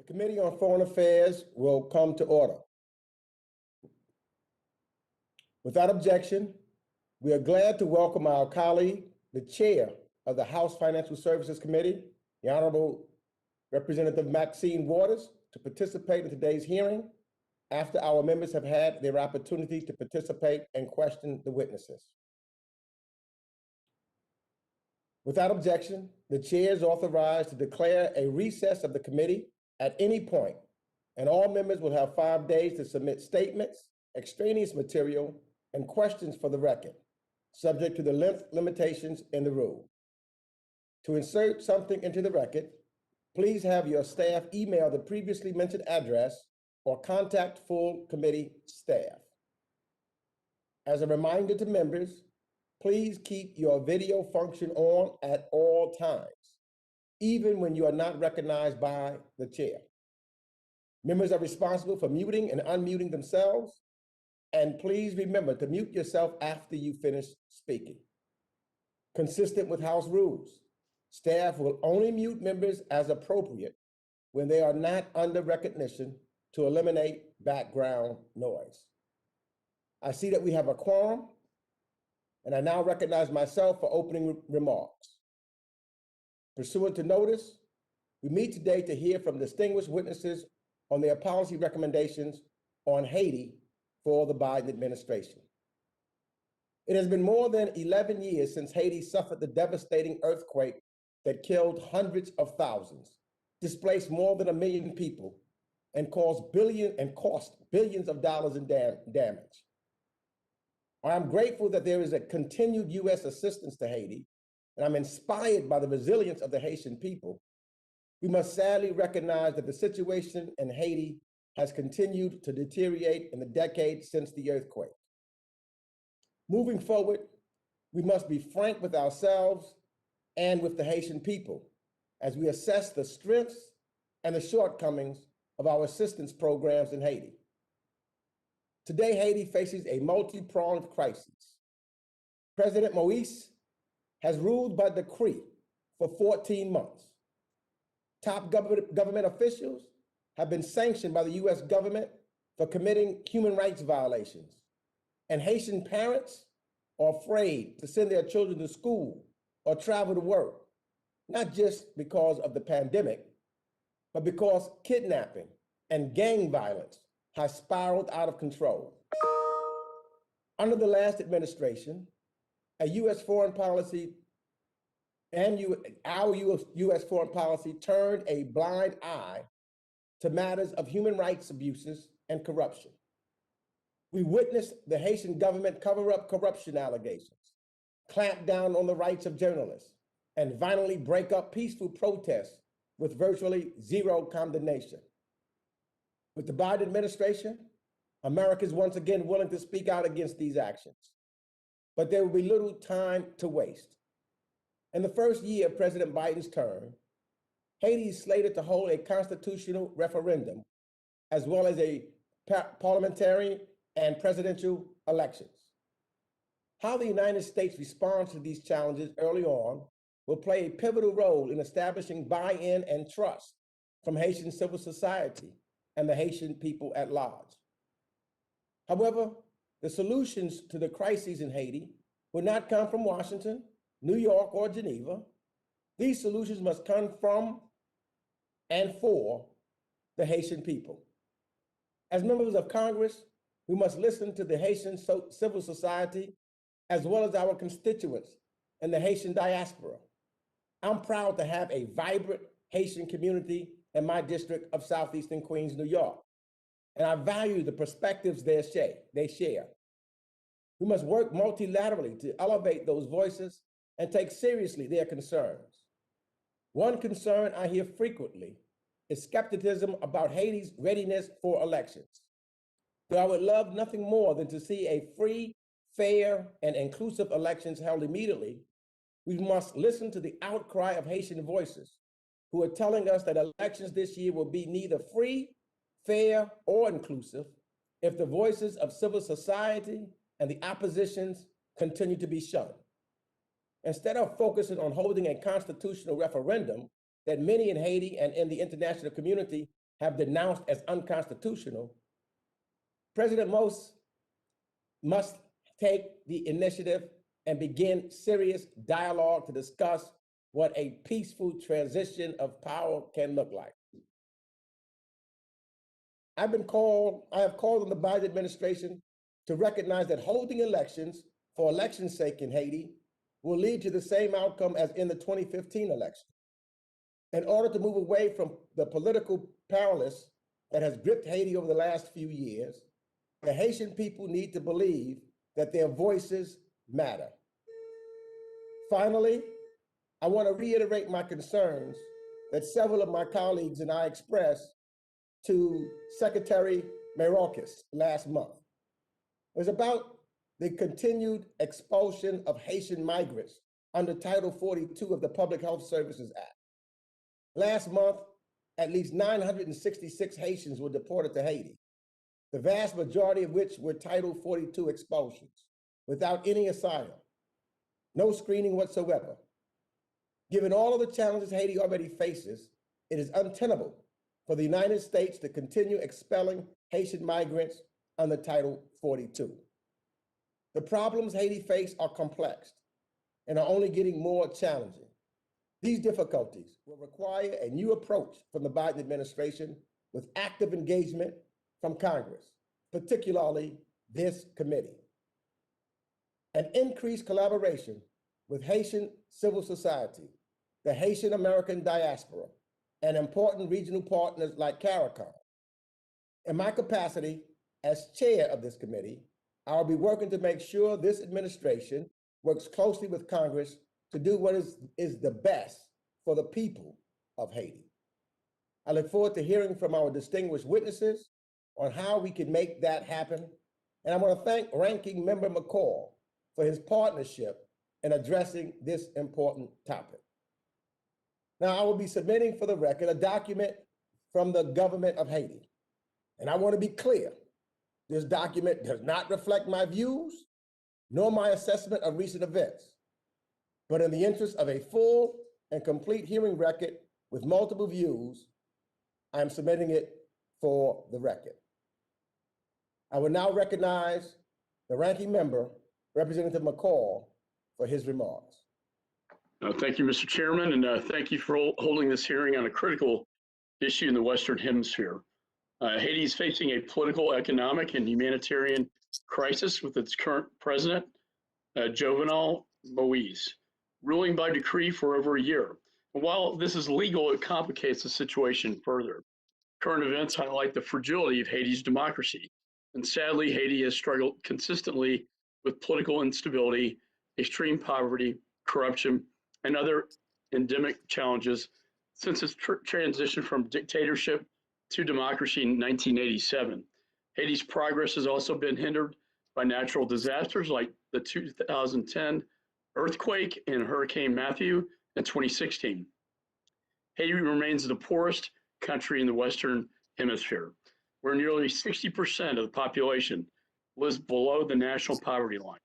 Committee on Foreign Affairs will come to order. Without objection, we are glad to welcome our colleague, the Chair of the House Financial Services Committee, the Honorable Representative Maxine Waters, to participate in today's hearing after our members have had their opportunity to participate and question the witnesses. Without objection, the Chair is authorized to declare a recess of the committee at any point, and all members will have 5 days to submit statements, extraneous material, and questions for the record, subject to the length limitations in the rule. To insert something into the record, please have your staff email the previously mentioned address or contact full committee staff. As a reminder to members, please keep your video function on at all times, even when you are not recognized by the chair. Members are responsible for muting and unmuting themselves, and please remember to mute yourself after you finish speaking. Consistent with House rules, staff will only mute members as appropriate when they are not under recognition to eliminate background noise. I see that we have a quorum, and I now recognize myself for opening remarks. Pursuant to notice, we meet today to hear from distinguished witnesses on their policy recommendations on Haiti for the Biden administration. It has been more than 11 years since Haiti suffered the devastating earthquake that killed hundreds of thousands, displaced more than 1 million people, and cost billions of dollars in damage. I am grateful that there is a continued U.S. assistance to Haiti, and I'm inspired by the resilience of the Haitian people. We must sadly recognize that the situation in Haiti has continued to deteriorate in the decades since the earthquake. Moving forward, we must be frank with ourselves and with the Haitian people as we assess the strengths and the shortcomings of our assistance programs in Haiti. Today, Haiti faces a multi-pronged crisis. President Moïse has ruled by decree for 14 months. Top government officials have been sanctioned by the U.S. government for committing human rights violations. And Haitian parents are afraid to send their children to school or travel to work, not just because of the pandemic, but because kidnapping and gang violence has spiraled out of control. Under the last administration, a U.S. foreign policy and our U.S. foreign policy turned a blind eye to matters of human rights abuses and corruption. We witnessed the Haitian government cover up corruption allegations, clamp down on the rights of journalists, and violently break up peaceful protests with virtually zero condemnation. With the Biden administration, America is once again willing to speak out against these actions, but there will be little time to waste. In the first year of President Biden's term, Haiti is slated to hold a constitutional referendum, as well as a parliamentary and presidential elections. How the United States responds to these challenges early on will play a pivotal role in establishing buy-in and trust from Haitian civil society and the Haitian people at large. However, the solutions to the crises in Haiti will not come from Washington, New York, or Geneva. These solutions must come from and for the Haitian people. As members of Congress, we must listen to the Haitian civil society as well as our constituents in the Haitian diaspora. I'm proud to have a vibrant Haitian community in my district of Southeastern Queens, New York, and I value the perspectives they share. We must work multilaterally to elevate those voices and take seriously their concerns. One concern I hear frequently is skepticism about Haiti's readiness for elections. Though I would love nothing more than to see a free, fair, and inclusive elections held immediately, we must listen to the outcry of Haitian voices who are telling us that elections this year will be neither free, fair, or inclusive if the voices of civil society and the oppositions continue to be shunned. Instead of focusing on holding a constitutional referendum that many in Haiti and in the international community have denounced as unconstitutional, President Morse must take the initiative and begin serious dialogue to discuss what a peaceful transition of power can look like. I have called on the Biden administration to recognize that holding elections for election's sake in Haiti will lead to the same outcome as in the 2015 election. In order to move away from the political paralysis that has gripped Haiti over the last few years, the Haitian people need to believe that their voices matter. Finally, I want to reiterate my concerns that several of my colleagues and I expressed to Secretary Mayorkas last month. It was about the continued expulsion of Haitian migrants under Title 42 of the Public Health Services Act. Last month, at least 966 Haitians were deported to Haiti, the vast majority of which were Title 42 expulsions, without any asylum, no screening whatsoever. Given all of the challenges Haiti already faces, it is untenable for the United States to continue expelling Haitian migrants under Title 42. The problems Haiti face are complex and are only getting more challenging. These difficulties will require a new approach from the Biden administration with active engagement from Congress, particularly this committee. An increased collaboration with Haitian civil society, the Haitian American diaspora, and important regional partners like CARICOM. In my capacity as chair of this committee, I'll be working to make sure this administration works closely with Congress to do what is the best for the people of Haiti. I look forward to hearing from our distinguished witnesses on how we can make that happen. And I want to thank Ranking Member McCall for his partnership in addressing this important topic. Now, I will be submitting for the record a document from the government of Haiti. And I want to be clear, this document does not reflect my views nor my assessment of recent events. But in the interest of a full and complete hearing record with multiple views, I am submitting it for the record. I will now recognize the ranking member, Representative McCall, for his remarks. Thank you, Mr. Chairman, and thank you for holding this hearing on a critical issue in the Western Hemisphere. Haiti is facing a political, economic, and humanitarian crisis with its current president, Jovenel Moise, ruling by decree for over a year. And while this is legal, it complicates the situation further. Current events highlight the fragility of Haiti's democracy. And sadly, Haiti has struggled consistently with political instability, extreme poverty, corruption, and other endemic challenges since its transition from dictatorship to democracy in 1987. Haiti's progress has also been hindered by natural disasters like the 2010 earthquake and Hurricane Matthew in 2016. Haiti remains the poorest country in the Western Hemisphere, where nearly 60% of the population lives below the national poverty line.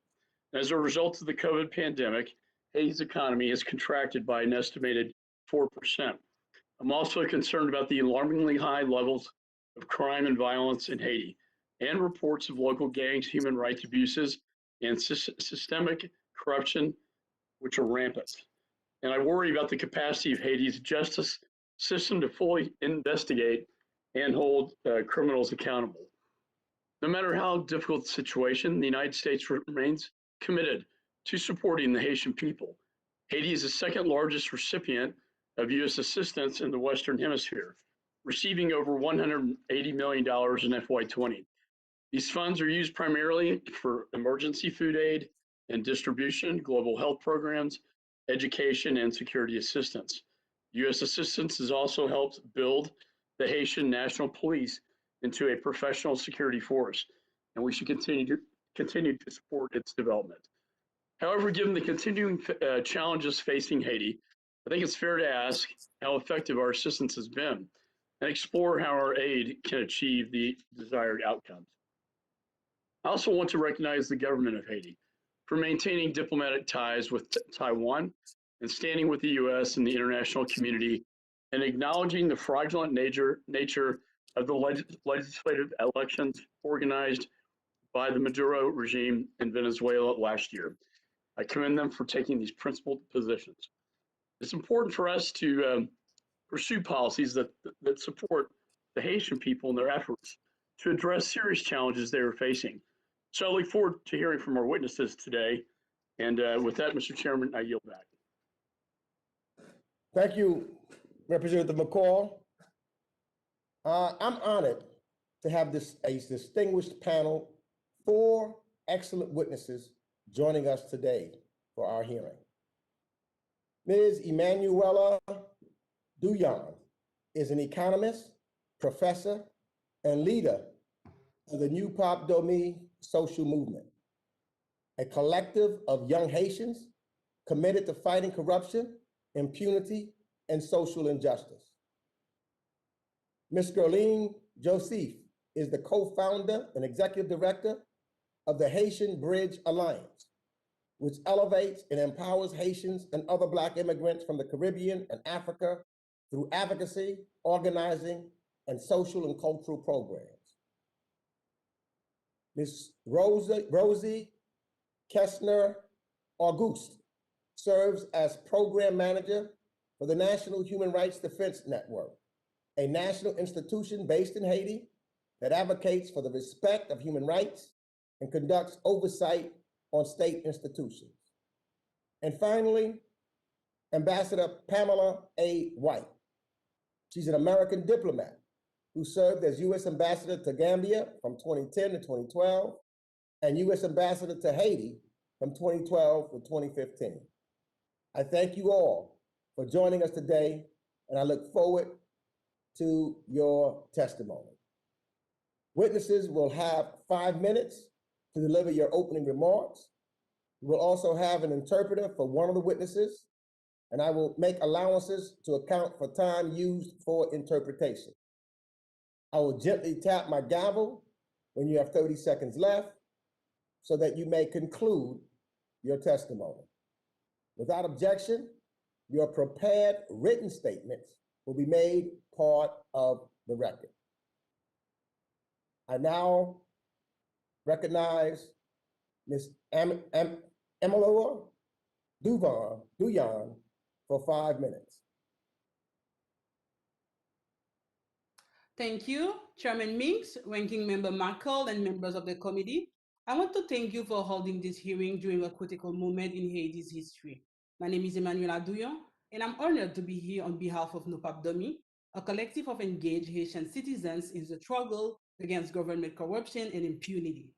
As a result of the COVID pandemic, Haiti's economy has contracted by an estimated 4%. I'm also concerned about the alarmingly high levels of crime and violence in Haiti and reports of local gangs, human rights abuses, and systemic corruption, which are rampant. And I worry about the capacity of Haiti's justice system to fully investigate and hold criminals accountable. No matter how difficult the situation, the United States remains committed to supporting the Haitian people. Haiti is the second largest recipient of U.S. assistance in the Western Hemisphere, receiving over $180 million in FY20. These funds are used primarily for emergency food aid and distribution, global health programs, education, and security assistance. U.S. assistance has also helped build the Haitian National Police into a professional security force, and we should continue to support its development. However, given the continuing challenges facing Haiti, I think it's fair to ask how effective our assistance has been and explore how our aid can achieve the desired outcomes. I also want to recognize the government of Haiti for maintaining diplomatic ties with Taiwan and standing with the U.S. and the international community and acknowledging the fraudulent nature of the legislative elections organized by the Maduro regime in Venezuela last year. I commend them for taking these principled positions. It's important for us to pursue policies that support the Haitian people in their efforts to address serious challenges they are facing. So I look forward to hearing from our witnesses today. And with that, Mr. Chairman, I yield back. Thank you, Representative McCall. I'm honored to have a distinguished panel, 4 excellent witnesses joining us today for our hearing. Ms. Emanuela Douillon is an economist, professor, and leader of the New Pop Domi social movement, a collective of young Haitians committed to fighting corruption, impunity, and social injustice. Ms. Guerline Joseph is the co-founder and executive director of the Haitian Bridge Alliance, which elevates and empowers Haitians and other Black immigrants from the Caribbean and Africa through advocacy, organizing, and social and cultural programs. Ms. Rosie Kessner Auguste serves as program manager for the National Human Rights Defense Network, a national institution based in Haiti that advocates for the respect of human rights and conducts oversight on state institutions. And finally, Ambassador Pamela A. White. She's an American diplomat who served as U.S. Ambassador to Gambia from 2010 to 2012 and U.S. Ambassador to Haiti from 2012 to 2015. I thank you all for joining us today, and I look forward to your testimony. Witnesses will have 5 minutes to deliver your opening remarks. We will also have an interpreter for one of the witnesses, and I will make allowances to account for time used for interpretation. I will gently tap my gavel when you have 30 seconds left so that you may conclude your testimony. Without objection, your prepared written statements will be made part of the record. I now recognize Ms. Emanuela Douillon for 5 minutes. Thank you, Chairman Meeks, Ranking Member McCall, and members of the committee. I want to thank you for holding this hearing during a critical moment in Haiti's history. My name is Emanuela Douillon, and I'm honored to be here on behalf of NUPAP DOMI, a collective of engaged Haitian citizens in the struggle against government corruption and impunity.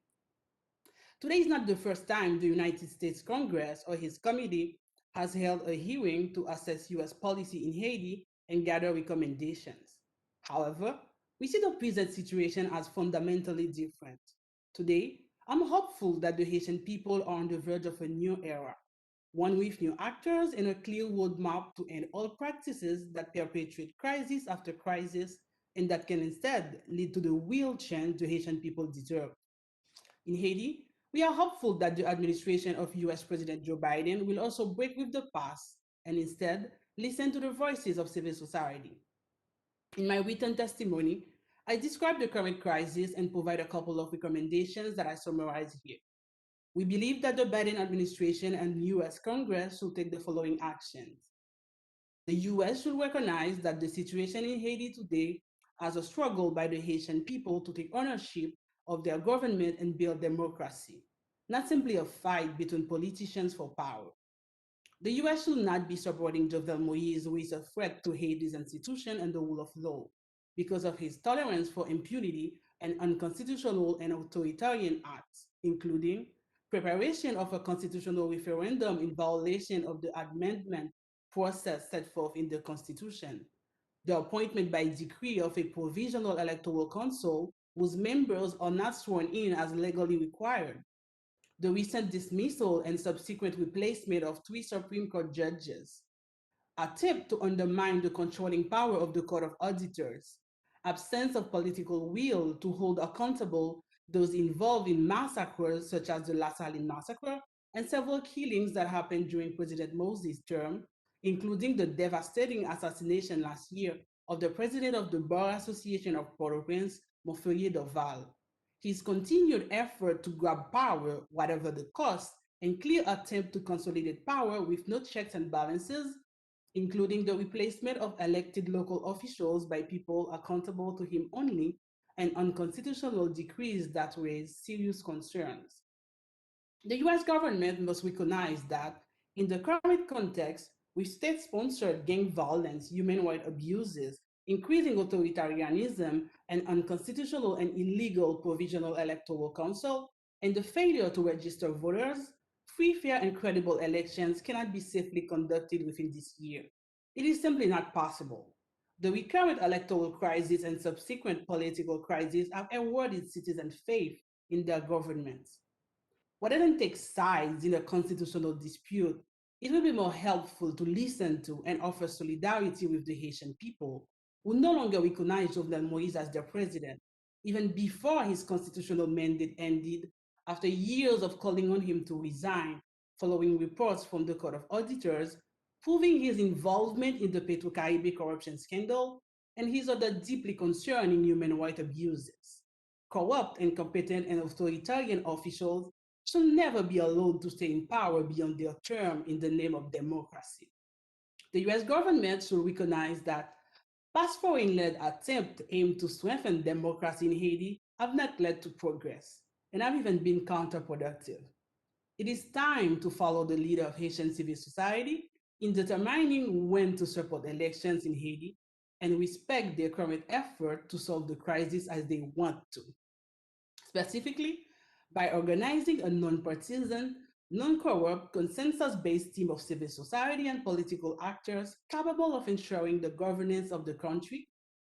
Today is not the first time the United States Congress or his committee has held a hearing to assess U.S. policy in Haiti and gather recommendations. However, we see the present situation as fundamentally different. Today, I'm hopeful that the Haitian people are on the verge of a new era, one with new actors and a clear roadmap to end all practices that perpetuate crisis after crisis and that can instead lead to the real change the Haitian people deserve. In Haiti, we are hopeful that the administration of US President Joe Biden will also break with the past and instead listen to the voices of civil society. In my written testimony, I describe the current crisis and provide a couple of recommendations that I summarize here. We believe that the Biden administration and US Congress should take the following actions. The US should recognize that the situation in Haiti today as a struggle by the Haitian people to take ownership of their government and build democracy, not simply a fight between politicians for power. The US should not be supporting Jovenel Moïse, who is a threat to Haiti's institution and the rule of law, because of his tolerance for impunity and unconstitutional and authoritarian acts, including preparation of a constitutional referendum in violation of the amendment process set forth in the Constitution, the appointment by decree of a provisional electoral council whose members are not sworn in as legally required, the recent dismissal and subsequent replacement of 3 Supreme Court judges, attempt to undermine the controlling power of the Court of Auditors, absence of political will to hold accountable those involved in massacres such as the La Saline massacre and several killings that happened during President Moses' term, including the devastating assassination last year of the president of the Bar Association of Port-au-Prince, Montfeuille Dorval. His continued effort to grab power, whatever the cost, and clear attempt to consolidate power with no checks and balances, including the replacement of elected local officials by people accountable to him only, and unconstitutional decrees that raise serious concerns. The US government must recognize that in the current context, with state sponsored gang violence, human rights abuses, increasing authoritarianism, and unconstitutional and illegal provisional electoral council, and the failure to register voters, free, fair, and credible elections cannot be safely conducted within this year. It is simply not possible. The recurrent electoral crisis and subsequent political crises have eroded citizens' faith in their governments. Rather than take sides in a constitutional dispute, it will be more helpful to listen to and offer solidarity with the Haitian people, who no longer recognize Jovenel Moïse as their president, even before his constitutional mandate ended, after years of calling on him to resign, following reports from the Court of Auditors proving his involvement in the Petro-Caribe corruption scandal and his other deeply concerning human rights abuses. Corrupt, incompetent, and authoritarian officials should never be allowed to stay in power beyond their term in the name of democracy. The US government should recognize that past foreign-led attempts aimed to strengthen democracy in Haiti have not led to progress and have even been counterproductive. It is time to follow the leader of Haitian civil society in determining when to support elections in Haiti and respect their current effort to solve the crisis as they want to. Specifically, by organizing a non-partisan, non-corrupt, consensus-based team of civil society and political actors capable of ensuring the governance of the country,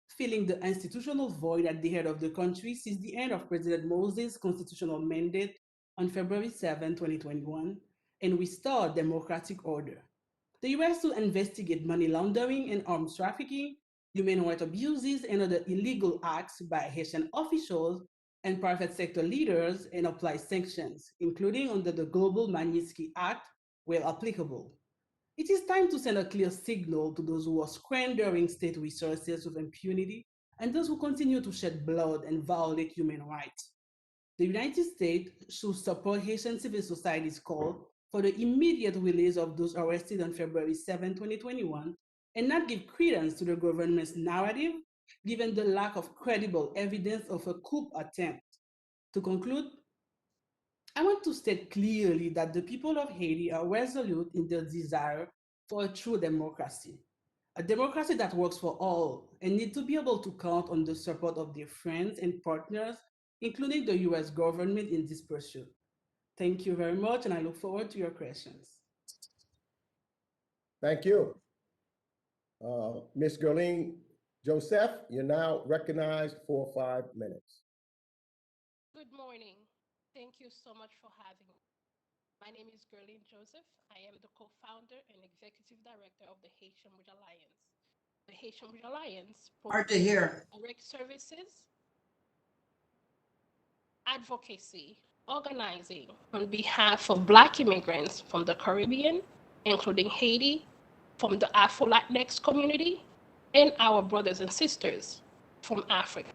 filling the institutional void at the head of the country since the end of President Moses' constitutional mandate on February 7, 2021, and restore democratic order. The US to investigate money laundering and arms trafficking, human rights abuses, and other illegal acts by Haitian officials and private sector leaders and apply sanctions, including under the Global Magnitsky Act where applicable. It is time to send a clear signal to those who are squandering state resources with impunity and those who continue to shed blood and violate human rights. The United States should support Haitian civil society's call for the immediate release of those arrested on February 7, 2021, and not give credence to the government's narrative, given the lack of credible evidence of a coup attempt. To conclude, I want to state clearly that the people of Haiti are resolute in their desire for a true democracy, a democracy that works for all, and need to be able to count on the support of their friends and partners, including the US government in this pursuit. Thank you very much, and I look forward to your questions. Thank you. Ms. Gerline Joseph, you're now recognized for 5 minutes. Good morning. Thank you so much for having me. My name is Gerline Joseph. I am the co-founder and executive director of the Haitian Bridge Alliance. The Haitian Bridge Alliance Hard to hear. direct services, advocacy, organizing on behalf of Black immigrants from the Caribbean, including Haiti, from the Afro-Latinx community, and our brothers and sisters from Africa.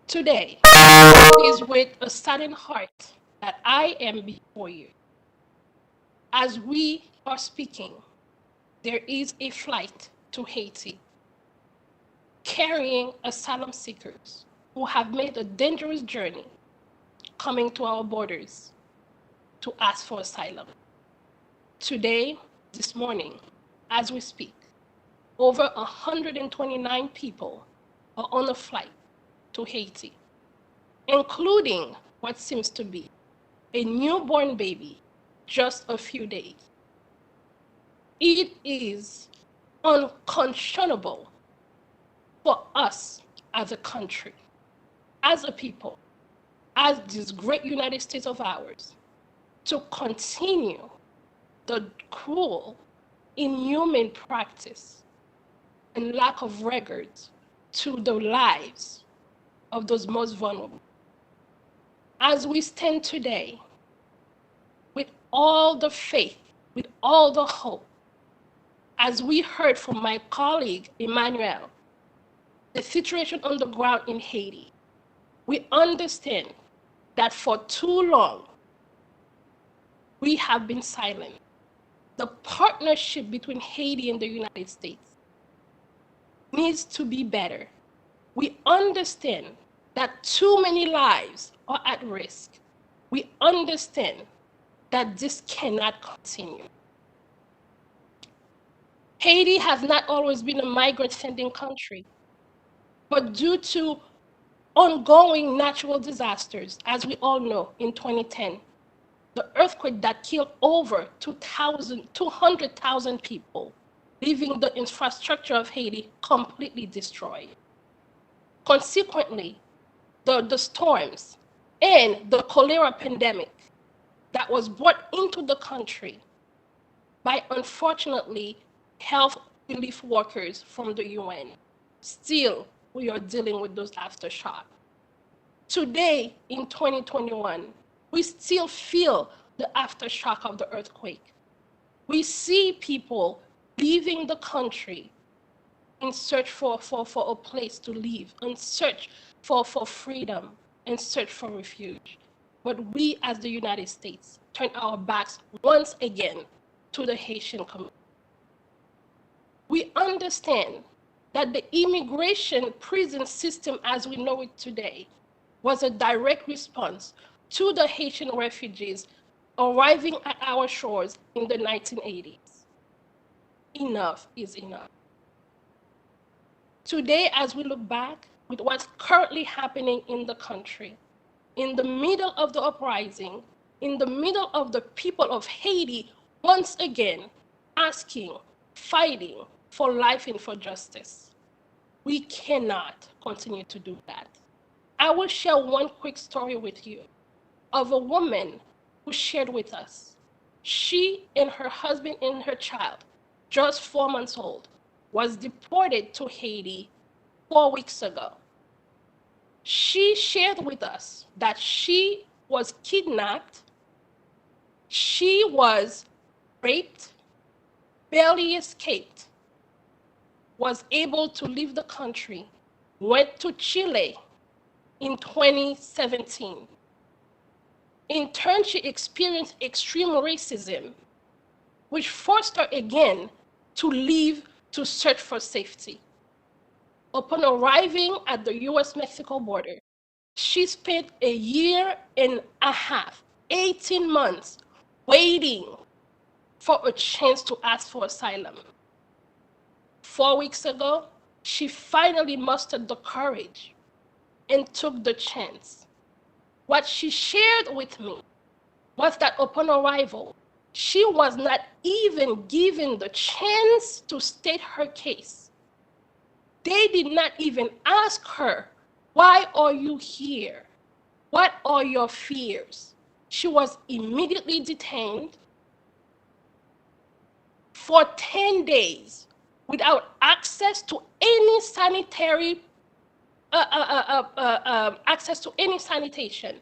Today, it is with a saddened heart that I am before you. As we are speaking, there is a flight to Haiti carrying asylum seekers who have made a dangerous journey coming to our borders to ask for asylum. Today, this morning, as we speak, over 129 people are on a flight to Haiti, including what seems to be a newborn baby just a few days. It is unconscionable for us as a country, as a people, as this great United States of ours, to continue the cruel, inhuman practice and lack of records to the lives of those most vulnerable. As we stand today, with all the faith, with all the hope, as we heard from my colleague, Emmanuel, the situation on the ground in Haiti, we understand that for too long, we have been silent. The partnership between Haiti and the United States needs to be better. We understand that too many lives are at risk. We understand that this cannot continue. Haiti has not always been a migrant-sending country, but due to ongoing natural disasters, as we all know, in 2010, the earthquake that killed over 200,000 people, leaving the infrastructure of Haiti completely destroyed. Consequently, the storms and the cholera pandemic that was brought into the country by, unfortunately, health relief workers from the UN. Still, we are dealing with those aftershocks. Today, in 2021, we still feel the aftershock of the earthquake. We see people leaving the country in search for a place to live, in search for freedom, in search for refuge. But we, as the United States, turn our backs once again to the Haitian community. We understand that the immigration prison system as we know it today was a direct response to the Haitian refugees arriving at our shores in the 1980s. Enough is enough. Today, as we look back with what's currently happening in the country, in the middle of the uprising, in the middle of the people of Haiti once again asking, fighting for life and for justice, we cannot continue to do that. I will share one quick story with you of a woman who shared with us. She and her husband and her child, just 4 months old, was deported to Haiti 4 weeks ago. She shared with us that she was kidnapped, she was raped, barely escaped, was able to leave the country, went to Chile in 2017. In turn, she experienced extreme racism, which forced her again to leave to search for safety. Upon arriving at the US-Mexico border, she spent a year and a half, 18 months, waiting for a chance to ask for asylum. 4 weeks ago, she finally mustered the courage and took the chance. What she shared with me was that upon arrival, she was not even given the chance to state her case. They did not even ask her, why are you here? What are your fears? She was immediately detained for 10 days without access to any sanitary access to any sanitation.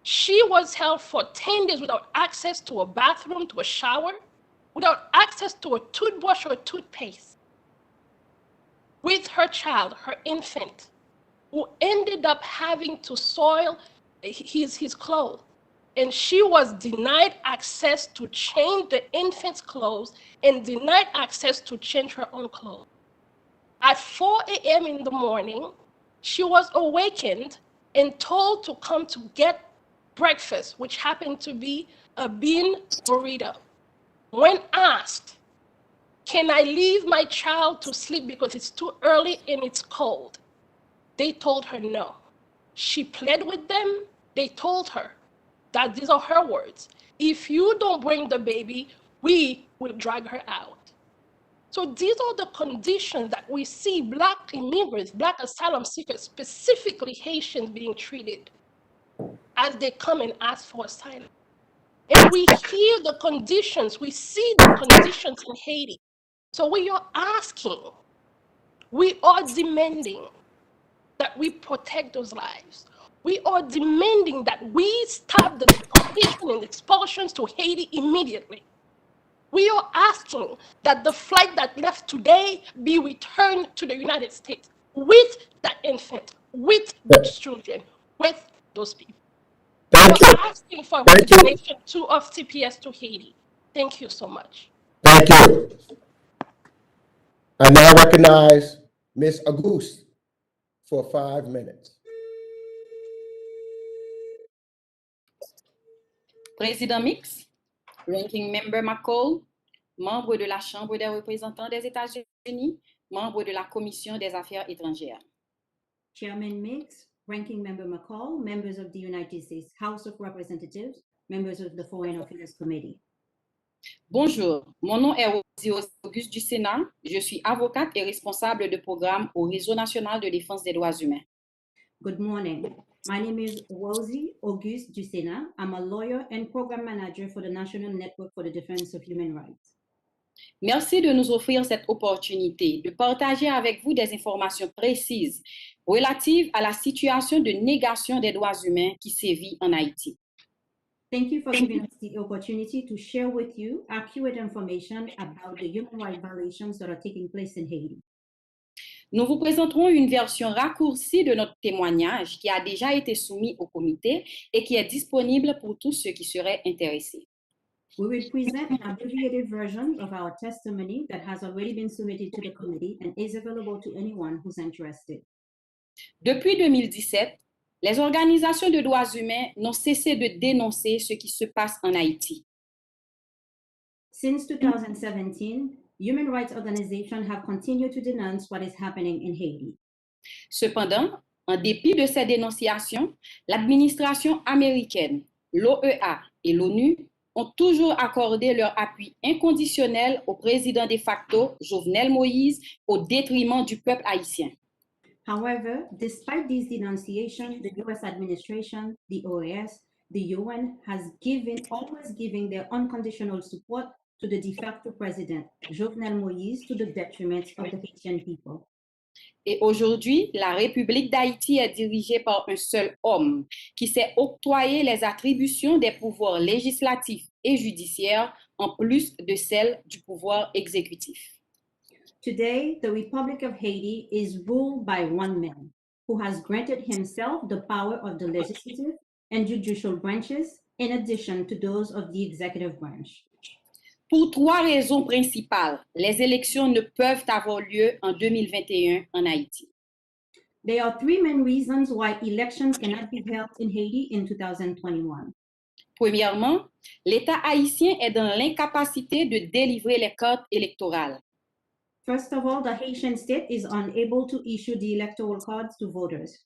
She was held for 10 days without access to a bathroom, to a shower, without access to a toothbrush or a toothpaste. With her child, her infant, who ended up having to soil his clothes. And she was denied access to change the infant's clothes and denied access to change her own clothes. At 4 a.m. in the morning, she was awakened and told to come to get breakfast, which happened to be a bean burrito. When asked, can I leave my child to sleep because it's too early and it's cold? They told her no. She pled with them. They told her that these are her words. If you don't bring the baby, we will drag her out. So these are the conditions that we see Black immigrants, Black asylum seekers, specifically Haitians, being treated as they come and ask for asylum. And we hear the conditions, we see the conditions in Haiti. So we are asking, we are demanding that we protect those lives. We are demanding that we stop the deportation and expulsions to Haiti immediately. We are asking that the flight that left today be returned to the United States with that infant, with those children, with those people. Thank We're you. asking for Thank you. redistribution too of CPS to Haiti. Thank you so much. Thank you. I now recognize Ms. Auguste for 5 minutes. Président Mix, Ranking Member McCall, membre de la Chambre des représentants des États-Unis, membre de la Commission des affaires étrangères. Chairman Mix, Ranking Member McCall, members of the United States House of Representatives, members of the Foreign Affairs Committee. Bonjour, mon nom est Rosie Auguste du Sénat. Je suis avocate et responsable de programme au Réseau national de défense des droits humains. Good morning. My name is Rosie Auguste du Sénat. I'm a lawyer and program manager for the National Network for the Defense of Human Rights. Merci de nous offrir cette opportunité de partager avec vous des informations précises relatives à la situation de négation des droits humains qui sévit en Haïti. Thank you for giving us the opportunity to share with you accurate information about the human rights violations that are taking place in Haiti. Nous vous présenterons une version raccourcie de notre témoignage qui a déjà été soumis au comité et qui est disponible pour tous ceux qui seraient intéressés. We will present an abbreviated version of our testimony that has already been submitted to the committee and is available to anyone who's interested. Depuis 2017, les organisations de droits humains n'ont cessé de dénoncer ce qui se passe en Haïti. Since 2017, human rights organizations have continued to denounce what is happening in Haiti. Cependant, en dépit de ces dénonciations, l'administration américaine, l'OEA et l'ONU ont toujours accordé leur appui inconditionnel au président de facto, Jovenel Moïse, au détriment du peuple haïtien. However, despite these denunciations, the U.S. administration, the OAS, the UN has always given their unconditional support to the de facto president, Jovenel Moïse, to the detriment of the Haitian people. Et aujourd'hui, la République d'Haïti est dirigée par un seul homme qui s'est octroyé les attributions des pouvoirs législatifs et judiciaires en plus de celles du pouvoir exécutif. Today, the Republic of Haiti is ruled by one man who has granted himself the power of the legislative and judicial branches in addition to those of the executive branch. Pour trois raisons principales, les élections ne peuvent avoir lieu en 2021 en Haïti. There are three main reasons why elections cannot be held in Haiti in 2021. Premièrement, l'État haïtien est dans l'incapacité de délivrer les cartes électorales. First of all, the Haitian state is unable to issue the electoral cards to voters.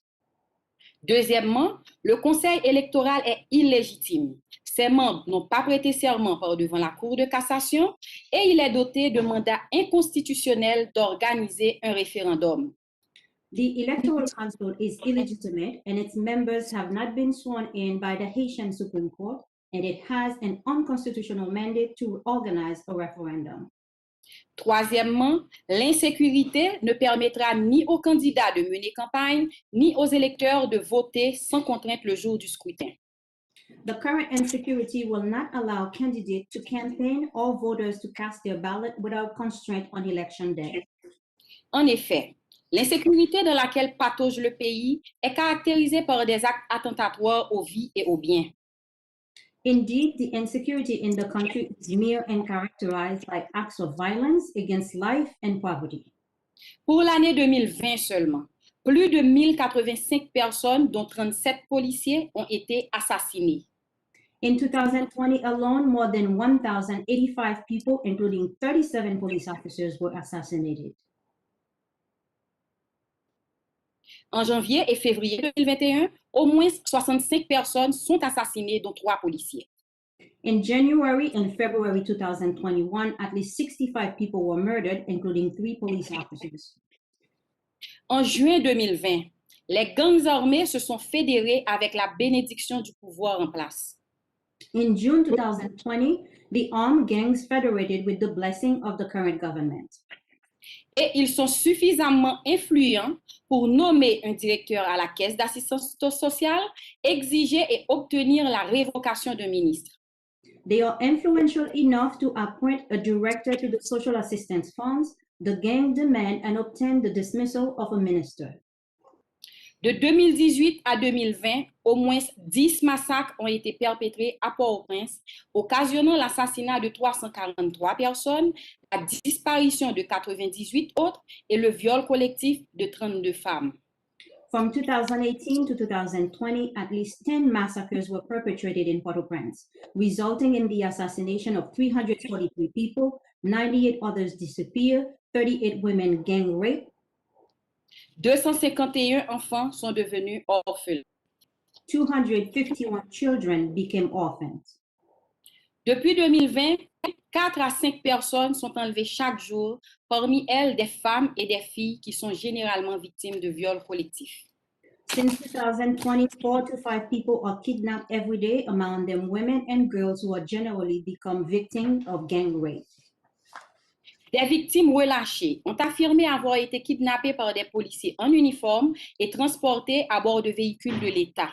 Deuxièmement, le Conseil électoral est illégitime. Ses membres n'ont pas prêté serment par devant la Cour de cassation et il est doté de mandat inconstitutionnel d'organiser un référendum. The Electoral Council is illegitimate and its members have not been sworn in by the Haitian Supreme Court, and it has an unconstitutional mandate to organize a referendum. Troisièmement, l'insécurité ne permettra ni aux candidats de mener campagne, ni aux électeurs de voter sans contrainte le jour du scrutin. The current insecurity will not allow candidates to campaign or voters to cast their ballot without constraint on election day. En effet, l'insécurité dans laquelle patauge le pays est caractérisée par des actes attentatoires aux vies et aux biens. Indeed, the insecurity in the country is mere and characterized by acts of violence against life and property. Pour l'année 2020 seulement, plus de 1085 personnes, dont 37 policiers, ont été assassinés. In 2020 alone, more than 1,085 people, including 37 police officers, were assassinated. En janvier et février 2021, au moins 65 personnes sont assassinées, dont 3 policiers. In January and February 2021, at least 65 people were murdered, including 3 police officers. En juin 2020, les gangs armés se sont fédérés avec la bénédiction du pouvoir en place. In June 2020, the armed gangs federated with the blessing of the current government. Et ils sont suffisamment influents pour nommer un directeur à la Caisse d'assistance sociale, exiger et obtenir la révocation d'un ministre. They are influential enough to appoint a director to the social assistance funds. The gang demand and obtain the dismissal of a minister. De 2018 à 2020, au moins 10 massacres ont été perpétrés à Port-au-Prince, occasionnant l'assassinat de 343 personnes, la disparition de 98 autres et le viol collectif de 32 femmes. From 2018 to 2020, at least 10 massacres were perpetrated in Port-au-Prince, resulting in the assassination of 343 people, 98 others disappear, 38 women gang raped, 251 enfants sont devenus orphelins. 251 children became orphans. Depuis 2020, 4 à 5 personnes sont enlevées chaque jour, parmi elles des femmes et des filles qui sont généralement victimes de viols collectifs. Since 2020, 4 to 5 people are kidnapped every day, among them women and girls who are generally become victims of gang rape. Des victimes relâchées ont affirmé avoir été kidnappées par des policiers en uniforme et transportées à bord de véhicules de l'État.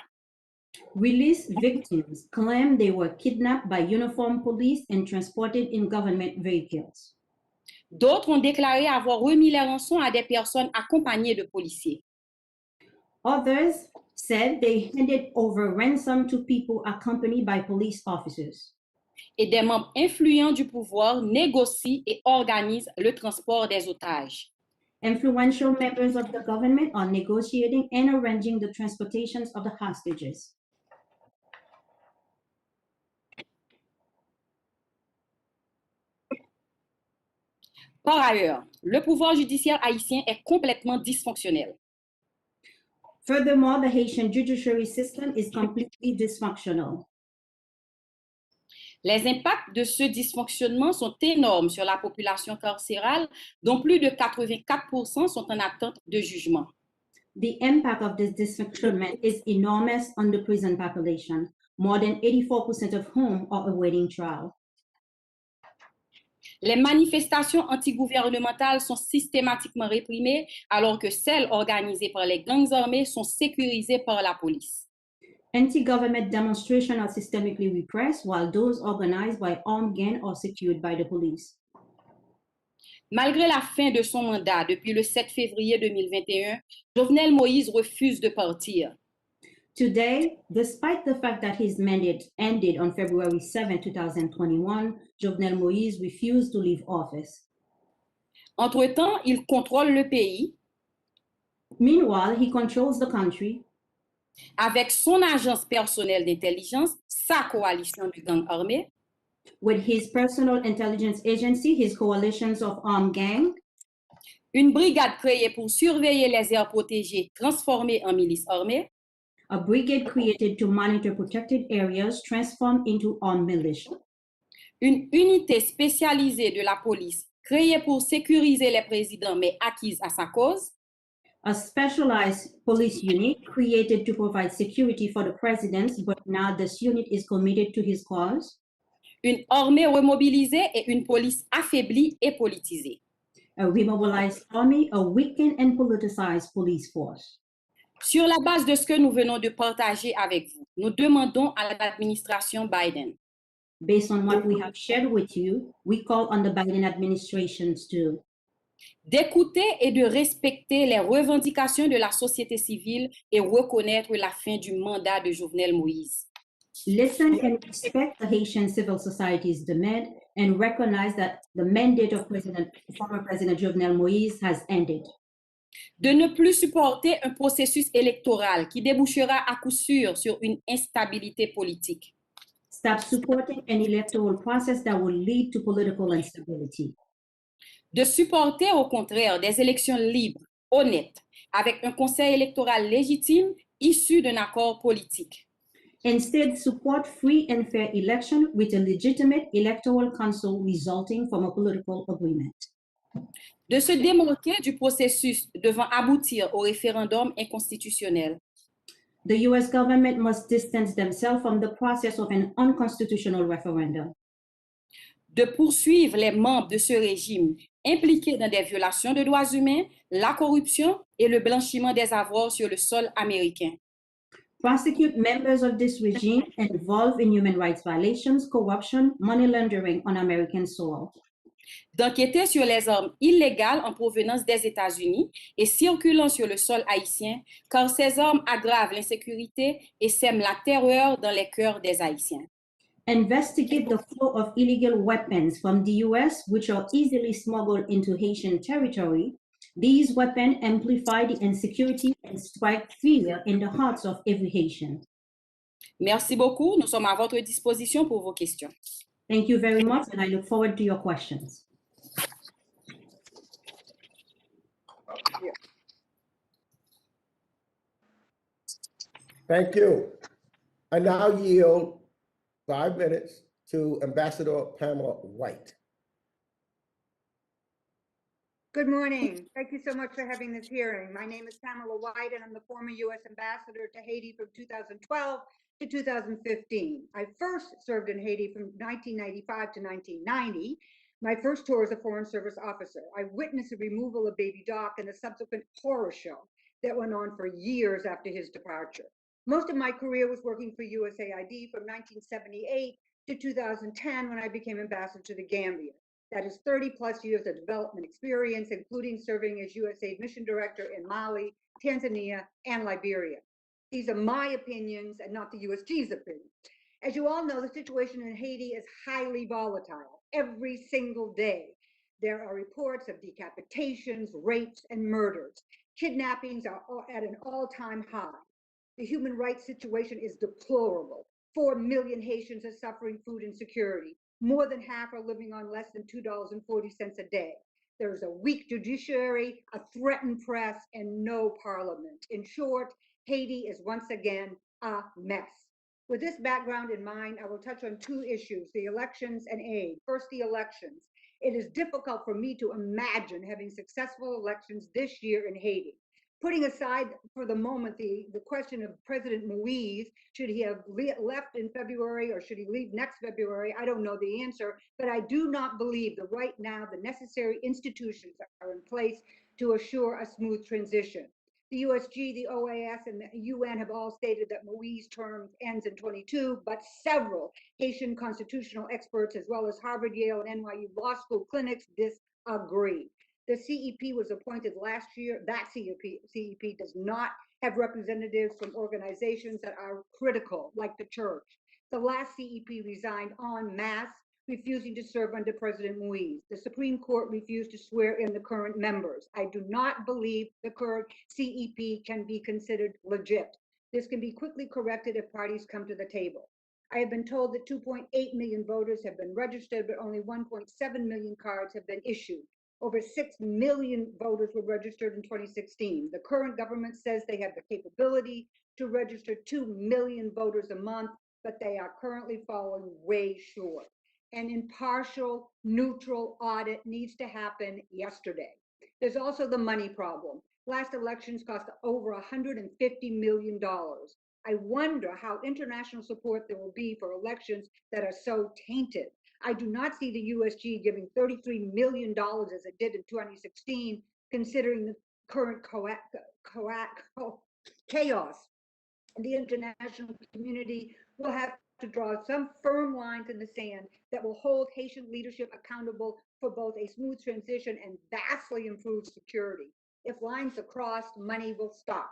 Released victims claim they were kidnapped by uniformed police and transported in government vehicles. D'autres ont déclaré avoir remis les rançons à des personnes accompagnées de policiers. Others said they handed over ransom to people accompanied by police officers. Et des membres influents du pouvoir négocient et organisent le transport des otages. Influential members of the government are negotiating and arranging the transportations of the hostages. Par ailleurs, le pouvoir judiciaire haïtien est complètement dysfonctionnel. Furthermore, the Haitian judiciary system is completely dysfunctional. Les impacts de ce dysfonctionnement sont énormes sur la population carcérale, dont plus de 84% sont en attente de jugement. The impact of this dysfunctionment is enormous on the prison population, more than 84% of whom are awaiting trial. Les manifestations antigouvernementales sont systématiquement réprimées, alors que celles organisées par les gangs armés sont sécurisées par la police. Anti-government demonstrations are systemically repressed, while those organized by armed gangs are secured by the police. Malgré la fin de son mandat depuis le 7 février 2021, Jovenel Moïse refuse de partir. Today, despite the fact that his mandate ended on February 7, 2021, Jovenel Moïse refused to leave office. Entre-temps, il contrôle le pays Meanwhile, he controls the country avec son agence personnelle d'intelligence, sa coalition de gangs armés, with his personal intelligence agency, his coalitions of armed gangs, une brigade créée pour surveiller les aires protégées transformée en milices armées, a brigade created to monitor protected areas transformed into armed militia, une unité spécialisée de la police créée pour sécuriser les présidents mais acquise à sa cause, a specialized police unit created to provide security for the president, but now this unit is committed to his cause, une armée remobilisée et une police affaiblie et politisée. a remobilized army, a weakened and politicized police force. Sur la base de ce que nous venons de partager avec vous, nous demandons à l'administration Biden Based on what we have shared with you, we call on the Biden administration to d'écouter et de respecter les revendications de la société civile et reconnaître la fin du mandat de Jovenel Moïse. listen and respect the Haitian civil society's demand and recognize that the mandate of former President Jovenel Moïse has ended. De ne plus supporter un processus électoral qui débouchera à coup sûr sur une instabilité politique. Stop supporting an electoral process that will lead to political instability. De supporter au contraire des élections libres, honnêtes, avec un conseil électoral légitime issu d'un accord politique. Instead, support free and fair election with a legitimate electoral council resulting from a political agreement. De se démarquer du processus devant aboutir au référendum inconstitutionnel. The US government must distance themselves from the process of an unconstitutional referendum. De poursuivre les membres de ce régime impliqués dans des violations de droits humains, la corruption et le blanchiment des avoirs sur le sol américain. prosecute members of this regime involved in human rights violations, corruption, money laundering on American soil, d'enquêter sur les armes illégales en provenance des États-Unis et circulant sur le sol haïtien, car ces armes aggravent l'insécurité et sèment la terreur dans les cœurs des Haïtiens. investigate the flow of illegal weapons from the US, which are easily smuggled into Haitian territory. These weapons amplify the insecurity and strike fear in the hearts of every Haitian. Merci beaucoup. Nous sommes à votre disposition pour vos questions. Thank you very much, and I look forward to your questions. Thank you. I now yield 5 minutes to Ambassador Pamela White. Good morning. Thank you so much for having this hearing. My name is Pamela White, and I'm the former U.S. Ambassador to Haiti from 2012 to 2015. I first served in Haiti from 1995 to 1990. My first tour as a Foreign Service officer. I witnessed the removal of Baby Doc and the subsequent horror show that went on for years after his departure. Most of my career was working for USAID from 1978 to 2010 when I became ambassador to the Gambia. That is 30 plus years of development experience, including serving as USAID mission director in Mali, Tanzania, and Liberia. These are my opinions and not the USG's opinion. As you all know, the situation in Haiti is highly volatile. Every single day, there are reports of decapitations, rapes, and murders. Kidnappings are at an all-time high. The human rights situation is deplorable. 4 million Haitians are suffering food insecurity. More than half are living on less than $2.40 a day. There is a weak judiciary, a threatened press, and no parliament. In short, Haiti is once again a mess. With this background in mind, I will touch on two issues, the elections and aid. First, the elections. It is difficult for me to imagine having successful elections this year in Haiti. Putting aside for the moment the question of President Moïse, should he have left in February or should he leave next February? I don't know the answer, but I do not believe that right now the necessary institutions are in place to assure a smooth transition. The USG, the OAS, and the UN have all stated that Moïse's term ends in 22, but several Haitian constitutional experts, as well as Harvard, Yale, and NYU law school clinics disagree. The CEP was appointed last year. That CEP does not have representatives from organizations that are critical, like the church. The last CEP resigned en masse, refusing to serve under President Moïse. The Supreme Court refused to swear in the current members. I do not believe the current CEP can be considered legit. This can be quickly corrected if parties come to the table. I have been told that 2.8 million voters have been registered, but only 1.7 million cards have been issued. Over 6 million voters were registered in 2016. The current government says they have the capability to register 2 million voters a month, but they are currently falling way short. An impartial, neutral audit needs to happen yesterday. There's also the money problem. Last elections cost over $150 million. I wonder how international support there will be for elections that are so tainted. I do not see the USG giving $33 million as it did in 2016, considering the current chaos. The international community will have to draw some firm lines in the sand that will hold Haitian leadership accountable for both a smooth transition and vastly improved security. If lines are crossed, money will stop.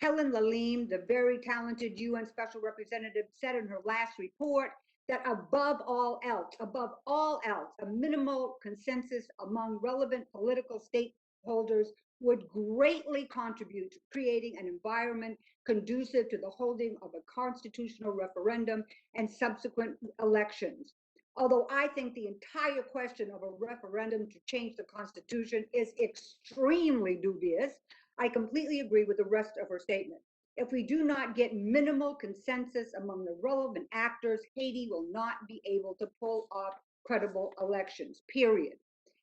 Helen Lalim, the very talented UN Special Representative, said in her last report that above all else, a minimal consensus among relevant political stakeholders would greatly contribute to creating an environment conducive to the holding of a constitutional referendum and subsequent elections. Although I think the entire question of a referendum to change the Constitution is extremely dubious, I completely agree with the rest of her statement. If we do not get minimal consensus among the relevant actors, Haiti will not be able to pull off credible elections, period.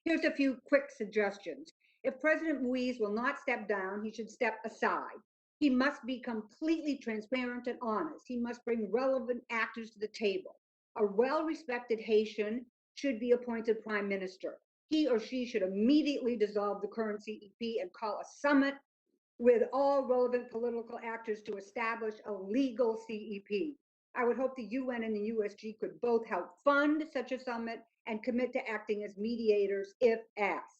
Here's a few quick suggestions. If President Moïse will not step down, he should step aside. He must be completely transparent and honest. He must bring relevant actors to the table. A well-respected Haitian should be appointed prime minister. He or she should immediately dissolve the current CEP and call a summit with all relevant political actors to establish a legal CEP. I would hope the UN and the USG could both help fund such a summit and commit to acting as mediators if asked.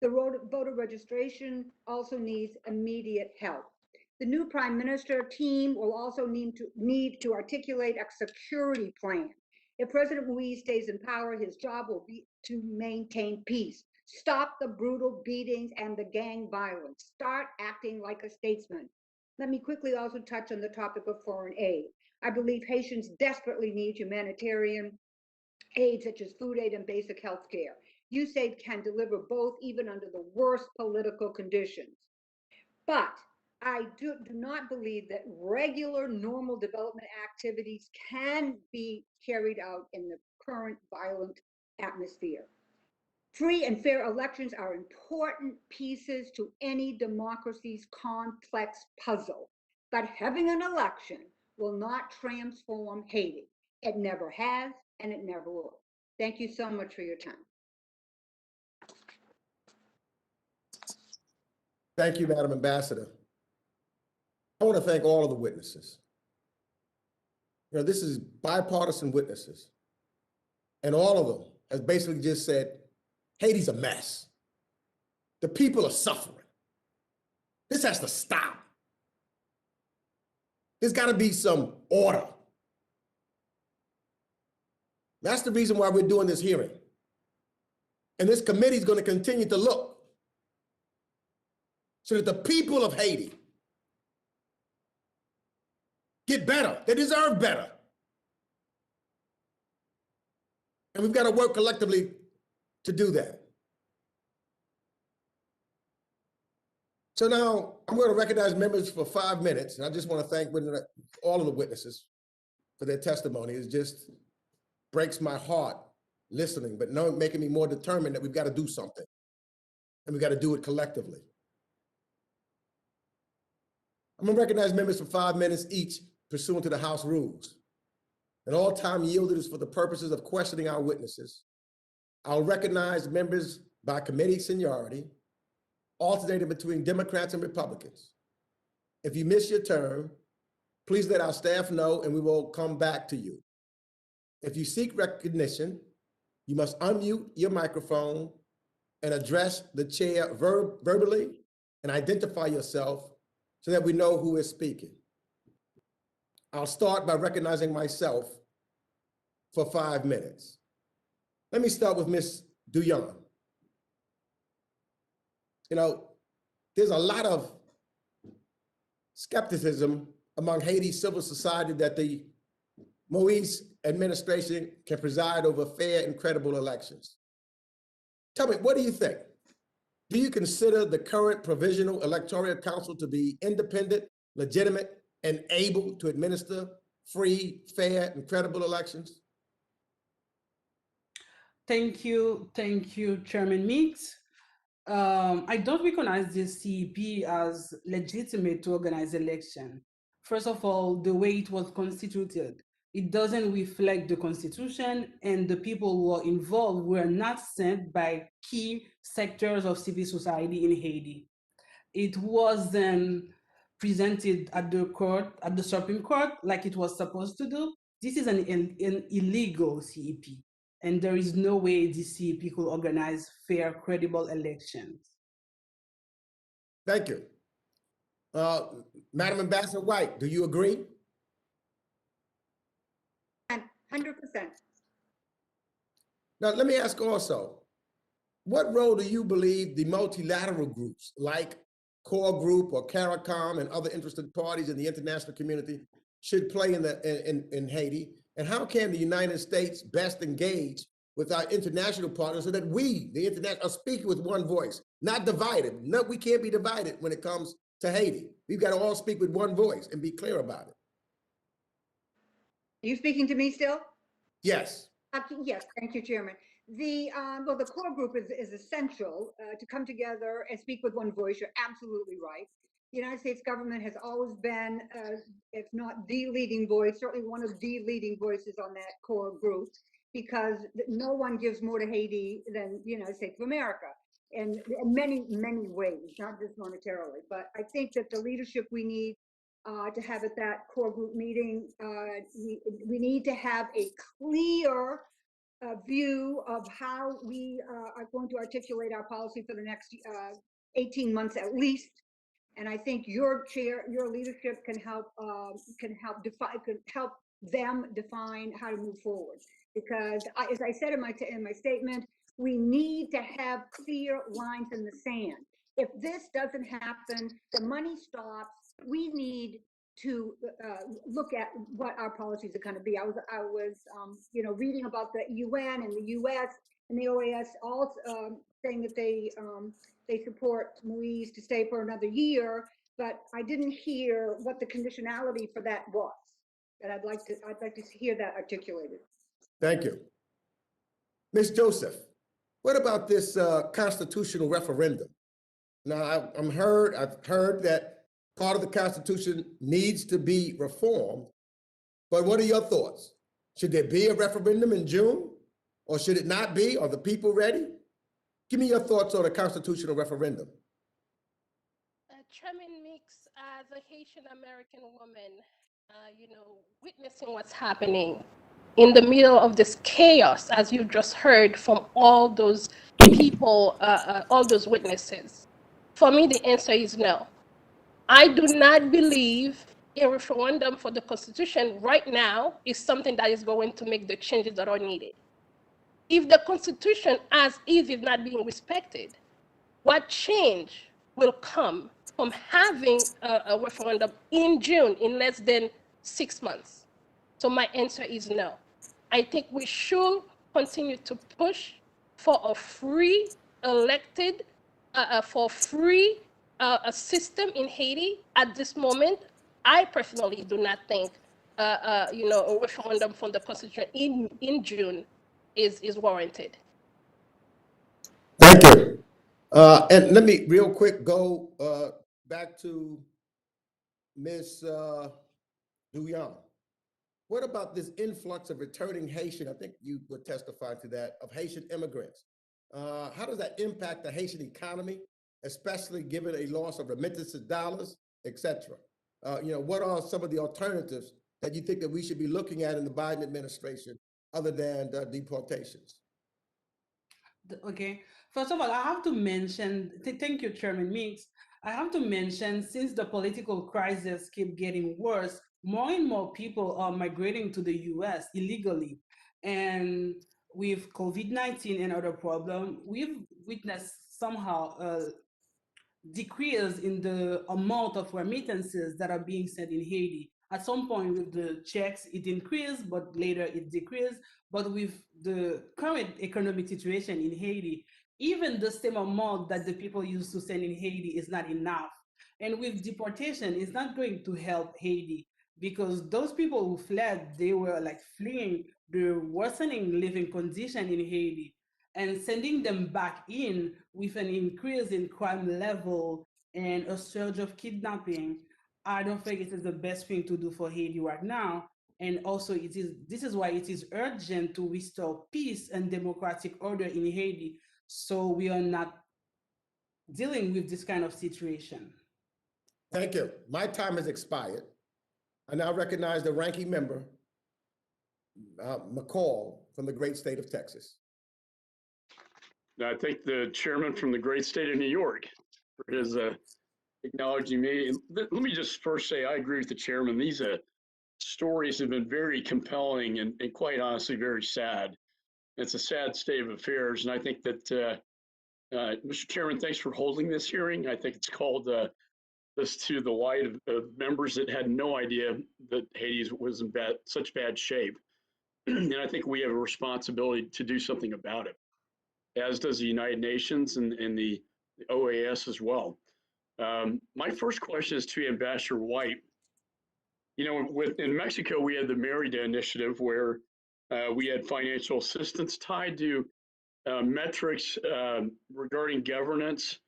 The voter registration also needs immediate help. The new Prime Minister team will also need to articulate a security plan. If President Moise stays in power, his job will be to maintain peace. Stop the brutal beatings and the gang violence. Start acting like a statesman. Let me quickly also touch on the topic of foreign aid. I believe Haitians desperately need humanitarian aid such as food aid and basic health care. USAID can deliver both even under the worst political conditions. But I do not believe that regular normal development activities can be carried out in the current violent atmosphere. Free and fair elections are important pieces to any democracy's complex puzzle, but having an election will not transform Haiti. It never has, and it never will. Thank you so much for your time. Thank you, Madam Ambassador. I want to thank all of the witnesses. You know, this is bipartisan witnesses, and all of them has basically just said, Haiti's a mess. The people are suffering. This has to stop. There's got to be some order. That's the reason why we're doing this hearing. And this committee is going to continue to look so that the people of Haiti get better. They deserve better. And we've got to work collectively to do that. So now I'm going to recognize members for 5 minutes. And I just want to thank all of the witnesses for their testimony. It just breaks my heart listening, but making me more determined that we've got to do something. And we've got to do it collectively. I'm going to recognize members for 5 minutes each pursuant to the House rules. And all time yielded is for the purposes of questioning our witnesses. I'll recognize members by committee seniority, alternating between Democrats and Republicans. If you miss your turn, please let our staff know and we will come back to you. If you seek recognition, you must unmute your microphone and address the chair verbally and identify yourself so that we know who is speaking. I'll start by recognizing myself for 5 minutes. Let me start with Ms. Douillon. You know, there's a lot of skepticism among Haiti's civil society that the Moise administration can preside over fair and credible elections. Tell me, what do you think? Do you consider the current Provisional Electoral Council to be independent, legitimate, and able to administer free, fair, and credible elections? Thank you, Chairman Meeks. I don't recognize this CEP as legitimate to organize election. First of all, the way it was constituted, it doesn't reflect the Constitution, and the people who are involved were not sent by key sectors of civil society in Haiti. It wasn't presented at the Supreme Court like it was supposed to do. This is an illegal CEP, and there is no way this CEP could organize fair, credible elections. Thank you. Madam Ambassador White, do you agree? 100%. Now, let me ask also, what role do you believe the multilateral groups like Core Group or CARICOM and other interested parties in the international community should play in Haiti? And how can the United States best engage with our international partners so that we, the international, are speaking with one voice, not divided? No, we can't be divided when it comes to Haiti. We've got to all speak with one voice and be clear about it. Are you speaking to me still? Yes. Yes, thank you, Chairman. The core group is essential to come together and speak with one voice. You're absolutely right. The United States government has always been, if not the leading voice, certainly one of the leading voices on that core group, because no one gives more to Haiti than the United States of America. in many, many ways, not just monetarily. But I think that the leadership we need to have at that core group meeting, we need to have a clear view of how we are going to articulate our policy for the next 18 months at least. And I think your leadership can help them define how to move forward. Because as I said in my statement, we need to have clear lines in the sand. If this doesn't happen, the money stops. We need to look at what our policies are going to be. I was reading about the UN and the US and the OAS all saying that they support Moise to stay for another year, but I didn't hear what the conditionality for that was. And I'd like to hear that articulated. Thank you. Ms. Joseph, what about this constitutional referendum? Now, I've heard that part of the Constitution needs to be reformed, but what are your thoughts? Should there be a referendum in June, or should it not be? Are the people ready? Give me your thoughts on a constitutional referendum. Chairman Meeks, as a Haitian American woman, witnessing what's happening in the middle of this chaos, as you just heard from all those people, all those witnesses, for me, the answer is no. I do not believe a referendum for the Constitution right now is something that is going to make the changes that are needed. If the Constitution as is not being respected, what change will come from having a referendum in June, in less than 6 months? So my answer is no. I think we should continue to push for a free elected, a system in Haiti. At this moment, I personally do not think a referendum for the Constitution in June is warranted. Thank you. And let me real quick go back to Ms. Douillon. What about this influx of returning Haitian, I think you would testify to that, of Haitian immigrants? How does that impact the Haitian economy, especially given a loss of remittances dollars, et cetera? What are some of the alternatives that you think that we should be looking at in the Biden administration other than deportations? Okay, first of all, I have to mention, thank you, Chairman Meeks. I have to mention, since the political crisis keep getting worse, more and more people are migrating to the US illegally. And with COVID-19 and other problems, we've witnessed somehow a decrease in the amount of remittances that are being sent in Haiti. At some point with the checks, it increased, but later it decreased. But with the current economic situation in Haiti, even the same amount that the people used to send in Haiti is not enough. And with deportation, it's not going to help Haiti, because those people who fled, they were like fleeing the worsening living condition in Haiti, and sending them back in with an increase in crime level and a surge of kidnapping. I don't think it is the best thing to do for Haiti right now. And also, this is why it is urgent to restore peace and democratic order in Haiti, so we are not dealing with this kind of situation. Thank you. My time has expired. I now recognize the ranking member, McCall, from the great state of Texas. I thank the chairman from the great state of New York for his acknowledging me. Let me just first say, I agree with the chairman. These stories have been very compelling and quite honestly, very sad. It's a sad state of affairs. And I think that, Mr. Chairman, thanks for holding this hearing. I think it's called this to the light of members that had no idea that Haiti was in such bad shape. And I think we have a responsibility to do something about it, as does the United Nations and the OAS as well. My first question is to Ambassador White. In Mexico, we had the Merida Initiative, where we had financial assistance tied to metrics regarding governance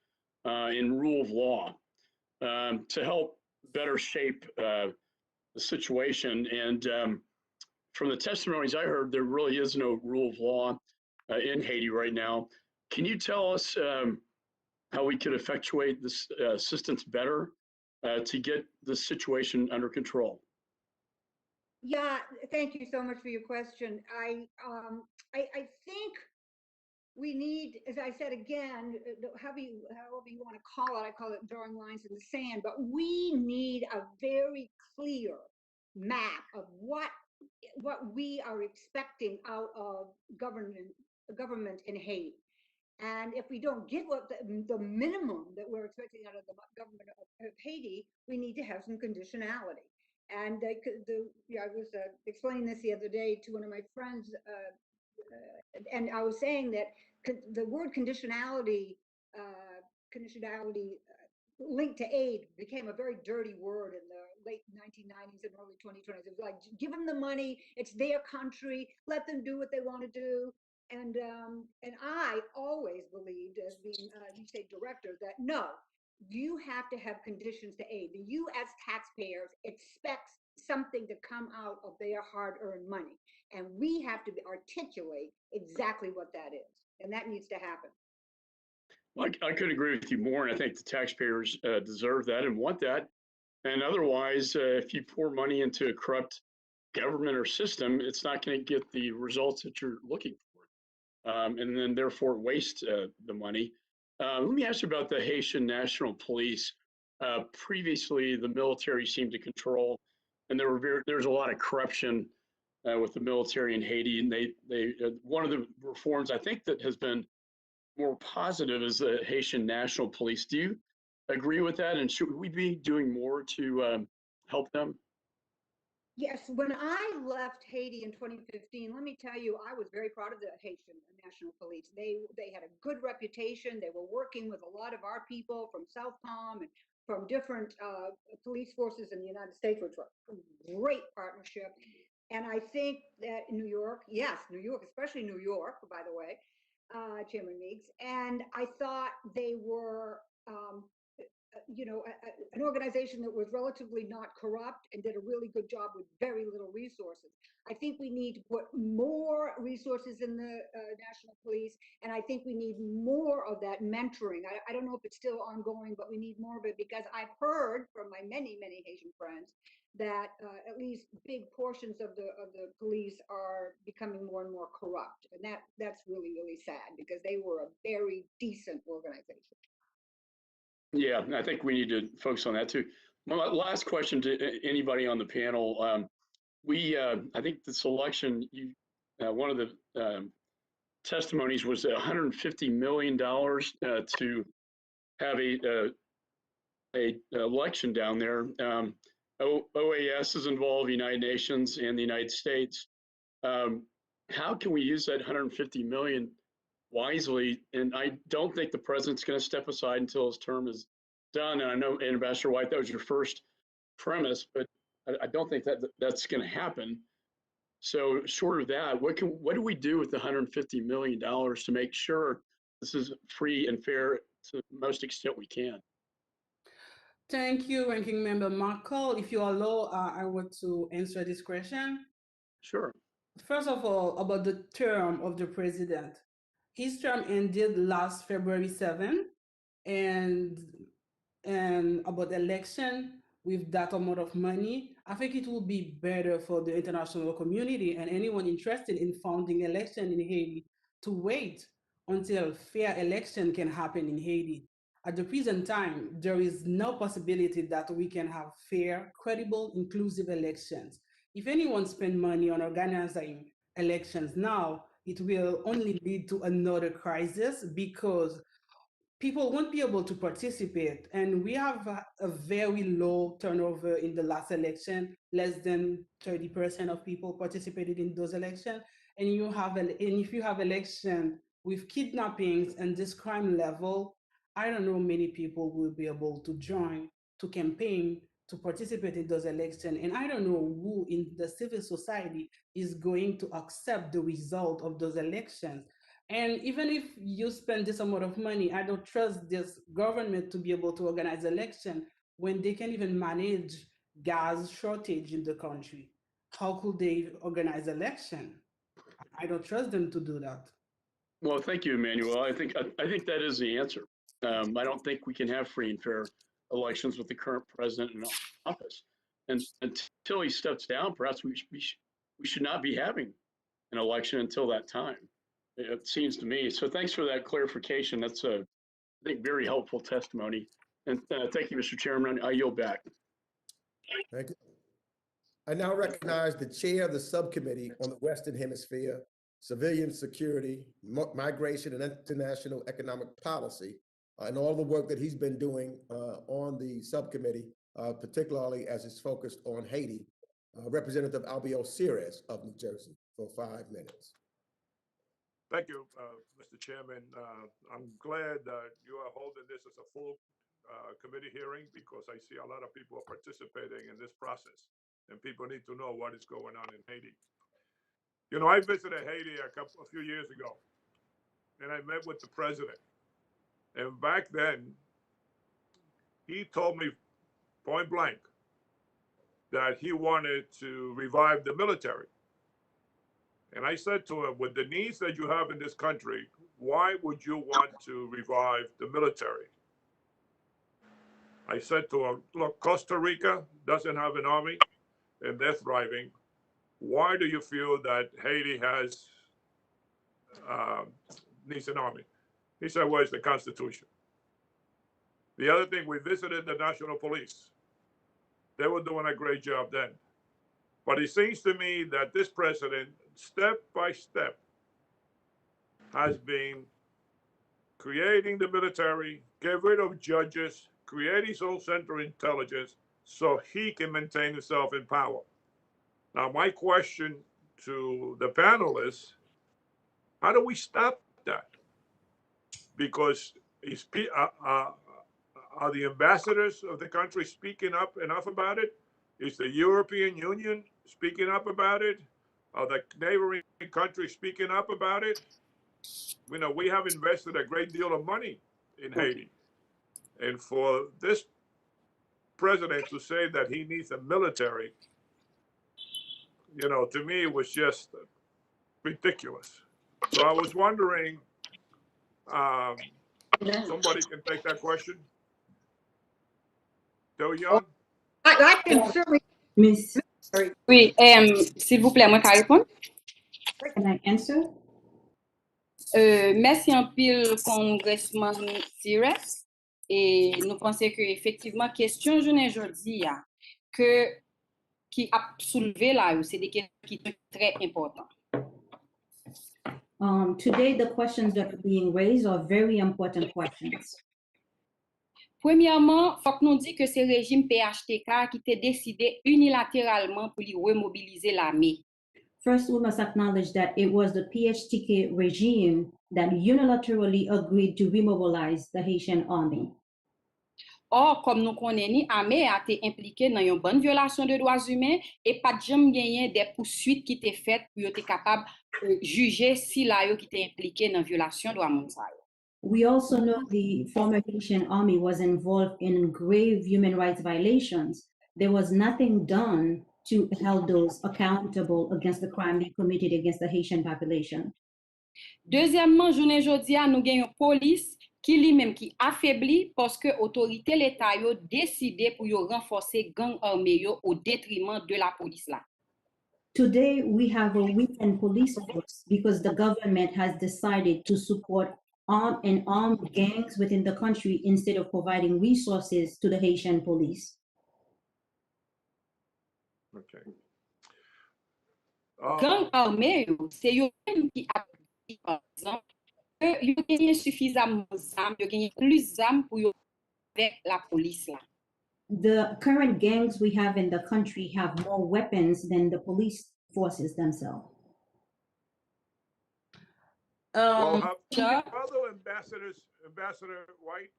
and rule of law to help better shape the situation. And from the testimonies I heard, there really is no rule of law in Haiti right now. Can you tell us how we could effectuate this assistance better to get the situation under control. Yeah, thank you so much for your question. I think we need, as I said again, however you want to call it, I call it drawing lines in the sand, but we need a very clear map of what we are expecting out of government in Haiti. And if we don't get what the minimum that we're expecting out of the government of Haiti, we need to have some conditionality. And I was explaining this the other day to one of my friends, and I was saying that the word conditionality linked to aid became a very dirty word in the late 1990s and early 2020s. It was like, give them the money, it's their country, let them do what they want to do. And I always believed, as being you say director, that no, you have to have conditions to aid. You as taxpayers expect something to come out of their hard-earned money, and we have to articulate exactly what that is, and that needs to happen. Well, I could agree with you more, and I think the taxpayers deserve that and want that. And otherwise, if you pour money into a corrupt government or system, it's not going to get the results that you're looking for, and then therefore waste the money. Let me ask you about the Haitian National Police. Previously, the military seemed to control, and there's a lot of corruption with the military in Haiti. And they one of the reforms I think that has been more positive is the Haitian National Police. Do you agree with that? And should we be doing more to help them? Yes, when I left Haiti in 2015, let me tell you, I was very proud of the Haitian National Police. They had a good reputation. They were working with a lot of our people from South Palm and from different police forces in the United States, which were a great partnership. And I think that in New York, yes, New York, especially New York, by the way, Chairman Meeks, and I thought they were an organization that was relatively not corrupt and did a really good job with very little resources. I think we need to put more resources in the National Police, and I think we need more of that mentoring. I don't know if it's still ongoing, but we need more of it, because I've heard from my many Haitian friends that at least big portions of the police are becoming more and more corrupt, and that's really sad, because they were a very decent organization. Yeah, I think we need to focus on that too. My last question to anybody on the panel. I think this election, one of the testimonies was $150 million to have a election down there. OAS is involved, United Nations and the United States. How can we use that $150 million wisely? And I don't think the president's going to step aside until his term is done. And I know, Ambassador White, that was your first premise, but I don't think that's going to happen. So short of that, what do we do with the $150 million to make sure this is free and fair to the most extent we can? Thank you, Ranking Member Markle. If you allow, I want to answer this question. Sure. First of all, about the term of the president. His term ended last February 7, and about election with that amount of money, I think it will be better for the international community and anyone interested in funding election in Haiti to wait until fair election can happen in Haiti. At the present time, there is no possibility that we can have fair, credible, inclusive elections. If anyone spends money on organizing elections now, it will only lead to another crisis, because people won't be able to participate. And we have a very low turnover in the last election. Less than 30% of people participated in those elections. And if you have election with kidnappings and this crime level, I don't know many people will be able to join, to campaign, to participate in those elections. And I don't know who in the civil society is going to accept the result of those elections. And even if you spend this amount of money, I don't trust this government to be able to organize election when they can't even manage gas shortage in the country. How could they organize election? I don't trust them to do that. Well, thank you, Emmanuel. I think that is the answer. I don't think we can have free and fair elections with the current president in office. And until he steps down, perhaps we should not be having an election until that time. It seems to me. So thanks for that clarification. That's I think, very helpful testimony. And thank you, Mr. Chairman. I yield back. Thank you. I now recognize the chair of the subcommittee on the Western Hemisphere, Civilian Security, Migration, and International Economic Policy, and all the work that he's been doing on the subcommittee, particularly as it's focused on Haiti, Representative Albiol Ceres of New Jersey, for 5 minutes. Thank you, Mr. Chairman. I'm glad that you are holding this as a full committee hearing because I see a lot of people are participating in this process and people need to know what is going on in Haiti. You know, I visited Haiti a few years ago and I met with the president. And back then, he told me point blank that he wanted to revive the military. And I said to him, with the needs that you have in this country, why would you want to revive the military? I said to him, look, Costa Rica doesn't have an army and they're thriving. Why do you feel that Haiti needs an army? He said, well, it's the Constitution. The other thing, we visited the National Police. They were doing a great job then. But it seems to me that this president, step by step, has been creating the military, get rid of judges, create his own center of intelligence so he can maintain himself in power. Now, my question to the panelists, how do we stop that? Because are the ambassadors of the country speaking up enough about it? Is the European Union speaking up about it? Are the neighboring countries speaking up about it? You know, we have invested a great deal of money in Haiti. And for this president to say that he needs a military, you know, to me, it was just ridiculous. So I was wondering, somebody can take that question? Do Young? I can certainly, Miss, Oui, s'il vous plaît, moi, qu'à répondre. can I answer? Merci en pile, Congressman Ceres. Et nous pensons que effectivement, question journée aujourd'hui, qui a soulevé là, c'est des questions qui sont très importantes. Today, the questions that are being raised are very important questions. Premièrement, il faut que nous disions que c'est le régime PHTK qui a décidé unilatéralement pour remobiliser l'armée. First, we must acknowledge that it was the PHTK regime that unilaterally agreed to remobilize the Haitian army. Or, comme nous connaissons, l'armée a été impliquée dans une bonne violation de droits humains et pas jamais gagné des poursuites qui étaient faites pour être capable de juger si là qui était impliqué dans la violation de droits humains. We also know the former Haitian army was involved in grave human rights violations. There was nothing done to hold those accountable against the crime they committed against the Haitian population. Deuxièmement, journée jodi a nous gagnons police qui lui-même qui affaibli parce que autorité l'État yo décidé pour yo renforcer gang armé yo au détriment de la police là. Today, we have a weakened police force because the government has decided to support armed gangs within the country instead of providing resources to the Haitian police. Okay. Gang armé yo, c'est yo même qui a par exemple que yo gagne suffisamment d'armes, yo gagne plus d'armes pour yo avec la police là. The current gangs we have in the country have more weapons than the police forces themselves. Well, other Ambassador White,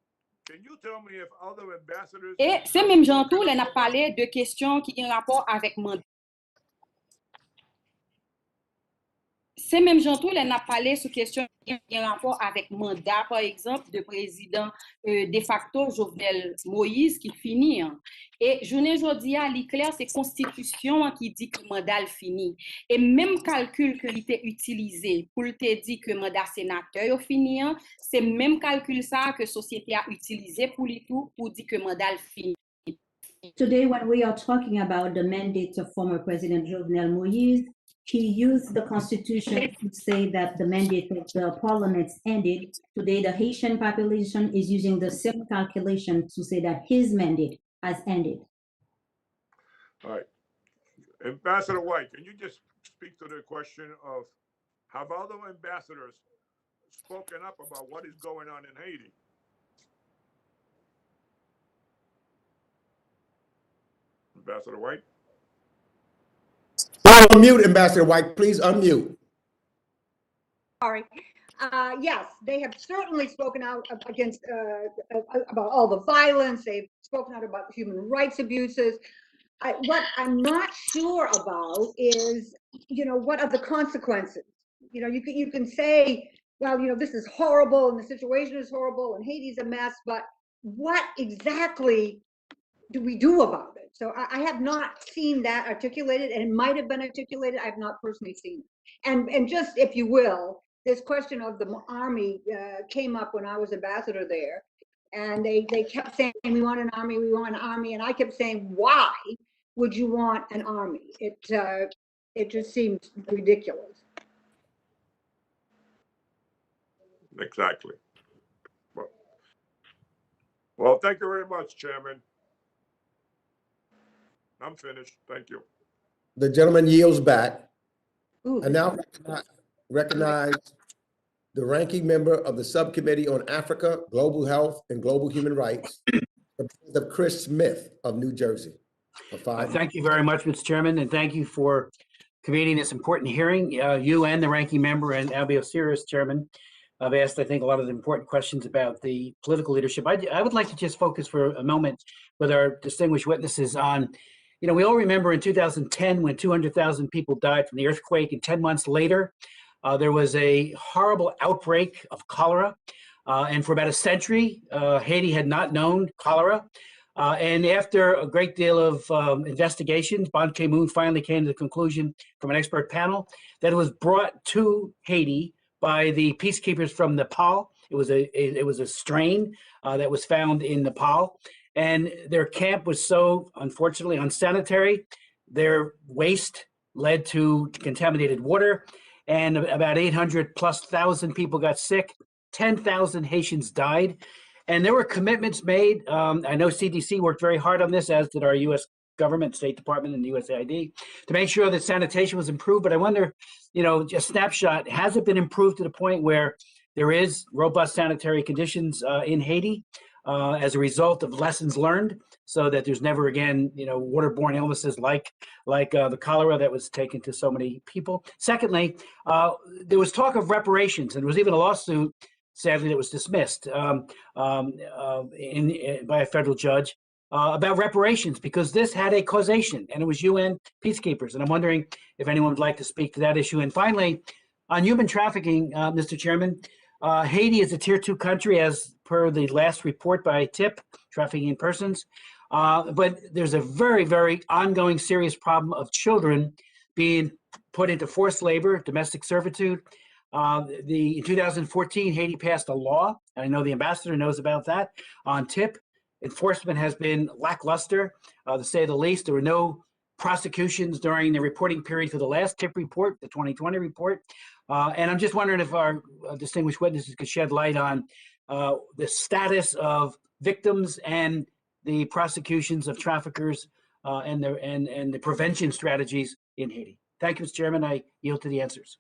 can you tell me if other ambassadors... Et c'est même Jean Toul, on a parlé de questions qui ont rapport avec mandat. C'est même Jean-Tout, elle n'a parlé sur question qui a rapport avec mandat, par exemple, de président de facto Jovenel Moïse qui finit. Et journée aujourd'hui, clair, c'est constitution qui dit que mandat le fini. Et même calcul que l'ité utilisé pour te dire que mandat sénateur fini, c'est même calcul ça que société a utilisé pour lui tout pour dire que mandat le fini. Today, when we are talking about the mandate of former President Jovenel Moïse, he used the Constitution to say that the mandate of the parliaments ended. Today, the Haitian population is using the same calculation to say that his mandate has ended. All right. Ambassador White, can you just speak to the question of have other ambassadors spoken up about what is going on in Haiti? Ambassador White? Unmute, Ambassador White. Please unmute. Sorry. Yes, they have certainly spoken out against about all the violence. They've spoken out about human rights abuses. What I'm not sure about is, what are the consequences? You can say, well, this is horrible and the situation is horrible and Haiti's a mess, but what exactly do we do about it? So I have not seen that articulated, and it might have been articulated. I've not personally seen it. And just, if you will, this question of the army came up when I was ambassador there, and they kept saying, we want an army, we want an army, and I kept saying, why would you want an army? It just seems ridiculous. Exactly. Well, thank you very much, Chairman. I'm finished. Thank you. The gentleman yields back. Ooh, I now recognize the ranking member of the Subcommittee on Africa, Global Health, and Global Human Rights, Representative Chris Smith of New Jersey. Thank you very much, Mr. Chairman, and thank you for convening this important hearing. You and the ranking member and Albie Osiris, Chairman, have asked, I think, a lot of the important questions about the political leadership. I would like to just focus for a moment with our distinguished witnesses on, we all remember in 2010 when 200,000 people died from the earthquake, and 10 months later, there was a horrible outbreak of cholera. And for about a century, Haiti had not known cholera. And after a great deal of investigations, Ban Ki-moon finally came to the conclusion from an expert panel that it was brought to Haiti by the peacekeepers from Nepal. It was a strain that was found in Nepal, and their camp was so, unfortunately, unsanitary. Their waste led to contaminated water, and about 800,000+ people got sick. 10,000 Haitians died, and there were commitments made. I know CDC worked very hard on this, as did our U.S. government, State Department, and USAID, to make sure that sanitation was improved. But I wonder, just snapshot, has it been improved to the point where there is robust sanitary conditions in Haiti as a result of lessons learned, so that there's never again, waterborne illnesses like the cholera that was taken to so many people? Secondly, there was talk of reparations, and there was even a lawsuit, sadly, that was dismissed by a federal judge about reparations, because this had a causation, and it was UN peacekeepers. And I'm wondering if anyone would like to speak to that issue. And finally, on human trafficking, Mr. Chairman, Haiti is a tier 2 country, as per the last report by TIP, Trafficking in Persons. But there's a very, very ongoing serious problem of children being put into forced labor, domestic servitude. In 2014, Haiti passed a law, and I know the ambassador knows about that, on TIP. Enforcement has been lackluster, to say the least. There were no prosecutions during the reporting period for the last TIP report, the 2020 report. And I'm just wondering if our distinguished witnesses could shed light on the status of victims and the prosecutions of traffickers and the prevention strategies in Haiti. Thank you, Mr. Chairman. I yield to the answers.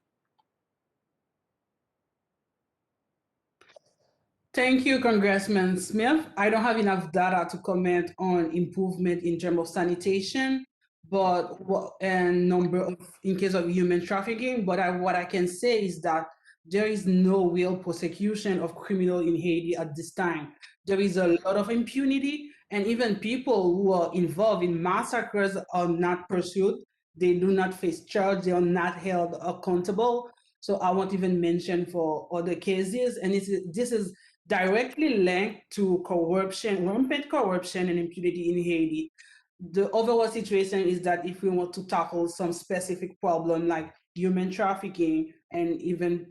Thank you, Congressman Smith. I don't have enough data to comment on improvement in terms of sanitation, and number in case of human trafficking. But what I can say is that there is no real prosecution of criminals in Haiti at this time. There is a lot of impunity, and even people who are involved in massacres are not pursued. They do not face charge. They are not held accountable. So I won't even mention for other cases. And this is directly linked to corruption, rampant corruption and impunity in Haiti. The overall situation is that if we want to tackle some specific problem like human trafficking and even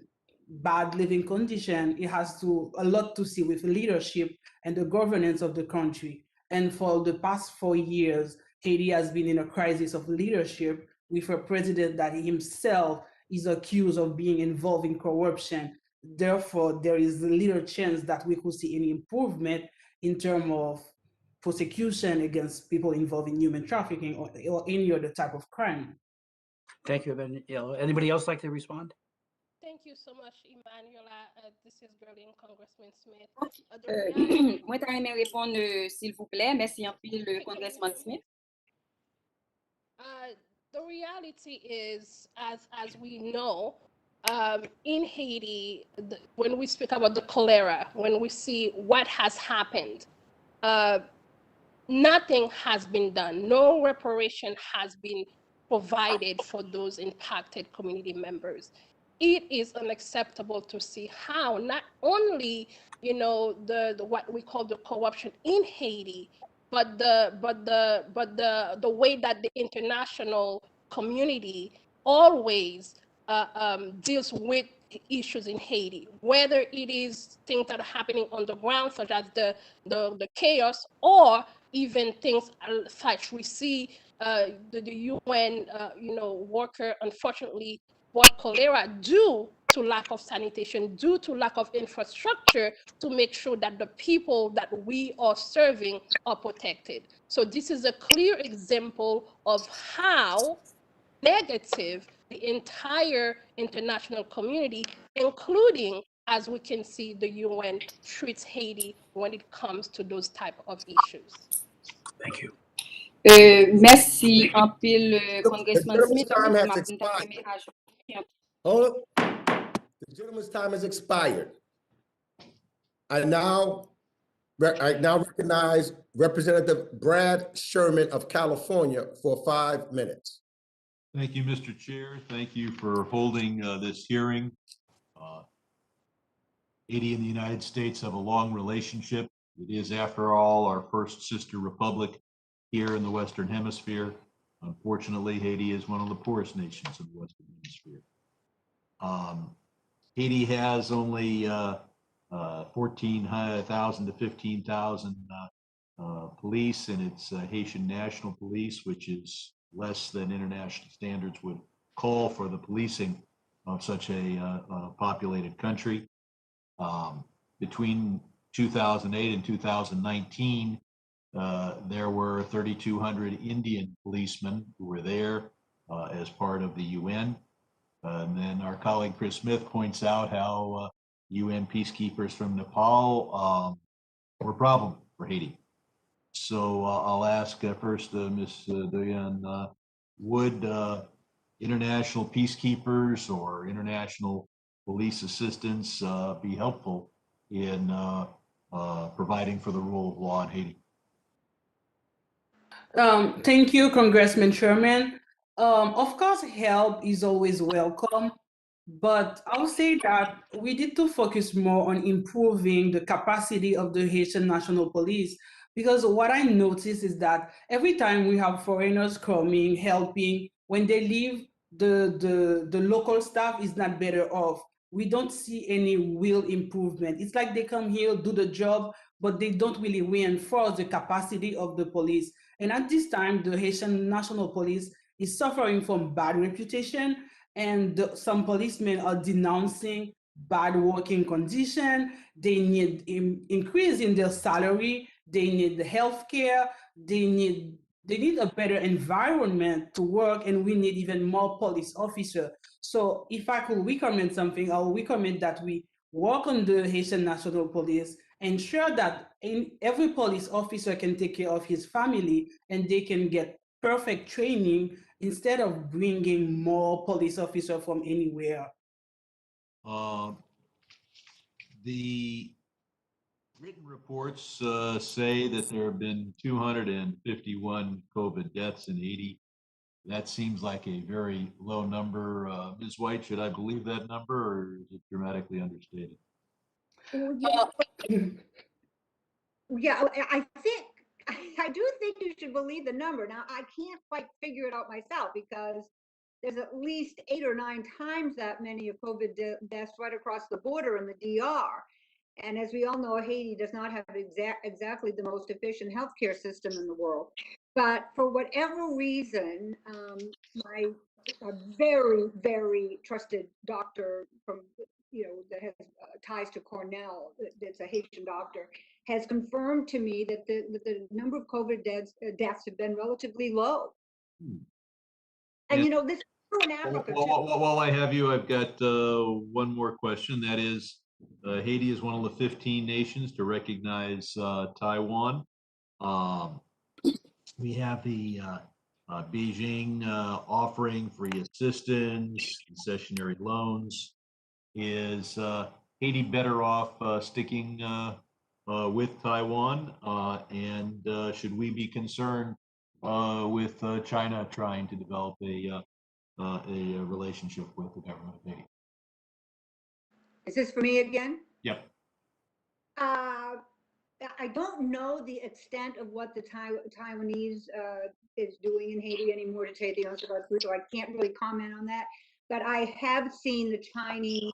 bad living condition, it has a lot to see with leadership and the governance of the country. And for the past 4 years, Haiti has been in a crisis of leadership with a president that himself is accused of being involved in corruption. Therefore, there is little chance that we could see any improvement in terms of prosecution against people involved in human trafficking or any other type of crime. Thank you, Emmanuel. Anybody else like to respond? Thank you so much, Emanuela. This is Berlin, Congressman Smith. The reality- Moi, t'aimerais répondre, s'il vous plaît. Merci en pile, le Congressman Smith. The reality is, as we know, in Haiti, when we speak about the cholera, when we see what has happened, nothing has been done. No reparation has been provided for those impacted community members. It is unacceptable to see how not only, you know, the what we call the corruption in Haiti, but the way that the international community always deals with issues in Haiti, whether it is things that are happening on the ground, such as the chaos, or even things such we see the UN worker unfortunately brought cholera due to lack of sanitation, due to lack of infrastructure to make sure that the people that we are serving are protected. So this is a clear example of how negative the entire international community, including, as we can see, the UN treats Haiti when it comes to those type of issues. Thank you. Merci en pile, Congressman The Smith. gentleman's time has expired. Hold up. The gentleman's time has expired. I now recognize Representative Brad Sherman of California for 5 minutes. Thank you, Mr. Chair. Thank you for holding this hearing. Haiti and the United States have a long relationship. It is, after all, our first sister republic here in the Western Hemisphere. Unfortunately, Haiti is one of the poorest nations in the Western Hemisphere. Haiti has only 14,000 to 15,000 police in its Haitian National Police, which is less than international standards would call for the policing of such a populated country. Between 2008 and 2019, there were 3,200 Indian policemen who were there as part of the UN. And then our colleague Chris Smith points out how UN peacekeepers from Nepal were a problem for Haiti. So I'll ask first Ms. Doyen, would international peacekeepers or international police assistance be helpful in providing for the rule of law in Haiti? Thank you, Congressman Sherman. Of course, help is always welcome, but I would say that we need to focus more on improving the capacity of the Haitian National Police, because what I notice is that every time we have foreigners coming, helping, when they leave, the local staff is not better off. We don't see any real improvement. It's like they come here, do the job, but they don't really reinforce the capacity of the police. And at this time, the Haitian National Police is suffering from bad reputation, and some policemen are denouncing bad working condition. They need increase in their salary. They need health care. They need a better environment to work, and we need even more police officers. So if I could recommend something, I would recommend that we work on the Haitian National Police, ensure that every police officer can take care of his family and they can get perfect training instead of bringing more police officers from anywhere. The written reports say that there have been 251 COVID deaths in Haiti That seems like a very low number. Ms. White, should I believe that number or is it dramatically understated? Well, yeah, I think, I do think you should believe the number. Now, I can't quite figure it out myself because there's at least 8 or 9 times that many of COVID deaths right across the border in the DR. And as we all know, Haiti does not have exactly the most efficient healthcare system in the world. But for whatever reason, my a very, very trusted doctor from, that has ties to Cornell, that's a Haitian doctor, has confirmed to me that the number of COVID deaths have been relatively low. And Yeah. this is true in Africa too. While I have you, I've got one more question. That is, Haiti is one of the 15 nations to recognize Taiwan. We have the Beijing offering free assistance, concessionary loans. Is Haiti better off sticking with Taiwan? And should we be concerned with China trying to develop a relationship with the government of Haiti? Is this for me again? Yep. I don't know the extent of what the Taiwanese is doing in Haiti anymore, to tell you the honest about it, so I can't really comment on that. But I have seen the Chinese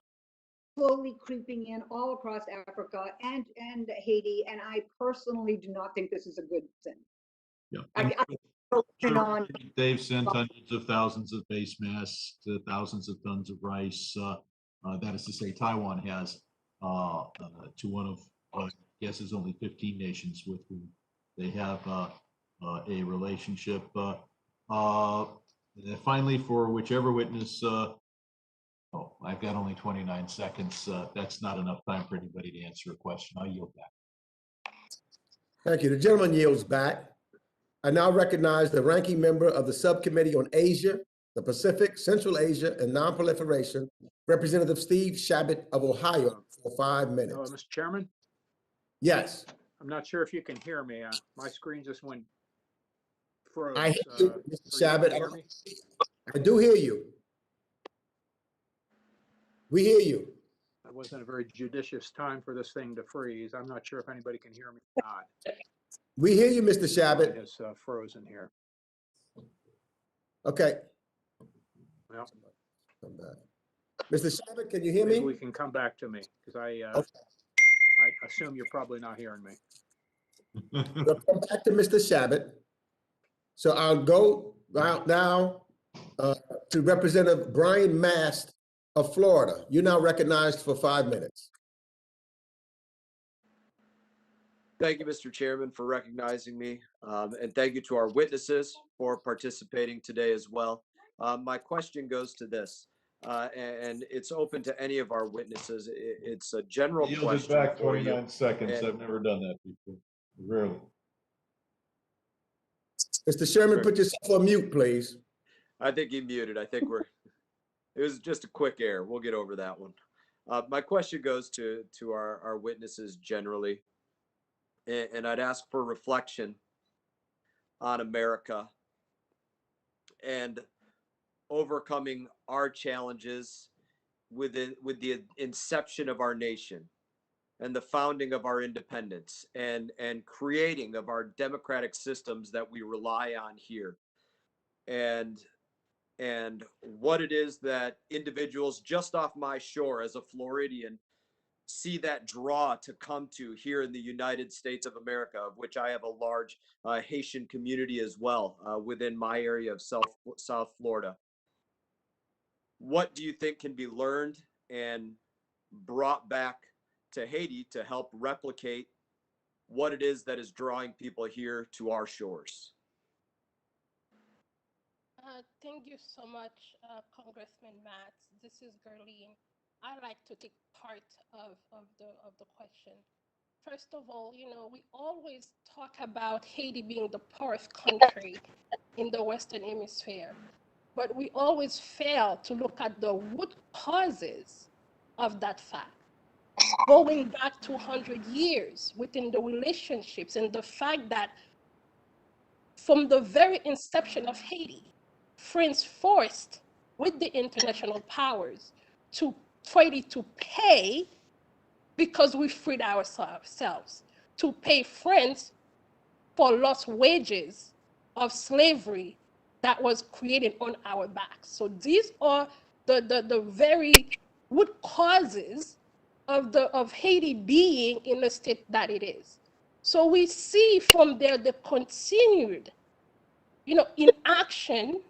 slowly creeping in all across Africa and Haiti, and I personally do not think this is a good thing. Yeah. They've sent hundreds of thousands of face masks to thousands of tons of rice. That is to say, Taiwan has to one of, I guess, is only 15 nations with whom they have a relationship. Finally, for whichever witness, oh, I've got only 29 seconds. That's not enough time for anybody to answer a question. I'll yield back. Thank you. The gentleman yields back. I now recognize the ranking member of the Subcommittee on Asia, the Pacific, Central Asia, and Nonproliferation, Representative Steve Chabot of Ohio, for 5 minutes. Mr. Chairman? Yes. I'm not sure if you can hear me. My screen just went froze. I hear you, Mr. Chabot. Hear me? I do hear you. We hear you. It wasn't a very judicious time for this thing to freeze. I'm not sure if anybody can hear me or not. We hear you, Mr. Chabot. It is frozen here. Okay. Well, Come back. Mr. Chabot, can you hear me? maybe we can come back to me because Okay. I assume you're probably not hearing me. We'll come back to Mr. Chabot. So I'll go out now to Representative Brian Mast of Florida. You're now recognized for 5 minutes. Thank you, Mr. Chairman, for recognizing me. And thank you to our witnesses for participating today as well. My question goes to this, and it's open to any of our witnesses. It's a general question. Back for you. 29 seconds. I've never done that before. Rarely. Mr. Sherman, put yourself on mute, please. I think he muted. I think it was just a quick error. We'll get over that one. My question goes to our witnesses generally. And I'd ask for reflection on America and overcoming our challenges with the inception of our nation and the founding of our independence and creating of our democratic systems that we rely on here. And what it is that individuals just off my shore as a Floridian see that draw to come to here in the United States of America, of which I have a large Haitian community as well within my area of South Florida. What do you think can be learned and brought back to Haiti to help replicate what it is that is drawing people here to our shores? Thank you so much, Congressman Matz. This is Gerline. I like to take part of the question. First of all, we always talk about Haiti being the poorest country in the Western Hemisphere, but we always fail to look at the root causes of that fact. Going back 200 years within the relationships and the fact that from the very inception of Haiti, France forced with the international powers for Haiti to pay, because we freed ourselves, to pay France for lost wages of slavery that was created on our backs. So these are the very root causes of Haiti being in the state that it is. So we see from there the continued, inaction,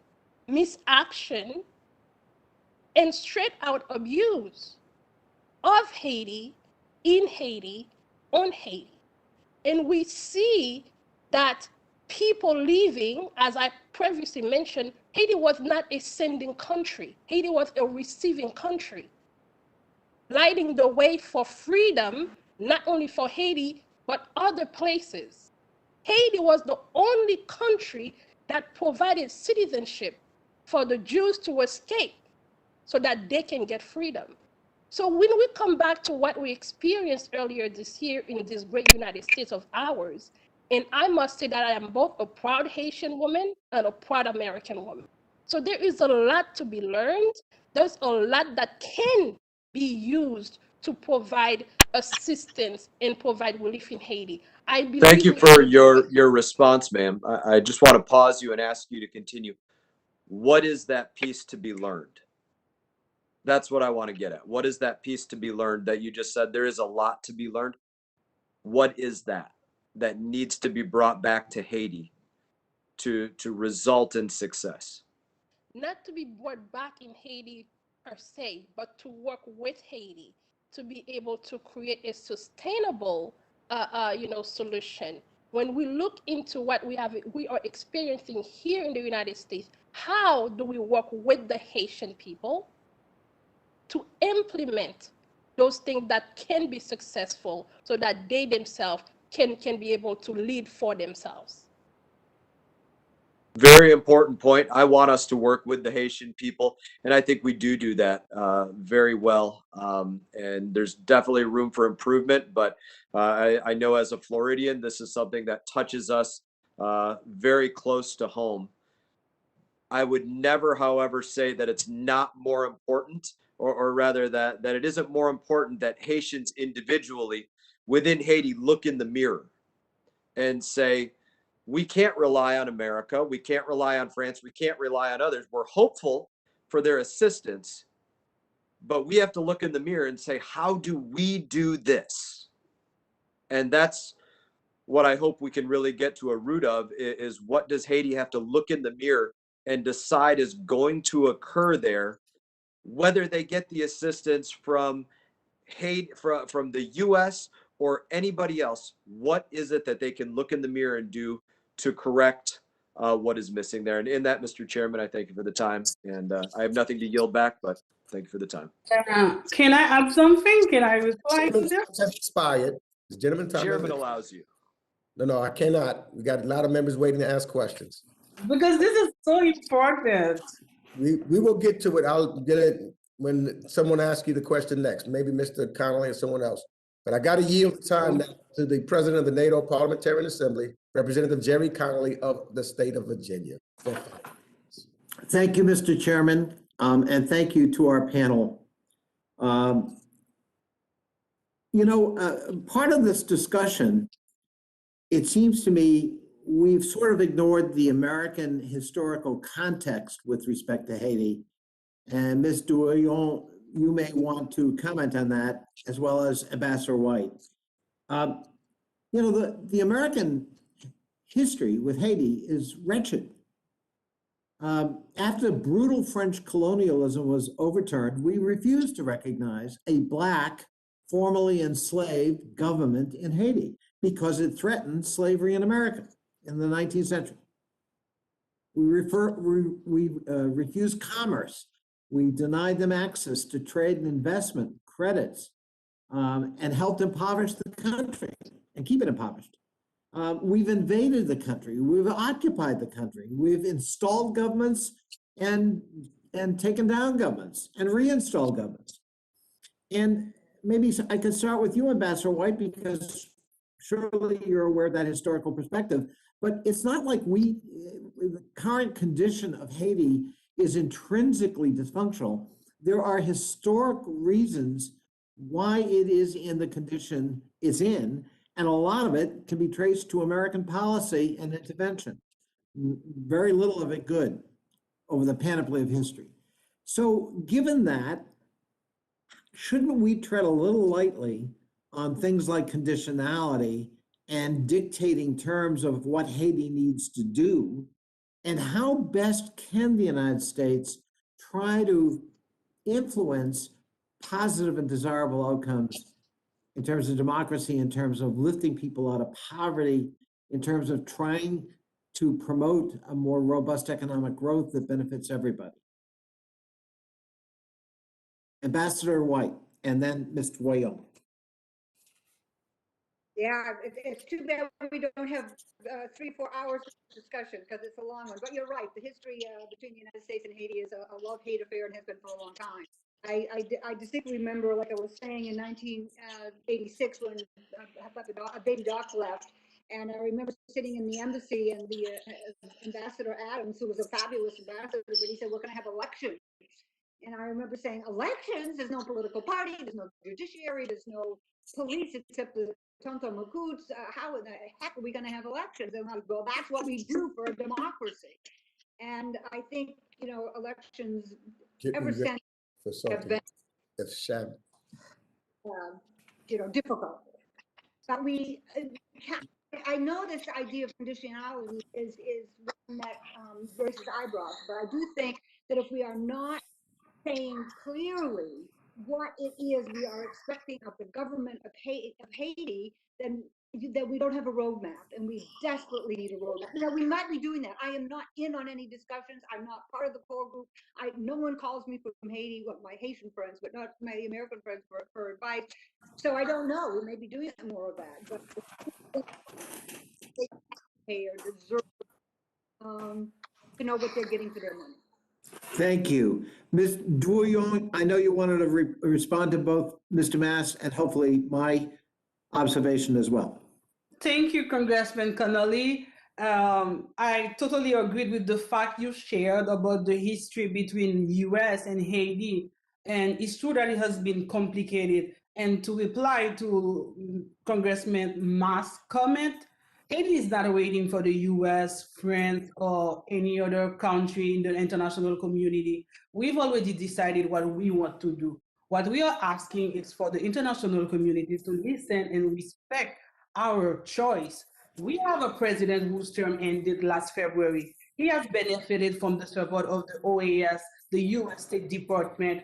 misaction, and straight out abuse of Haiti, in Haiti, on Haiti. And we see that people leaving, as I previously mentioned, Haiti was not a sending country. Haiti was a receiving country, lighting the way for freedom, not only for Haiti, but other places. Haiti was the only country that provided citizenship for the Jews to escape so that they can get freedom. So when we come back to what we experienced earlier this year in this great United States of ours, and I must say that I am both a proud Haitian woman and a proud American woman. So there is a lot to be learned. There's a lot that can be used to provide assistance and provide relief in Haiti. I believe. Thank you for your response, ma'am. I just want to pause you and ask you to continue. What is that piece to be learned? That's what I want to get at. What is that piece to be learned that you just said there is a lot to be learned? What is that needs to be brought back to Haiti to result in success? Not to be brought back in Haiti per se, but to work with Haiti to be able to create a sustainable, solution. When we look into what we are experiencing here in the United States, how do we work with the Haitian people to implement those things that can be successful so that they themselves can be able to lead for themselves? Very important point. I want us to work with the Haitian people, and I think we do that very well. And there's definitely room for improvement, but I know as a Floridian, this is something that touches us very close to home. I would never, however, say that it's not more important, or rather that it isn't more important that Haitians individually within Haiti look in the mirror and say, we can't rely on America. We can't rely on France. We can't rely on others. We're hopeful for their assistance, but we have to look in the mirror and say, how do we do this? And that's what I hope we can really get to a root of, is what does Haiti have to look in the mirror and decide is going to occur there, whether they get the assistance from Haiti, from the US or anybody else. What is it that they can look in the mirror and do to correct what is missing there? And in that, Mr. Chairman, I thank you for the time, and I have nothing to yield back, but thank you for the time. Can I add something? Can I reply to that? Has expired. The gentleman time. Chairman allows you. No, I cannot. We got a lot of members waiting to ask questions. Because this is so important. We will get to it. I'll get it when someone asks you the question next, maybe Mr. Connolly or someone else. But I got to yield the time now to the president of the NATO Parliamentarian Assembly, Representative Jerry Connolly of the state of Virginia. Thank you, Mr. Chairman, and thank you to our panel. Part of this discussion, it seems to me, we've sort of ignored the American historical context with respect to Haiti. And Ms. Douillon, you may want to comment on that, as well as Ambassador White. The American history with Haiti is wretched. After brutal French colonialism was overturned, we refused to recognize a Black, formerly enslaved government in Haiti because it threatened slavery in America in the 19th century. We refused commerce. We denied them access to trade and investment credits, and helped impoverish the country and keep it impoverished. We've invaded the country. We've occupied the country. We've installed governments and taken down governments and reinstalled governments. And maybe I could start with you, Ambassador White, because surely you're aware of that historical perspective, but it's not like the current condition of Haiti is intrinsically dysfunctional. There are historic reasons why it is in the condition it's in, and a lot of it can be traced to American policy and intervention. Very little of it good over the panoply of history. So given that, shouldn't we tread a little lightly on things like conditionality and dictating terms of what Haiti needs to do? And how best can the United States try to influence positive and desirable outcomes in terms of democracy, in terms of lifting people out of poverty, in terms of trying to promote a more robust economic growth that benefits everybody? Ambassador White, and then Mr. Wyoming. Yeah, it's too bad we don't have 3-4 hours of discussion because it's a long one. But you're right. The history between the United States and Haiti is a love-hate affair and has been for a long time. I distinctly remember, like I was saying, in 1986 when a baby doc left. And I remember sitting in the embassy and the Ambassador Adams, who was a fabulous ambassador, but he said, we're going to have elections. And I remember saying, elections? There's no political party, there's no judiciary, there's no police except the Tonto Macoutes. How in the heck are we going to have elections? And I would go, that's what we do for a democracy. And I think, elections ever since have been, difficult. But I know this idea of conditionality is one that raises eyebrows, but I do think that if we are not saying clearly what it is we are expecting of the government of Haiti, then we don't have a roadmap, and we desperately need a roadmap. Now, we might be doing that. I am not in on any discussions. I'm not part of the core group. No one calls me from Haiti, my Haitian friends, but not my American friends for advice. So I don't know. We may be doing more of that, but they deserve to know what they're getting for their money. Thank you. Ms. Douillon, I know you wanted to respond to both Mr. Mass and hopefully my observation as well. Thank you, Congressman Connolly. I totally agreed with the fact you shared about the history between US and Haiti. And it's true that it has been complicated. And to reply to Congressman Mass' comment, Haiti is not waiting for the US, France, or any other country in the international community. We've already decided what we want to do. What we are asking is for the international community to listen and respect our choice. We have a president whose term ended last February. He has benefited from the support of the OAS, the US State Department,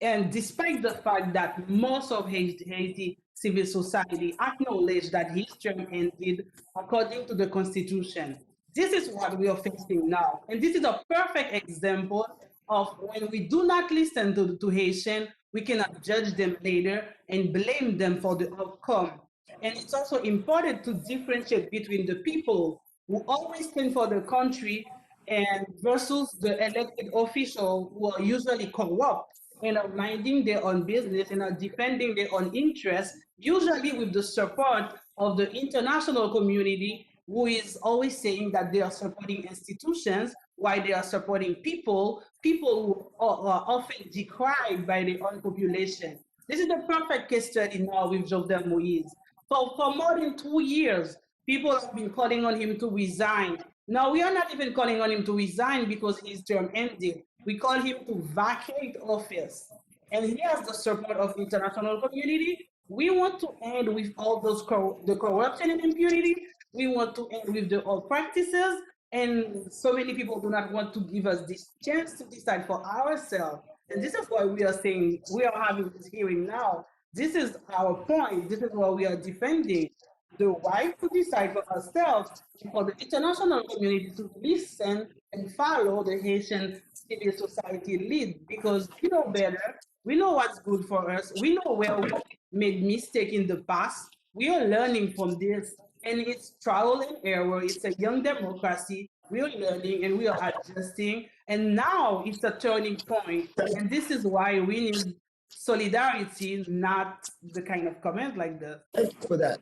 and despite the fact that most of Haiti civil society acknowledged that his term ended according to the Constitution. This is what we are facing now. And this is a perfect example of when we do not listen to Haitian, we cannot judge them later and blame them for the outcome. And it's also important to differentiate between the people who always stand for the country and versus the elected officials who are usually corrupt and are minding their own business and are defending their own interests, usually with the support of the international community, who is always saying that they are supporting institutions while they are supporting people who are often decried by their own population. This is the perfect case study now with Jovenel Moïse. For more than 2 years, people have been calling on him to resign. Now, we are not even calling on him to resign because his term ended. We call him to vacate office. And he has the support of the international community. We want to end with all those the corruption and impunity. We want to end with the old practices. And so many people do not want to give us this chance to decide for ourselves. And this is why we are saying, we are having this hearing now. This is our point. This is what we are defending. The right to decide for ourselves, for the international community to listen and follow the Haitian civil society lead, because we know better, we know what's good for us, we know where we made mistakes in the past, we are learning from this, and it's trial and error, it's a young democracy, we are learning and we are adjusting, and now it's a turning point, and this is why we need solidarity, not the kind of comment like that. Thank you for that.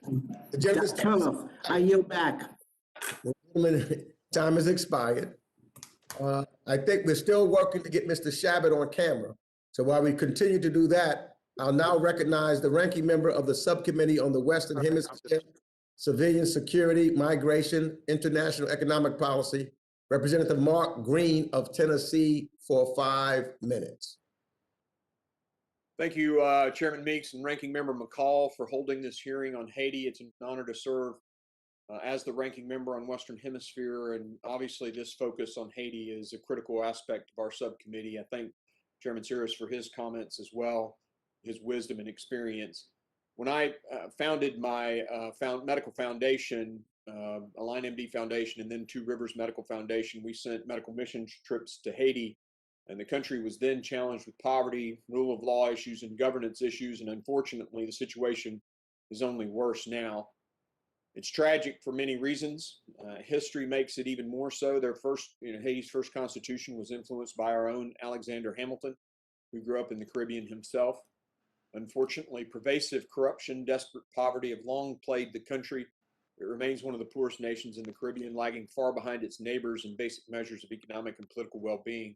The gentleman's Tough. I yield back. time has expired. I think we're still working to get Mr. Shabbat on camera. So while we continue to do that, I'll now recognize the ranking member of the Subcommittee on the Western Hemisphere, Civilian Security, Migration, International Economic Policy, Representative Mark Green of Tennessee for 5 minutes. Thank you, Chairman Meeks and Ranking Member McCall for holding this hearing on Haiti. It's an honor to serve as the ranking member on Western Hemisphere, and obviously this focus on Haiti is a critical aspect of our subcommittee. I thank Chairman Cyrus for his comments as well, his wisdom and experience. When I founded my medical foundation, Align MD Foundation, and then Two Rivers Medical Foundation, we sent medical mission trips to Haiti, and the country was then challenged with poverty, rule of law issues, and governance issues, and unfortunately the situation is only worse now. It's tragic for many reasons. History makes it even more so. Haiti's first constitution was influenced by our own Alexander Hamilton, who grew up in the Caribbean himself. Unfortunately, pervasive corruption, desperate poverty have long plagued the country. It remains one of the poorest nations in the Caribbean, lagging far behind its neighbors in basic measures of economic and political well-being.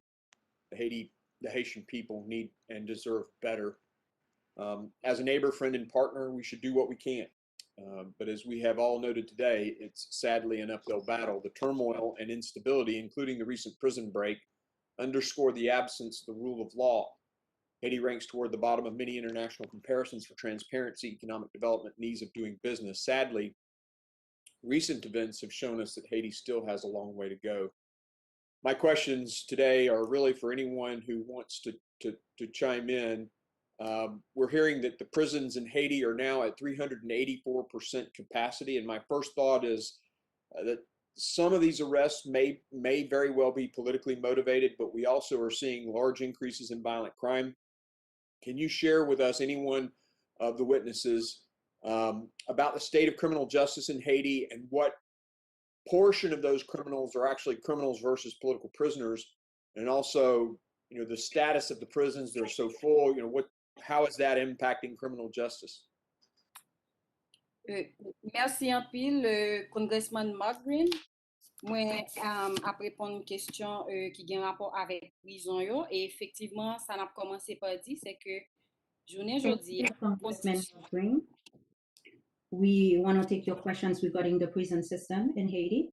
The Haitian people need and deserve better. As a neighbor, friend, and partner, we should do what we can. But as we have all noted today, it's sadly an uphill battle. The turmoil and instability, including the recent prison break, underscore the absence of the rule of law. Haiti ranks toward the bottom of many international comparisons for transparency, economic development, and ease of doing business. Sadly, recent events have shown us that Haiti still has a long way to go. My questions today are really for anyone who wants to chime in. We're hearing that the prisons in Haiti are now at 384% capacity, and my first thought is that some of these arrests may very well be politically motivated, but we also are seeing large increases in violent crime. Can you share with us, anyone of the witnesses, about the state of criminal justice in Haiti and what portion of those criminals are actually criminals versus political prisoners, and also, the status of the prisons that are so full? How is that impacting criminal justice? Merci en pile, Congressman Mark Green. Moi, ap répondre une question qui a un rapport avec prison yo, et effectivement, ça n'a commencé par dire, c'est que journée aujourd'hui, Congressman Green, we want to take your questions regarding the prison system in Haiti.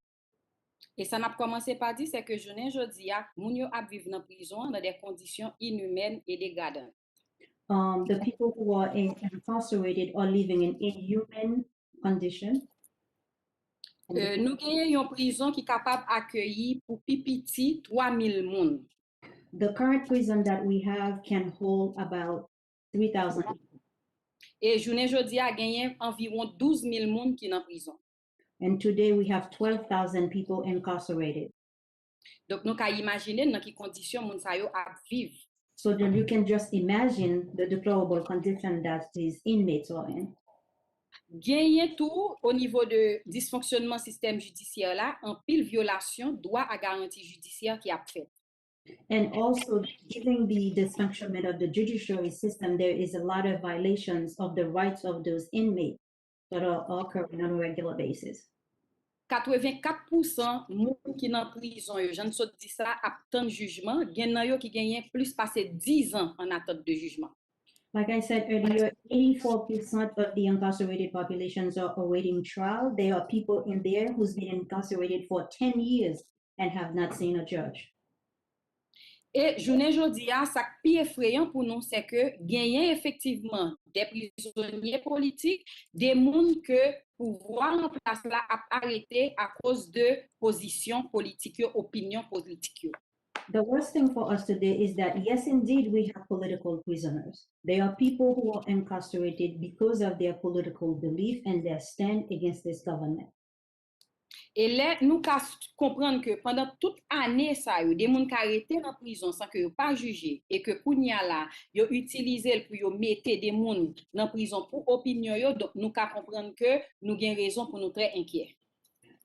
et ça n'a commencé par dire, c'est que journée aujourd'hui, moun yo ap vive dans prison dans des conditions inhumaines et dégradantes. The people who are incarcerated are living in inhuman condition. Nous gagnons une prison qui est capable d'accueillir pour pipiti 3,000 moun. The current prison that we have can hold about 3,000 people. Et journée aujourd'hui a gagné environ 12,000 moun qui dans prison. And today we have 12,000 people incarcerated. Donc nous ka imaginer dans quelles conditions moun sa yo ap vivre. So that you can just imagine the deplorable condition that these inmates are in. Gagner tout au niveau de dysfonctionnement système judiciaire là, en pile violation droit à garantie judiciaire qui a fait. And also, given the dysfunctionment of the judiciary system, there is a lot of violations of the rights of those inmates that are occurring on a regular basis. 84% moun qui dans prison yo, j'en saute dit ça, attend jugement, gen nan yo qui gagne plus passé 10 ans en attente de jugement. Like I said earlier, 84% of the incarcerated populations are awaiting trial. There are people in there who's been incarcerated for 10 years and have not seen a judge. Et journée jodi a, ça qui est effrayant pour nous, c'est que gagner effectivement des prisonniers politiques, des moun que pouvoir en place là a arrêté à cause de position politique, opinion politique. The worst thing for us today is that, yes, indeed, we have political prisoners. There are people who are incarcerated because of their political belief and their stand against this government. Et là, nous comprenons que pendant toute année, ça, des gens qui arrêtés dans prison sans que yo pas jugé et que kounya là, yo utilisé pour yo mettre des gens dans prison pour opinion yo, donc nous comprenons que nous avons raison pour nous très inquiets.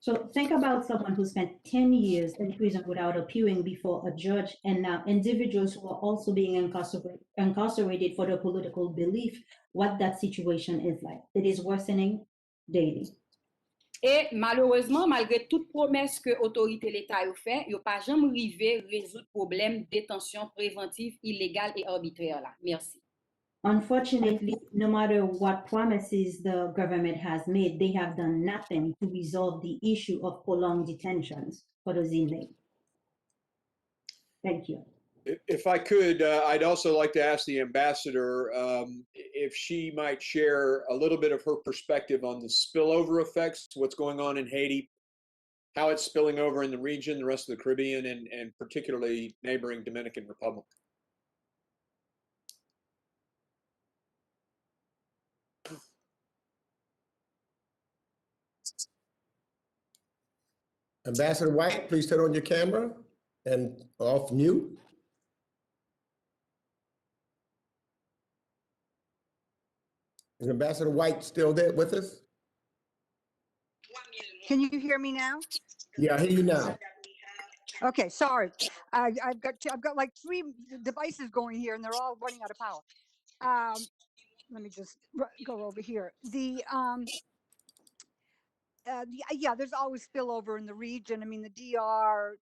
So think about someone who spent 10 years in prison without appearing before a judge, and now individuals who are also being incarcerated for their political belief, what that situation is like. It is worsening daily. Et malheureusement, malgré toute promesse que autorité l'État a fait, il n'y a pas jamais arrivé résoudre problème détention préventive illégale et arbitraire là. Merci. Unfortunately, no matter what promises the government has made, they have done nothing to resolve the issue of prolonged detentions for those inmates. Thank you. If I could, I'd also like to ask the ambassador if she might share a little bit of her perspective on the spillover effects, what's going on in Haiti, how it's spilling over in the region, the rest of the Caribbean, and particularly neighboring Dominican Republic. Ambassador White, please turn on your camera and off mute. Is Ambassador White still there with us? Can you hear me now? Yeah, I hear you now. Okay, sorry. I've got like 3 devices going here and they're all running out of power. Let me just go over here. Yeah, there's always spillover in the region. I mean, the DR,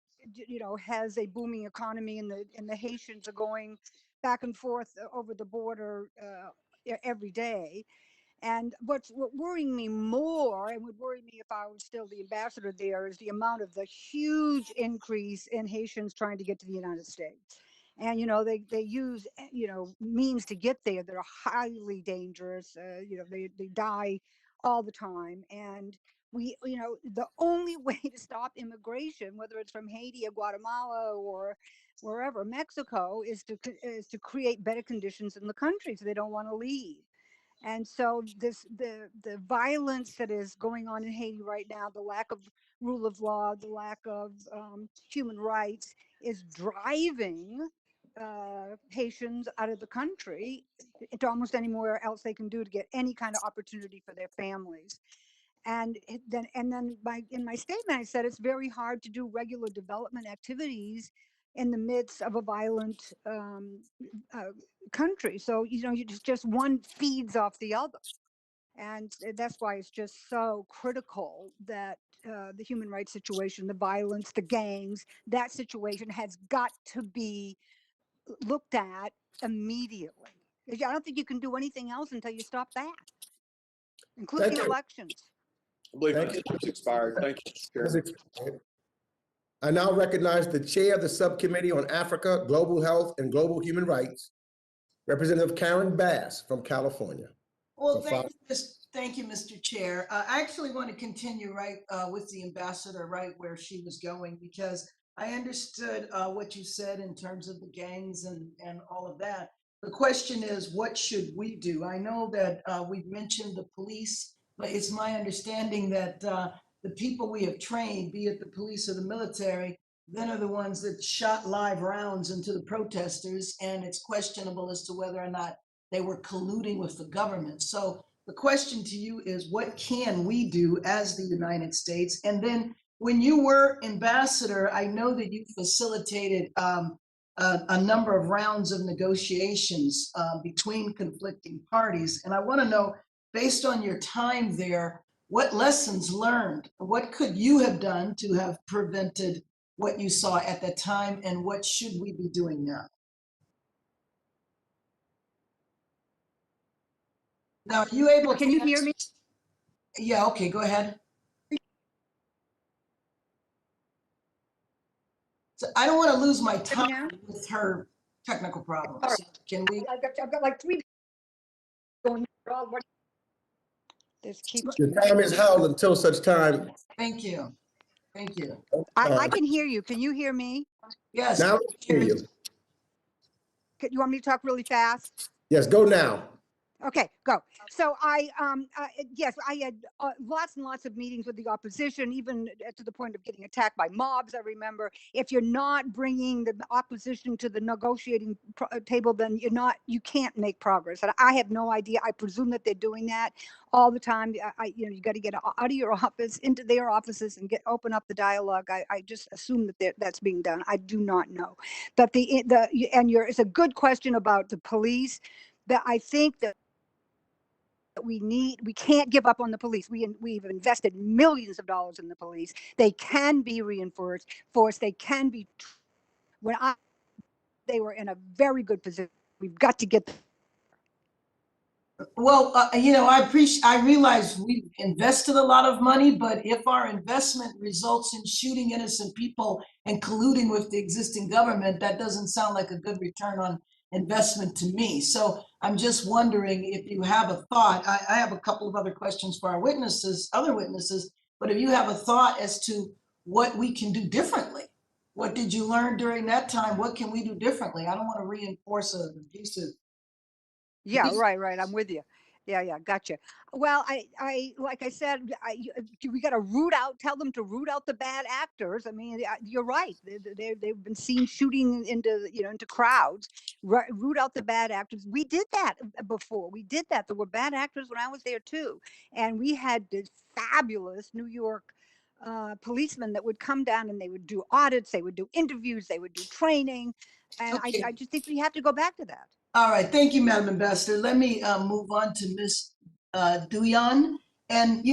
has a booming economy, and the Haitians are going back and forth over the border every day. And what worrying me more, and would worry me if I was still the ambassador there, is the amount of the huge increase in Haitians trying to get to the United States. And, they use, means to get there that are highly dangerous. They die all the time. And the only way to stop immigration, whether it's from Haiti or Guatemala or wherever, Mexico, is to create better conditions in the country so they don't want to leave. And so the violence that is going on in Haiti right now, the lack of rule of law, the lack of human rights, is driving Haitians out of the country to almost anywhere else they can do to get any kind of opportunity for their families. And then in my statement, I said it's very hard to do regular development activities in the midst of a violent country. So, you just one feeds off the other. And that's why it's just so critical that the human rights situation, the violence, the gangs, that situation has got to be looked at immediately. I don't think you can do anything else until you stop that, including elections. I believe it's expired. Thank you, Chair. I now recognize the chair of the Subcommittee on Africa, Global Health, and Global Human Rights, Representative Karen Bass from California. Well, thank you, Mr. Chair. I actually want to continue with the ambassador right where she was going, because I understood what you said in terms of the gangs and all of that. The question is, what should we do? I know that we've mentioned the police, but it's my understanding that the people we have trained, be it the police or the military, then are the ones that shot live rounds into the protesters, and it's questionable as to whether or not they were colluding with the government. So the question to you is, what can we do as the United States? And then when you were ambassador, I know that you facilitated a number of rounds of negotiations between conflicting parties. And I want to know, based on your time there, what lessons learned? What could you have done to have prevented what you saw at that time, and what should we be doing now? Now, are you able? Can you hear me? Yeah. Okay. Go ahead. So I don't want to lose my time with her technical problems. Sorry. Can we? I've got like 3 going. Your time is held until such time. Thank you. Thank you. I can hear you. Can you hear me? Yes. Now I hear you. You want me to talk really fast? Yes, go now. Okay, go. So yes, I had lots and lots of meetings with the opposition, even to the point of getting attacked by mobs. I remember, if you're not bringing the opposition to the negotiating table, then you can't make progress. And I have no idea. I presume that they're doing that all the time. You got to get out of your office into their offices and open up the dialogue. I just assume that that's being done. I do not know. But it's a good question about the police. That I think that we can't give up on the police. We've invested millions of dollars in the police. They can be reinforced. They can be. They were in a very good position. We've got to get them. Well, I realize we've invested a lot of money, but if our investment results in shooting innocent people and colluding with the existing government, that doesn't sound like a good return on investment to me. So I'm just wondering if you have a thought. I have a couple of other questions for our other witnesses, but if you have a thought as to what we can do differently. What did you learn during that time? What can we do differently? I don't want to reinforce an abusive. Yeah, right. I'm with you. Yeah, gotcha. Well, I like I said, we got to tell them to root out the bad actors. I mean, you're right. They've been seen shooting into crowds. Root out the bad actors. We did that before. We did that. There were bad actors when I was there too, and we had this fabulous New York policemen that would come down and they would do audits. They would do interviews. They would do training, and Okay. I just think we have to go back to that. All right, thank you, Madam Ambassador. Let me move on to Ms. Duyan. And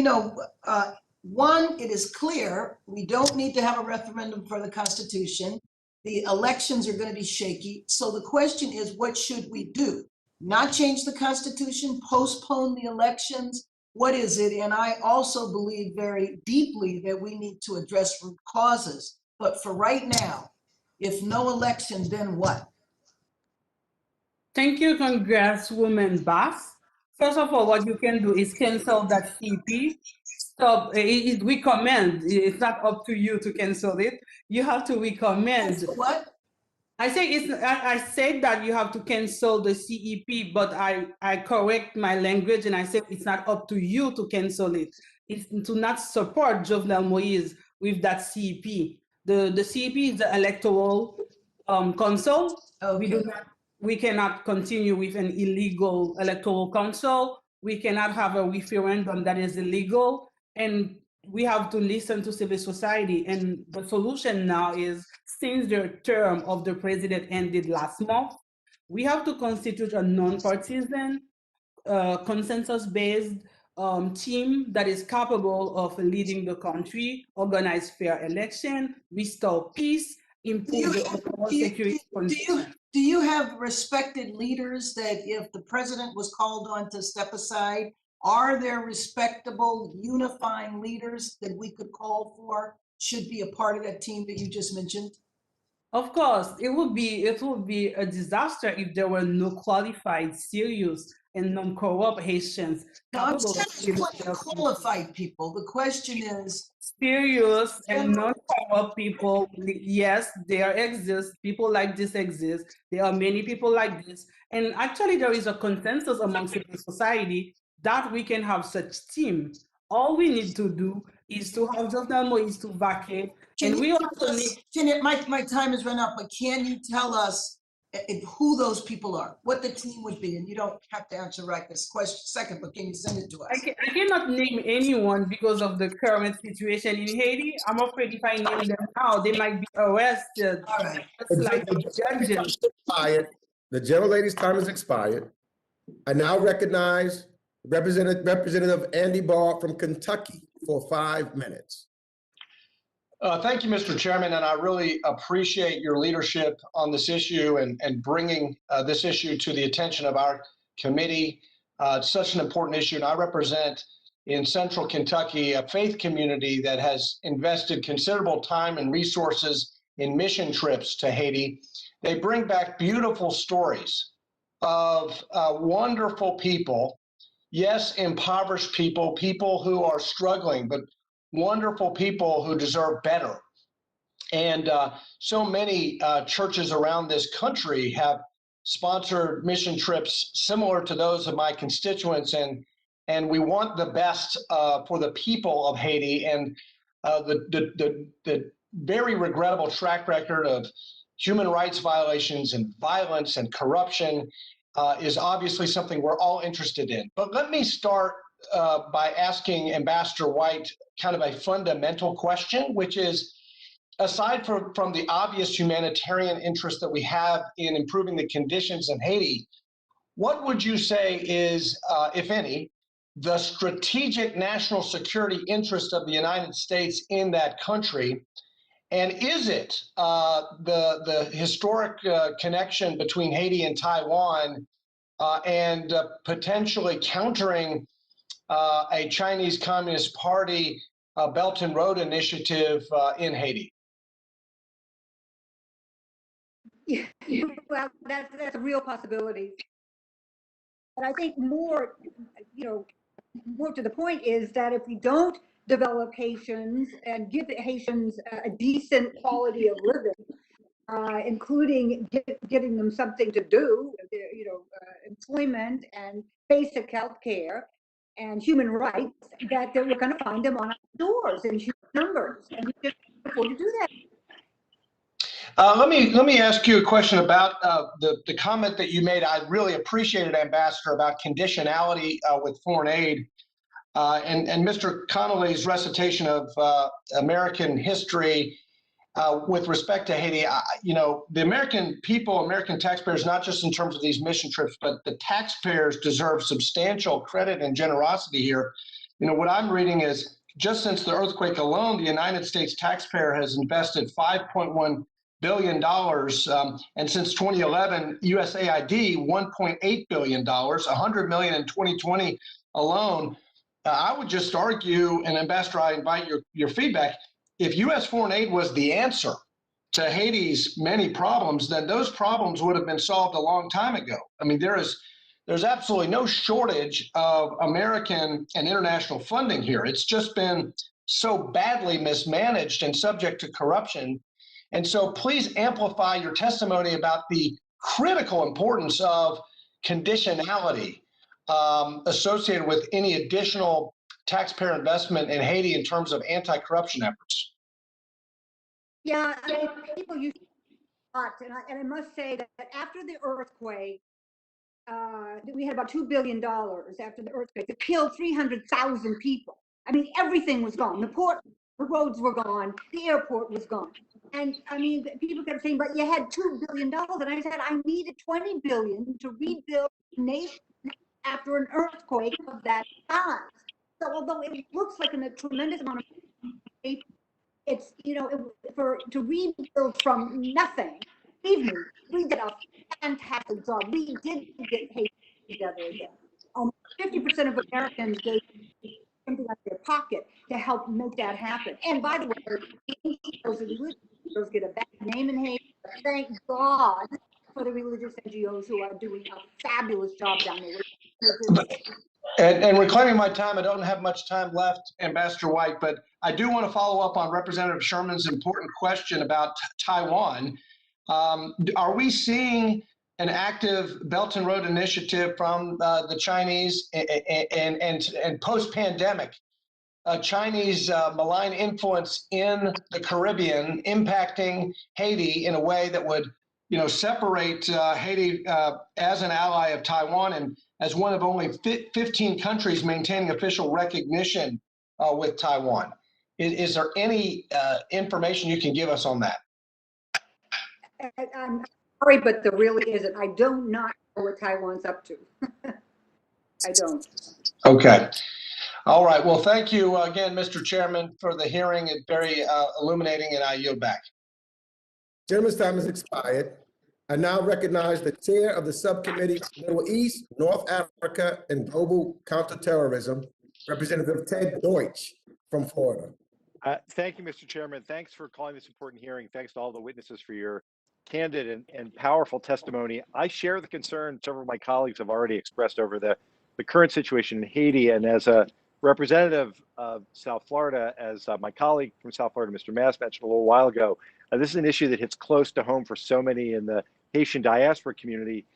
one, it is clear we don't need to have a referendum for the Constitution. The elections are going to be shaky. So the question is, what should we do? Not change the Constitution, postpone the elections? What is it? And I also believe very deeply that we need to address root causes. But for right now, if no election, then what? Thank you, Congresswoman Bass. First of all, what you can do is cancel that CP. Stop. It recommend. It's not up to you to cancel it. You have to recommend. What? I said that you have to cancel the CEP, but I correct my language and I said it's not up to you to cancel it. It's to not support Jovenel Moïse with that CEP. The CEP is the electoral council. Okay. We cannot continue with an illegal electoral council. We cannot have a referendum that is illegal. And we have to listen to civil society. And the solution now is, since the term of the president ended last month, we have to constitute a non-partisan, consensus-based team that is capable of leading the country, organize fair election, restore peace, improve the overall security conditions. Do you have respected leaders that if the president was called on to step aside, are there respectable unifying leaders that we could call for, should be a part of that team that you just mentioned? Of course, it would be a disaster if there were no qualified, serious, and non-corrupt Haitians. No, I'm saying qualified people. The question is, serious and non-corrupt people. Yes, there exist people like this exist. There are many people like this, and actually there is a consensus among civil society that we can have such team. All we need to do is to have Jovenel Moïse to vacate, and we also need. My time has run out, but can you tell us who those people are, what the team would be? And you don't have to answer right this question second, but can you send it to us? I cannot name anyone because of the current situation in Haiti. I'm afraid if I name them now, they might be arrested. All right. Like judges. The gentlelady's time has expired. I now recognize Representative Andy Barr from Kentucky for 5 minutes. Thank you, Mr. Chairman, and I really appreciate your leadership on this issue and bringing this issue to the attention of our committee. It's such an important issue, and I represent in Central Kentucky a faith community that has invested considerable time and resources in mission trips to Haiti. They bring back beautiful stories of wonderful people, yes, impoverished people, people who are struggling, but wonderful people who deserve better. And so many churches around this country have sponsored mission trips similar to those of my constituents, and we want the best for the people of Haiti. And the very regrettable track record of human rights violations and violence and corruption is obviously something we're all interested in. But let me start by asking Ambassador White kind of a fundamental question, which is, aside from the obvious humanitarian interest that we have in improving the conditions in Haiti, what would you say is, if any, the strategic national security interest of the United States in that country? And is it the historic connection between Haiti and Taiwan and potentially countering a Chinese Communist Party Belt and Road Initiative in Haiti? Yeah, well, that's a real possibility. But I think more to the point is that if we don't develop Haitians and give Haitians a decent quality of living, including getting them something to do, employment and basic health care and human rights, that we're going to find them on our doors in huge numbers, and we just can't afford to do that. Let me ask you a question about the comment that you made. I really appreciated, Ambassador, about conditionality with foreign aid, and Mr. Connolly's recitation of American history with respect to Haiti. The American people, American taxpayers, not just in terms of these mission trips, but the taxpayers deserve substantial credit and generosity here. What I'm reading is, just since the earthquake alone, the United States taxpayer has invested $5.1 billion, and since 2011, USAID $1.8 billion, $100 million in 2020 alone. I would just argue, and Ambassador, I invite your feedback, if U.S. foreign aid was the answer to Haiti's many problems, then those problems would have been solved a long time ago. I mean, there's absolutely no shortage of American and international funding here. It's just been so badly mismanaged and subject to corruption. And so please amplify your testimony about the critical importance of conditionality associated with any additional taxpayer investment in Haiti in terms of anti-corruption efforts. Yeah, people use a lot, and I must say that after the earthquake, we had about $2 billion after the earthquake. It killed 300,000 people. I mean, everything was gone. The roads were gone. The airport was gone. And I mean, people kept saying, but you had $2 billion. And I said, I needed $20 billion to rebuild the nation after an earthquake of that size. So although it looks like a tremendous amount of money, it's, to rebuild from nothing, believe me, we did a fantastic job. We did get Haiti together again. 50% of Americans gave something out of their pocket to help make that happen. And by the way, those NGOs get a bad name in Haiti. Thank God for the religious NGOs who are doing a fabulous job down there. And reclaiming my time, I don't have much time left, Ambassador White, but I do want to follow up on Representative Sherman's important question about Taiwan. Are we seeing an active Belt and Road Initiative from the Chinese and post-pandemic Chinese malign influence in the Caribbean impacting Haiti in a way that would, separate Haiti as an ally of Taiwan and as one of only 15 countries maintaining official recognition with Taiwan? Is there any information you can give us on that? I'm sorry, but there really isn't. I do not know what Taiwan's up to. I don't. Okay. All right. Well, thank you again, Mr. Chairman, for the hearing. It's very illuminating, and I yield back. Gentleman's time has expired. I now recognize the chair of the subcommittee, Middle East, North Africa, and Global Counterterrorism, Representative Ted Deutsch from Florida. Thank you, Mr. Chairman. Thanks for calling this important hearing. Thanks to all the witnesses for your candid and powerful testimony. I share the concern several of my colleagues have already expressed over the current situation in Haiti. And as a representative of South Florida, as my colleague from South Florida, Mr. Mass, mentioned a little while ago, this is an issue that hits close to home for so many in the Haitian diaspora community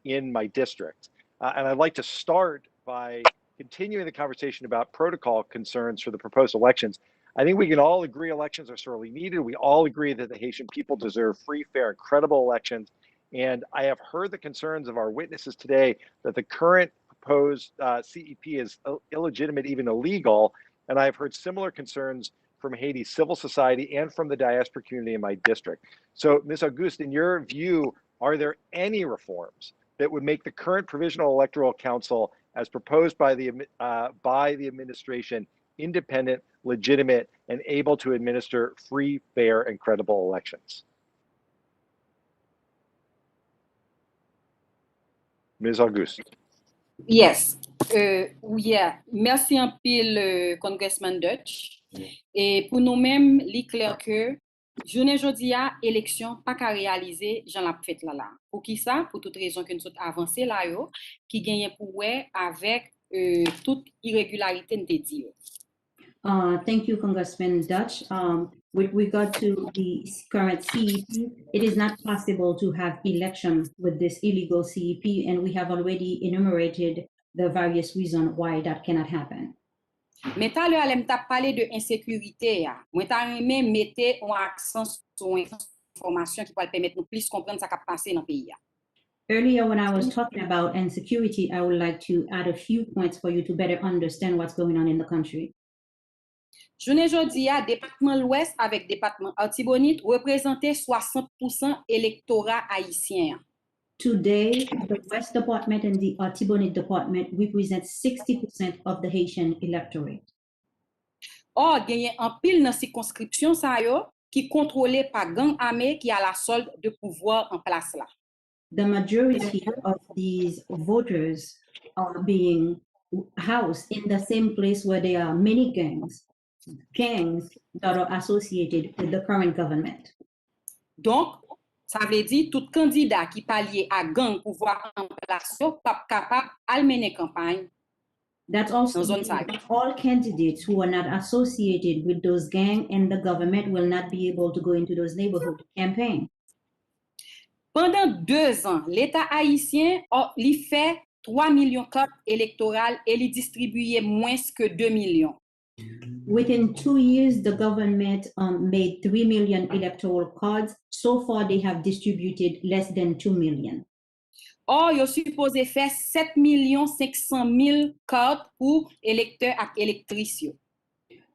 in my district. And I'd like to start by continuing the conversation about protocol concerns for the proposed elections. I think we can all agree elections are sorely needed. We all agree that the Haitian people deserve free, fair, and credible elections. And I have heard the concerns of our witnesses today that the current proposed CEP is illegitimate, even illegal. And I've heard similar concerns from Haiti's civil society and from the diaspora community in my district. So, Ms. Auguste, in your view, are there any reforms that would make the current Provisional Electoral Council, as proposed by the administration, independent, legitimate, and able to administer free, fair, and credible elections? Ms. Auguste. Yes. Yeah. Merci un pile, Congressman Dutch. Et pour nous-mêmes, il est clair que journée jodia, élection pas qu'à réaliser, j'en la fait là. Pour qui ça? Pour toute raison que nous sommes avancés là, qui gagne pour avec toute irrégularité de Thank you, Congressman Dutch. With regard to the current CEP, it is not possible to have election with this illegal CEP, and we have already enumerated the various reasons why that cannot happen. Mais tout à l'heure, elle t'a parlé de insécurité. Moi, t'as même mettre un accent sur information qui va permettre nous plus comprendre ce qui a passé dans le pays. Earlier, when I was talking about insecurity, I would like to add a few points for you to better understand what's going on in the country. Journée jodi a département l'Ouest avec département Artibonite représentait 60% électorat haïtien. Today, the West Department and the Artibonite Department represent 60% of the Haitian electorate. Or, gagné en pile dans circonscription sa yo qui contrôlé par gang armé qui a la solde de pouvoir en place là. The majority of these voters are being housed in the same place where there are many gangs that are associated with the current government. Donc, ça veut dire tout candidat qui pallier à gang pouvoir en place pas capable de mener campagne. That's also all candidates who are not associated with those gangs and the government will not be able to go into those neighborhoods to campaign. Pendant 2 ans, l'État haïtien lui fait 3 millions de cartes électorales et lui distribuait moins que 2 millions. Within 2 years, the government made 3 million electoral cards. So far, they have distributed less than 2 million. Or, ils sont supposés faire 7,500,000 cartes pour électeurs et électrices.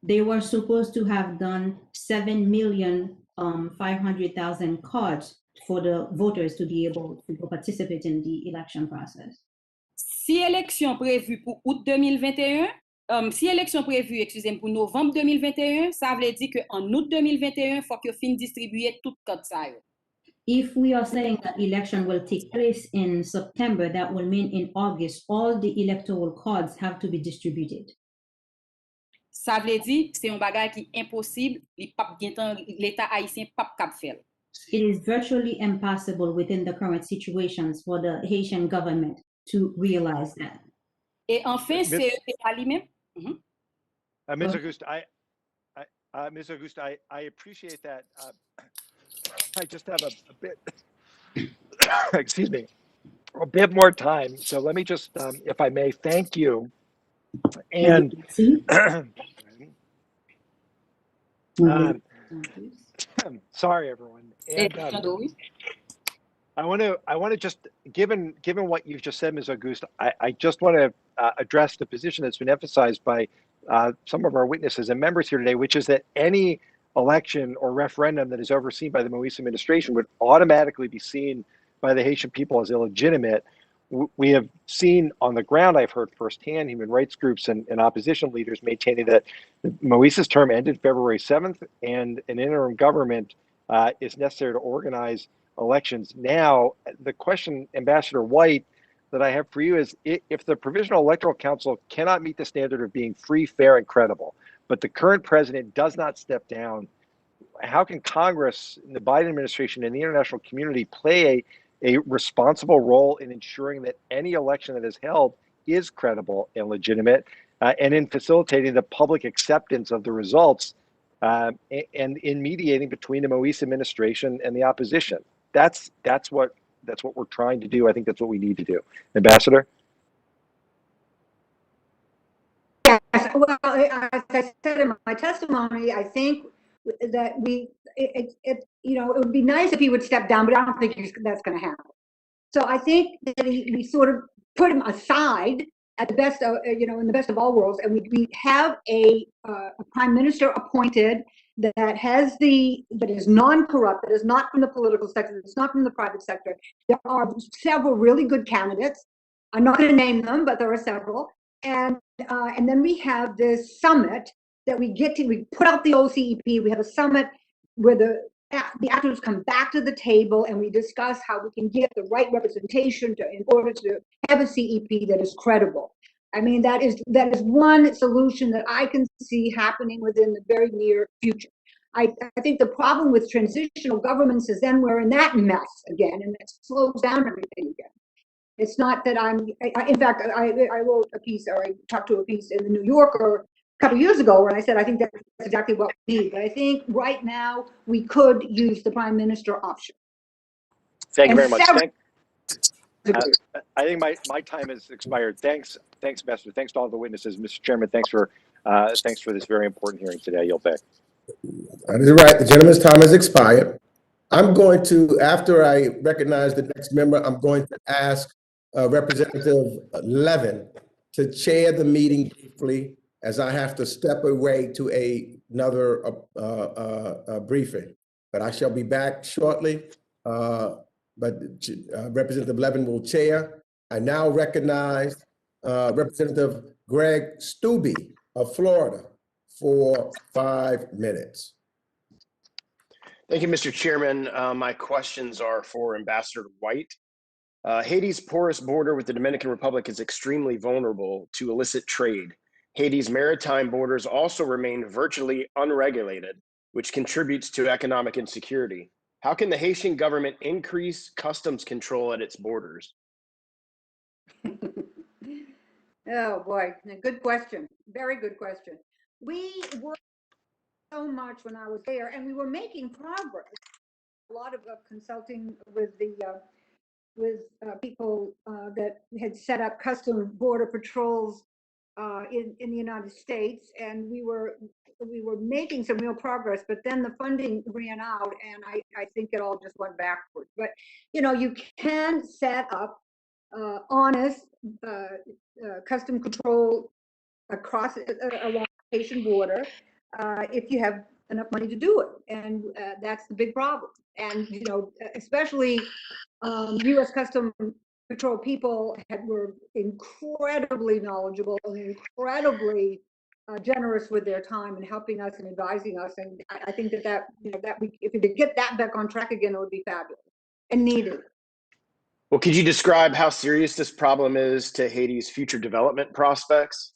They were supposed to have done 7,500,000 cards for the voters to be able to participate in the election process. Si élection prévue pour août 2021, si élection prévue, excusez-moi, pour novembre 2021, ça veut dire qu'en août 2021, il faut que fin distribuer toutes les cartes. If we are saying that election will take place in September, that will mean in August, all the electoral cards have to be distributed. Ça veut dire que c'est un bagage qui est impossible, l'État haïtien pas capable faire. It is virtually impossible within the current situations for the Haitian government to realize that. Et enfin, c'est lui-même. Ms. Auguste, Ms. Auguste, I appreciate that. I just have a bit, excuse me, a bit more time. So let me just, if I may, thank you. And sorry, everyone. And I want to just, given what you've just said, Ms. Auguste, I just want to address the position that's been emphasized by some of our witnesses and members here today, which is that any election or referendum that is overseen by the Moise administration would automatically be seen by the Haitian people as illegitimate. We have seen on the ground, I've heard firsthand, human rights groups and opposition leaders maintaining that Moise's term ended February 7th and an interim government is necessary to organize elections. Now, the question, Ambassador White, that I have for you is, if the Provisional Electoral Council cannot meet the standard of being free, fair, and credible, but the current president does not step down, how can Congress, the Biden administration, and the international community play a responsible role in ensuring that any election that is held is credible and legitimate, and in facilitating the public acceptance of the results, and in mediating between the Moise administration and the opposition? That's what we're trying to do. I think that's what we need to do. Ambassador? Yes, well, as I said in my testimony, I think that it would be nice if he would step down, but I don't think that's going to happen. So I think that we sort of put him aside at the best of, in the best of all worlds, and we have a prime minister appointed that is non-corrupt, that is not from the political sector, that's not from the private sector. There are several really good candidates. I'm not going to name them, but there are several. And then we have this summit that we put out the OCEP. We have a summit where the actors come back to the table and we discuss how we can get the right representation in order to have a CEP that is credible. I mean, that is one solution that I can see happening within the very near future. I think the problem with transitional governments is then we're in that mess again, and that slows down everything again. It's not that in fact, I wrote a piece, or I talked to a piece in the New Yorker a couple of years ago when I said, I think that's exactly what we need. But I think right now we could use the prime minister option. Thank you very much. I think my time has expired. Thanks, Ambassador. Thanks to all the witnesses. Mr. Chairman, thanks for this very important hearing today. I yield back. That is right. The gentleman's time has expired. I'm going to, after I recognize the next member, I'm going to ask Representative Levin to chair the meeting briefly, as I have to step away to another briefing. But I shall be back shortly. But Representative Levin will chair. I now recognize Representative Greg Steube of Florida for 5 minutes. Thank you, Mr. Chairman. My questions are for Ambassador White. Haiti's porous border with the Dominican Republic is extremely vulnerable to illicit trade. Haiti's maritime borders also remain virtually unregulated, which contributes to economic insecurity. How can the Haitian government increase customs control at its borders? Oh boy, a good question. Very good question. We worked so much when I was there, and we were making progress. A lot of consulting with people that had set up custom border patrols in the United States, and we were making some real progress. But then the funding ran out, and I think it all just went backwards. But you can set up honest custom control across along the Haitian border if you have enough money to do it, and that's the big problem. And especially U.S. Custom Patrol people were incredibly knowledgeable and incredibly generous with their time and helping us and advising us. And I think that if we could get that back on track again, it would be fabulous and needed. Well, could you describe how serious this problem is to Haiti's future development prospects?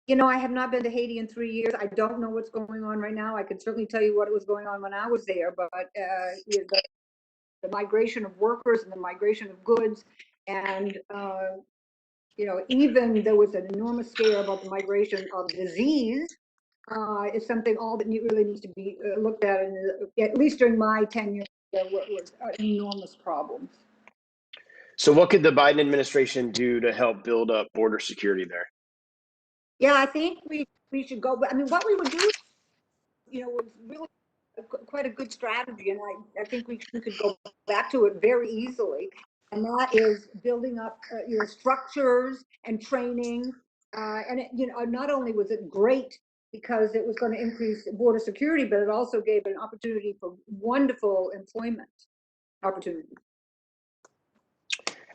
I have not been to Haiti in 3 years. I don't know what's going on right now. I could certainly tell you what was going on when I was there, but the migration of workers and the migration of goods, and even there was an enormous scare about the migration of disease, is something all that really needs to be looked at. And at least during my tenure, there was enormous problems. So what could the Biden administration do to help build up border security there? Yeah, I think we should go. I mean, what we would do, was really quite a good strategy, and I think we could go back to it very easily. And that is building up structures and training. And not only was it great because it was going to increase border security, but it also gave an opportunity for wonderful employment opportunities.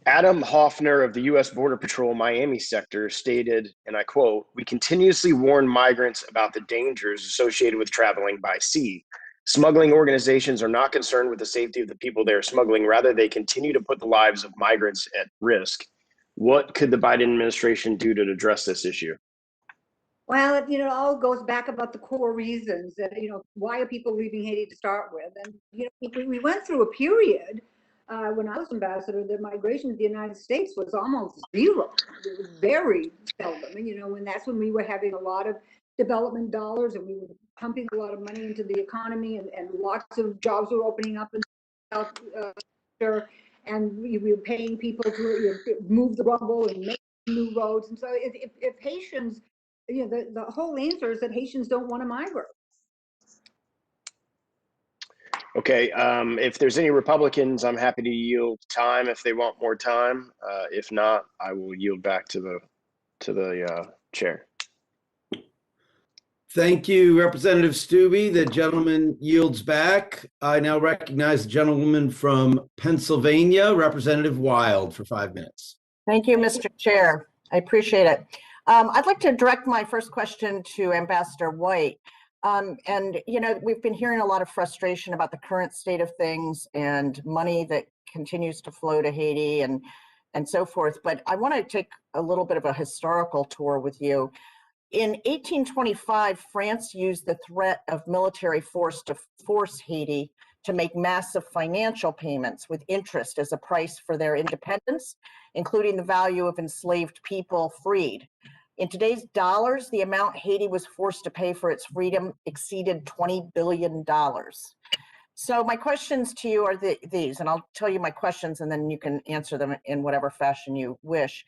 Adam Hoffner of the U.S. Border Patrol Miami sector stated, and I quote, "We continuously warn migrants about the dangers associated with traveling by sea. Smuggling organizations are not concerned with the safety of the people they are smuggling. Rather, they continue to put the lives of migrants at risk." What could the Biden administration do to address this issue? Well, it all goes back about the core reasons that, why are people leaving Haiti to start with? And, we went through a period when I was ambassador, the migration to the United States was almost zero. It was very seldom, and that's when we were having a lot of development dollars and we were pumping a lot of money into the economy, and lots of jobs were opening up. And and we were paying people to move the rubble and make new roads. And so if Haitians, the whole answer is that Haitians don't want to migrate. Okay, if there's any Republicans, I'm happy to yield time if they want more time. If not, I will yield back to the chair. Thank you, Representative Stubbe. The gentleman yields back. I now recognize the gentlewoman from Pennsylvania, Representative Wild, for 5 minutes. Thank you, Mr. Chair. I appreciate it. I'd like to direct my first question to Ambassador White. And, we've been hearing a lot of frustration about the current state of things and money that continues to flow to Haiti and so forth. But I want to take a little bit of a historical tour with you. In 1825, France used the threat of military force to force Haiti to make massive financial payments with interest as a price for their independence, including the value of enslaved people freed. In today's dollars, the amount Haiti was forced to pay for its freedom exceeded $20 billion. So my questions to you are these, and I'll tell you my questions and then you can answer them in whatever fashion you wish.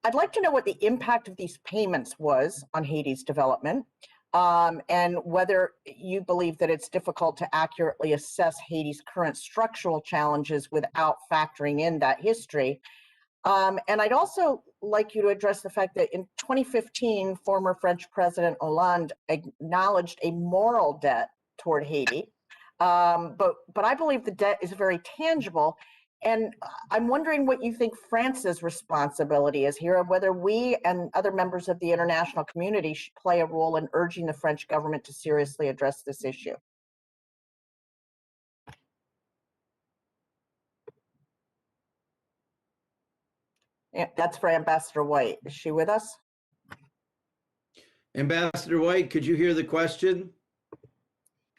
I'd like to know what the impact of these payments was on Haiti's development, and whether you believe that it's difficult to accurately assess Haiti's current structural challenges without factoring in that history. And I'd also like you to address the fact that in 2015, former French President Hollande acknowledged a moral debt toward Haiti, but I believe the debt is very tangible. And I'm wondering what you think France's responsibility is here, and whether we and other members of the international community should play a role in urging the French government to seriously address this issue. Yeah, that's for Ambassador White. Is she with us? Ambassador White, could you hear the question?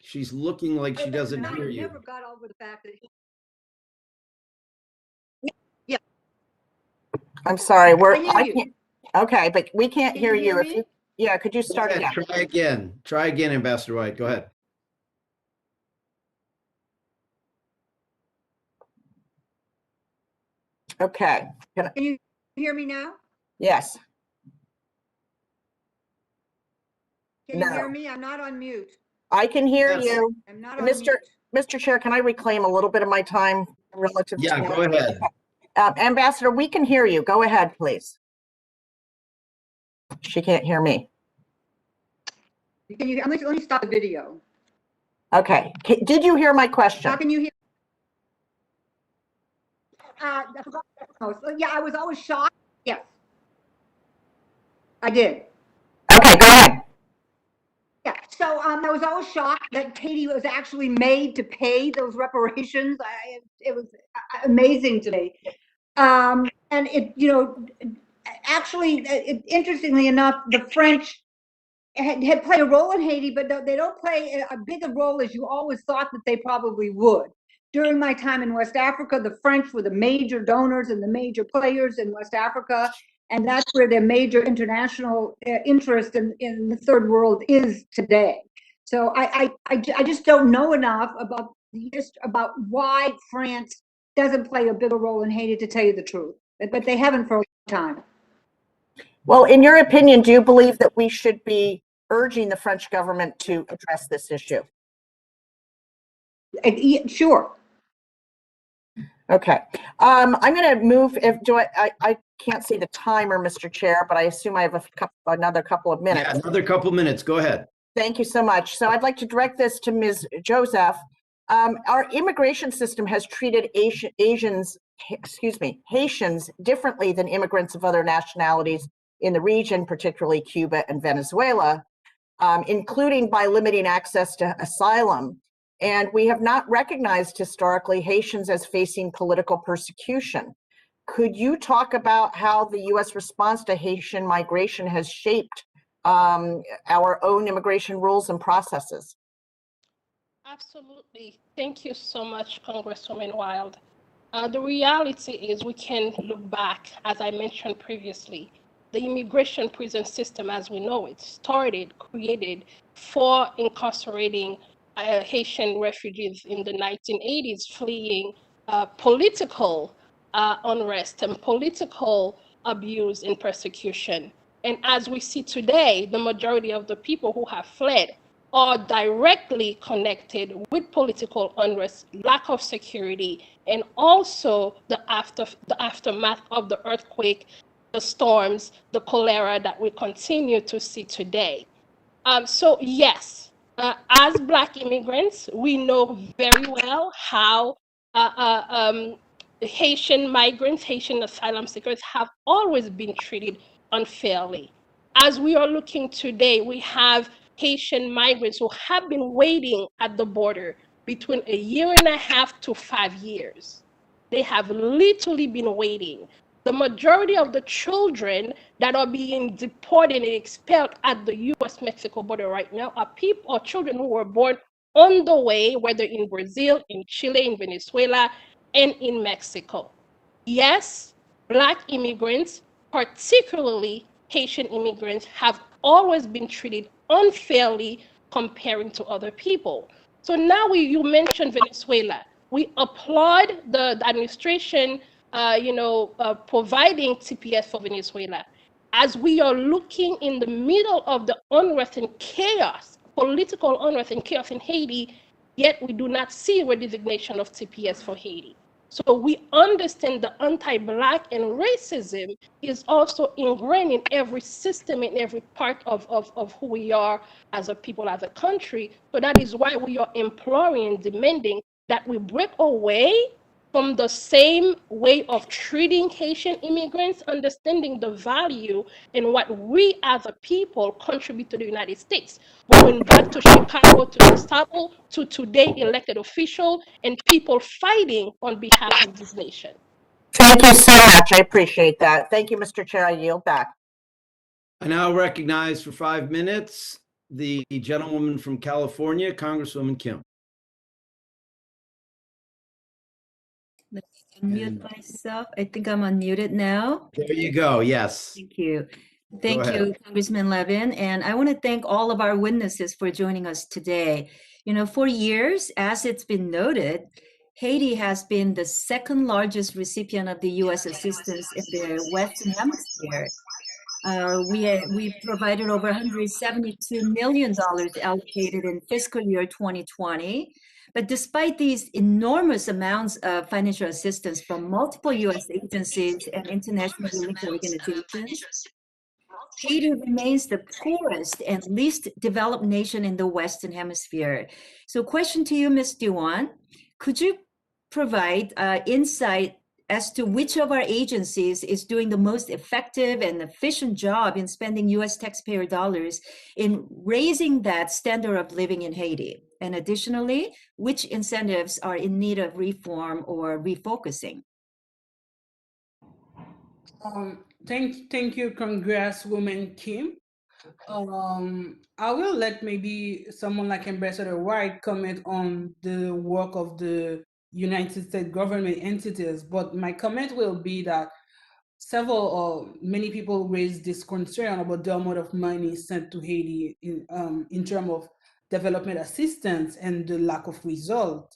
She's looking like she doesn't hear you. I never got over the fact that I'm sorry, I hear you. Okay, but we can't hear you. If you, yeah, could you start again? Try again, Ambassador White. Go ahead. Okay. Can you hear me now? Yes. Can you hear me? I'm not on mute. I can hear you. I'm not on mute. Mr. Chair, can I reclaim a little bit of my time relative to go ahead. Ambassador, we can hear you. Go ahead, please. She can't hear me. Can you? Let me stop the video. Okay. Did you hear my question? How can you hear? Yeah, I was always shocked. Yes, I did. Okay, go ahead. Yeah, so I was always shocked that Haiti was actually made to pay those reparations. It was amazing to me. And interestingly enough, the French had played a role in Haiti, but they don't play a big a role as you always thought that they probably would. During my time in West Africa, the French were the major donors and the major players in West Africa, and that's where their major international interest in the third world is today. So I just don't know enough about why France doesn't play a bigger role in Haiti, to tell you the truth, but they haven't for a long time. Well, in your opinion, do you believe that we should be urging the French government to address this issue? Sure. Okay. I'm going to move. I can't see the timer, Mr. Chair, but I assume I have another couple of minutes. Yeah, another couple minutes. Go ahead. Thank you so much. So I'd like to direct this to Ms. Joseph. Our immigration system has treated Haitians differently than immigrants of other nationalities in the region, particularly Cuba and Venezuela, including by limiting access to asylum. And we have not recognized historically Haitians as facing political persecution. Could you talk about how the U.S. response to Haitian migration has shaped our own immigration rules and processes? Absolutely. Thank you so much, Congresswoman Wild. The reality is we can look back, as I mentioned previously. The immigration prison system as we know it created for incarcerating Haitian refugees in the 1980s fleeing political unrest and political abuse and persecution. And as we see today, the majority of the people who have fled are directly connected with political unrest, lack of security, and also the aftermath of the earthquake, the storms, the cholera that we continue to see today. So yes, as Black immigrants, we know very well how Haitian migrants, Haitian asylum seekers have always been treated unfairly. As we are looking today, we have Haitian migrants who have been waiting at the border between 1.5 to 5 years. They have literally been waiting. The majority of the children that are being deported and expelled at the US-Mexico border right now are people or children who were born on the way, whether in Brazil, in Chile, in Venezuela, and in Mexico. Yes, Black immigrants, particularly Haitian immigrants, have always been treated unfairly comparing to other people. So now you mentioned Venezuela. We applaud the administration providing TPS for Venezuela. As we are looking in the middle of the unrest and chaos, political unrest and chaos in Haiti, yet we do not see a redesignation of TPS for Haiti. So we understand the anti-Black and racism is also ingrained in every system, in every part of who we are as a people, as a country. So that is why we are imploring and demanding that we break away from the same way of treating Haitian immigrants, understanding the value in what we as a people contribute to the United States. Going back to Chicago, to Gestapo, to today elected official and people fighting on behalf of this nation. Thank you so much. I appreciate that. Thank you, Mr. Chair. I yield back. I now recognize for 5 minutes the gentlewoman from California, Congresswoman Kim. Unmute myself. I think I'm unmuted now. There you go. Yes. Thank you. Thank you, Congressman Levin. And I want to thank all of our witnesses for joining us today. You know, for years, as it's been noted, Haiti has been the second largest recipient of the U.S. assistance in the Western Hemisphere. We provided over $172 million allocated in fiscal year 2020. But despite these enormous amounts of financial assistance from multiple U.S. agencies and international relief organizations, Haiti remains the poorest and least developed nation in the Western Hemisphere. So question to you, Ms. Duan, could you provide insight as to which of our agencies is doing the most effective and efficient job in spending U.S. taxpayer dollars in raising that standard of living in Haiti? And additionally, which incentives are in need of reform or refocusing? Thank you, Congresswoman Kim. I will let maybe someone like Ambassador White comment on the work of the United States government entities, but my comment will be that many people raised this concern about the amount of money sent to Haiti in terms of development assistance and the lack of result.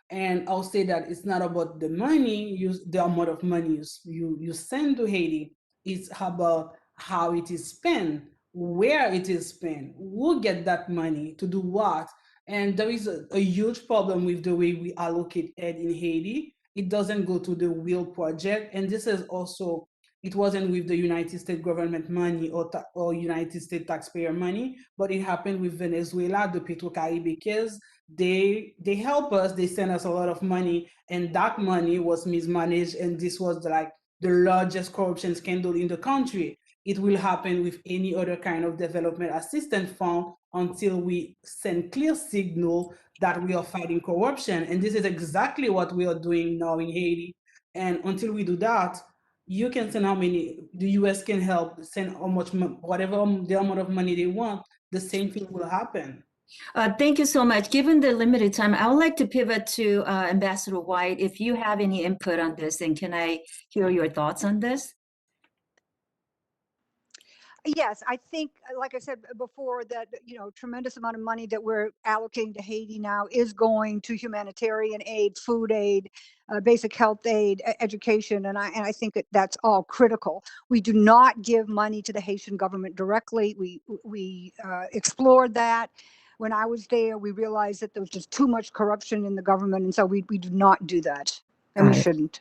And I'll say that it's not about the money, the amount of money you send to Haiti. It's about how it is spent, where it is spent, who get that money to do what. And there is a huge problem with the way we allocate aid in Haiti. It doesn't go to the real project. And this is also, it wasn't with the United States government money or United States taxpayer money, but it happened with Venezuela, the Petro-Caribicans. They help us, they send us a lot of money, and that money was mismanaged, and this was like the largest corruption scandal in the country. It will happen with any other kind of development assistance fund until we send clear signal that we are fighting corruption. And this is exactly what we are doing now in Haiti. And until we do that, you can send how many, the US can help send how much, whatever the amount of money they want, the same thing will happen. Thank you so much. Given the limited time, I would like to pivot to Ambassador White. If you have any input on this, and can I hear your thoughts on this? Yes, I think, like I said before, that, tremendous amount of money that we're allocating to Haiti now is going to humanitarian aid, food aid, basic health aid, education, and I think that's all critical. We do not give money to the Haitian government directly. We explored that. When I was there, we realized that there was just too much corruption in the government, and so we do not do that, and we Got it. shouldn't.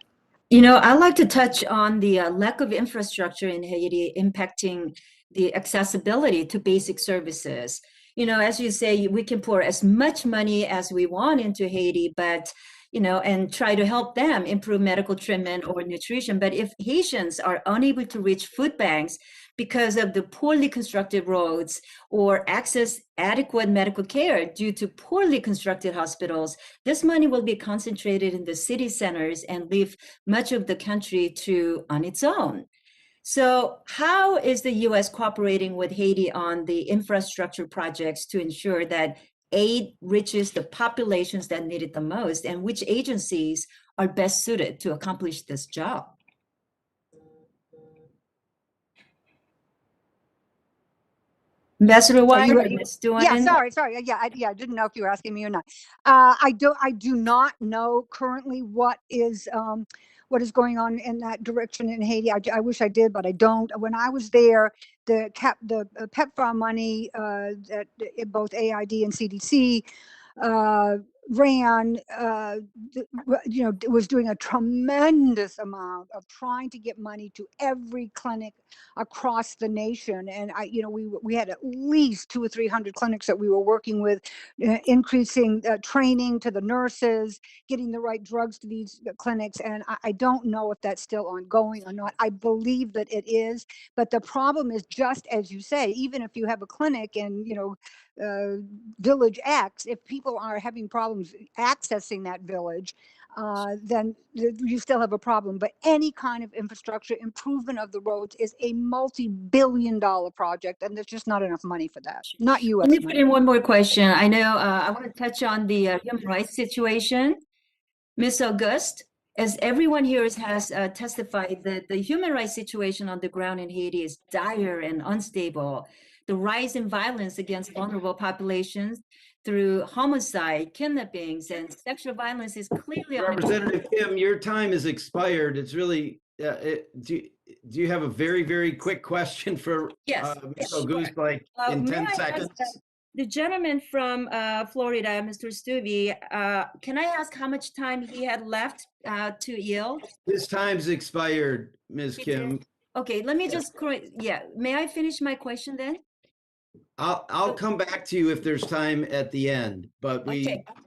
I'd like to touch on the lack of infrastructure in Haiti impacting the accessibility to basic services. As you say, we can pour as much money as we want into Haiti, but, and try to help them improve medical treatment or nutrition. But if Haitians are unable to reach food banks because of the poorly constructed roads or access adequate medical care due to poorly constructed hospitals, this money will be concentrated in the city centers and leave much of the country on its own. So how is the U.S. cooperating with Haiti on the infrastructure projects to ensure that aid reaches the populations that need it the most, and which agencies are best suited to accomplish this job? Ambassador White, or Ms. Duan? Yeah, sorry. Yeah, I didn't know if you were asking me or not. I do not know currently what is going on in that direction in Haiti. I wish I did, but I don't. When I was there, the PEPFAR money that both AID and CDC ran, was doing a tremendous amount of trying to get money to every clinic across the nation. And we had at least 200 or 300 clinics that we were working with, increasing training to the nurses, getting the right drugs to these clinics. And I don't know if that's still ongoing or not. I believe that it is, but the problem is, just as you say, even if you have a clinic in, village X, if people are having problems accessing that village, then you still have a problem. But any kind of infrastructure improvement of the roads is a multi-billion-dollar project, and there's just not enough money for that. Not U.S. Let me put money. in one more question. I know I want to touch on the human rights situation. Ms. Auguste, as everyone here has testified, that the human rights situation on the ground in Haiti is dire and unstable. The rise in violence against vulnerable populations through homicide, kidnappings, and sexual violence is clearly Representative Kim, your time has expired. It's really, do you have a very, very quick question for Ms. Auguste, like in 10 seconds? The gentleman from Florida, Mr. Stubbe, can I ask how much time he had left to yield? His time's expired, Ms. Kim. Okay, let me just, may I finish my question then? I'll come back to you if there's time at the end, but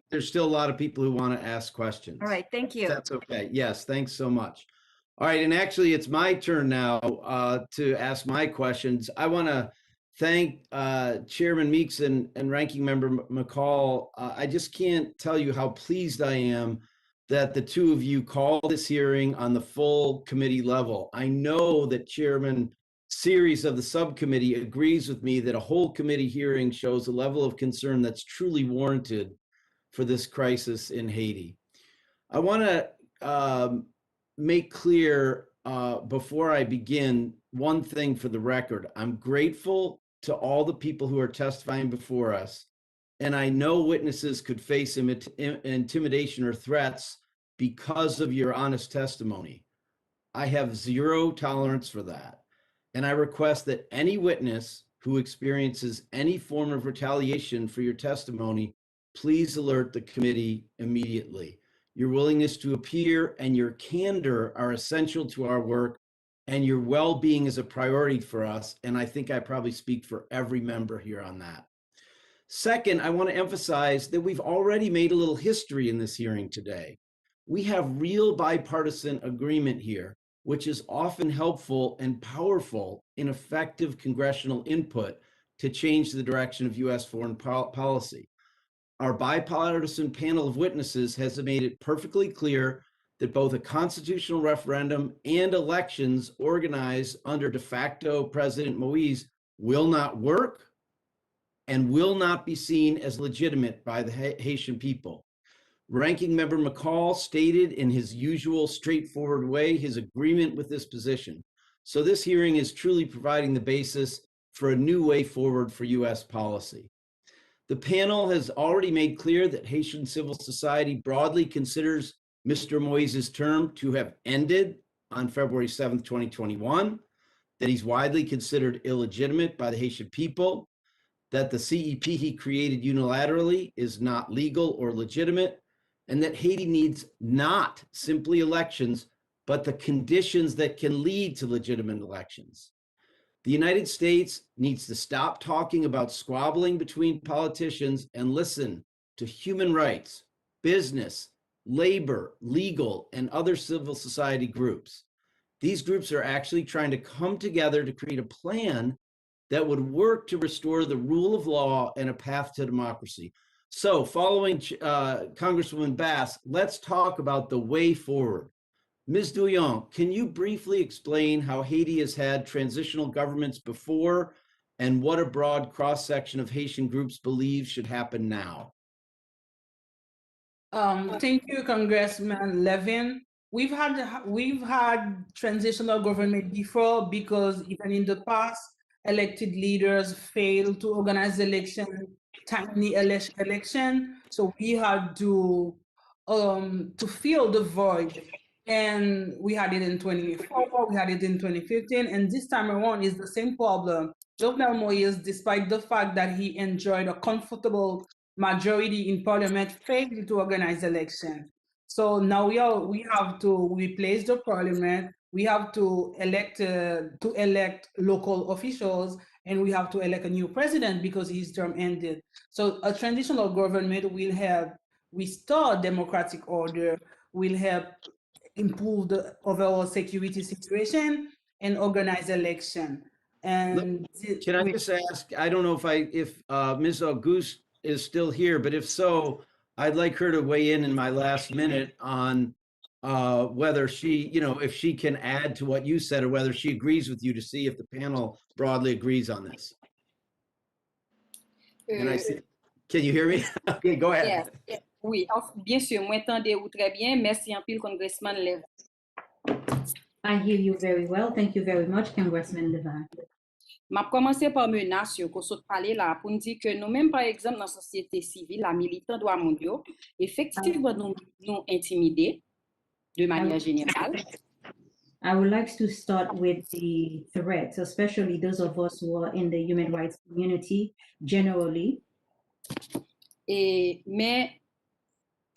there's still a lot of people who want to ask questions. All right, thank you. That's okay. Yes, thanks so much. All right, and actually it's my turn now to ask my questions. I want to thank Chairman Meeks and Ranking Member McCall. I just can't tell you how pleased I am that the two of you called this hearing on the full committee level. I know that Chairman Series of the subcommittee agrees with me that a whole committee hearing shows a level of concern that's truly warranted for this crisis in Haiti. I want to make clear before I begin one thing for the record. I'm grateful to all the people who are testifying before us, and I know witnesses could face intimidation or threats because of your honest testimony. I have zero tolerance for that. And I request that any witness who experiences any form of retaliation for your testimony, please alert the committee immediately. Your willingness to appear and your candor are essential to our work, and your well-being is a priority for us. And I think I probably speak for every member here on that. Second, I want to emphasize that we've already made a little history in this hearing today. We have real bipartisan agreement here, which is often helpful and powerful in effective congressional input to change the direction of U.S. foreign policy. Our bipartisan panel of witnesses has made it perfectly clear that both a constitutional referendum and elections organized under de facto President Moise will not work and will not be seen as legitimate by the Haitian people. Ranking Member McCall stated in his usual straightforward way his agreement with this position. So this hearing is truly providing the basis for a new way forward for U.S. policy. The panel has already made clear that Haitian civil society broadly considers Mr. Moise's term to have ended on February 7th, 2021, that he's widely considered illegitimate by the Haitian people, that the CEP he created unilaterally is not legal or legitimate, and that Haiti needs not simply elections, but the conditions that can lead to legitimate elections. The United States needs to stop talking about squabbling between politicians and listen to human rights, business, labor, legal, and other civil society groups. These groups are actually trying to come together to create a plan that would work to restore the rule of law and a path to democracy. So following Congresswoman Bass, let's talk about the way forward. Ms. Douillon, can you briefly explain how Haiti has had transitional governments before and what a broad cross-section of Haitian groups believe should happen now? Thank you, Congressman Levin. We've had transitional government before because even in the past, elected leaders failed to organize timely election. So we had to fill the void. And we had it in 2024, we had it in 2015, and this time around is the same problem. Jovenel Moïse, despite the fact that he enjoyed a comfortable majority in parliament, failed to organize election. So now we have to replace the parliament, we have to elect local officials, and we have to elect a new president because his term ended. So a transitional government will help restore democratic order, will help improve the overall security situation and organize election. And can I just ask, I don't know if Ms. Auguste is still here, but if so, I'd like her to weigh in my last minute on whether she, if she can add to what you said or whether she agrees with you, to see if the panel broadly agrees on this. And I see, can you hear me? Okay, go ahead. Yes. Oui, bien sûr, moi entendez ou très bien. Merci en pile, Congressman Levin. I hear you very well. Thank you very much, Congressman Levin. M'a commencé par menace qu'on saute parler là pour nous dire que nous-mêmes, par exemple, dans la société civile, la militant droits mondiaux, effectivement, nous intimider de manière générale. I would like to start with the threats, especially those of us who are in the human rights community generally. Mais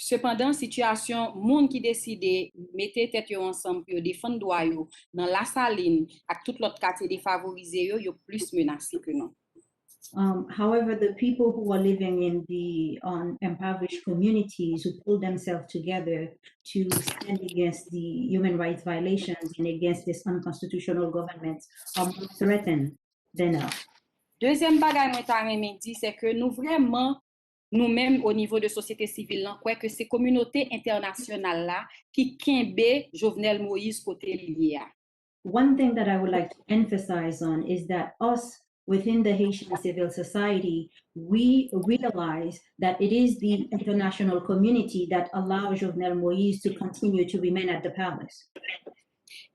cependant, situation, monde qui décide mettre tête ensemble pour défendre droit yo dans la saline avec tout l'autre quartier défavorisé yo plus menacé que nous. However, the people who are living in the impoverished communities who pull themselves together to stand against the human rights violations and against this unconstitutional government are more threatened than us. Deuxième bagage moi ta remen dit c'est que nous vraiment nous-mêmes au niveau de société civile là quoi que c'est communauté internationale là qui kembe Jovenel Moïse côté lié. One thing that I would like to emphasize on is that us within the Haitian civil society, we realize that it is the international community that allows Jovenel Moïse to continue to remain at the palace.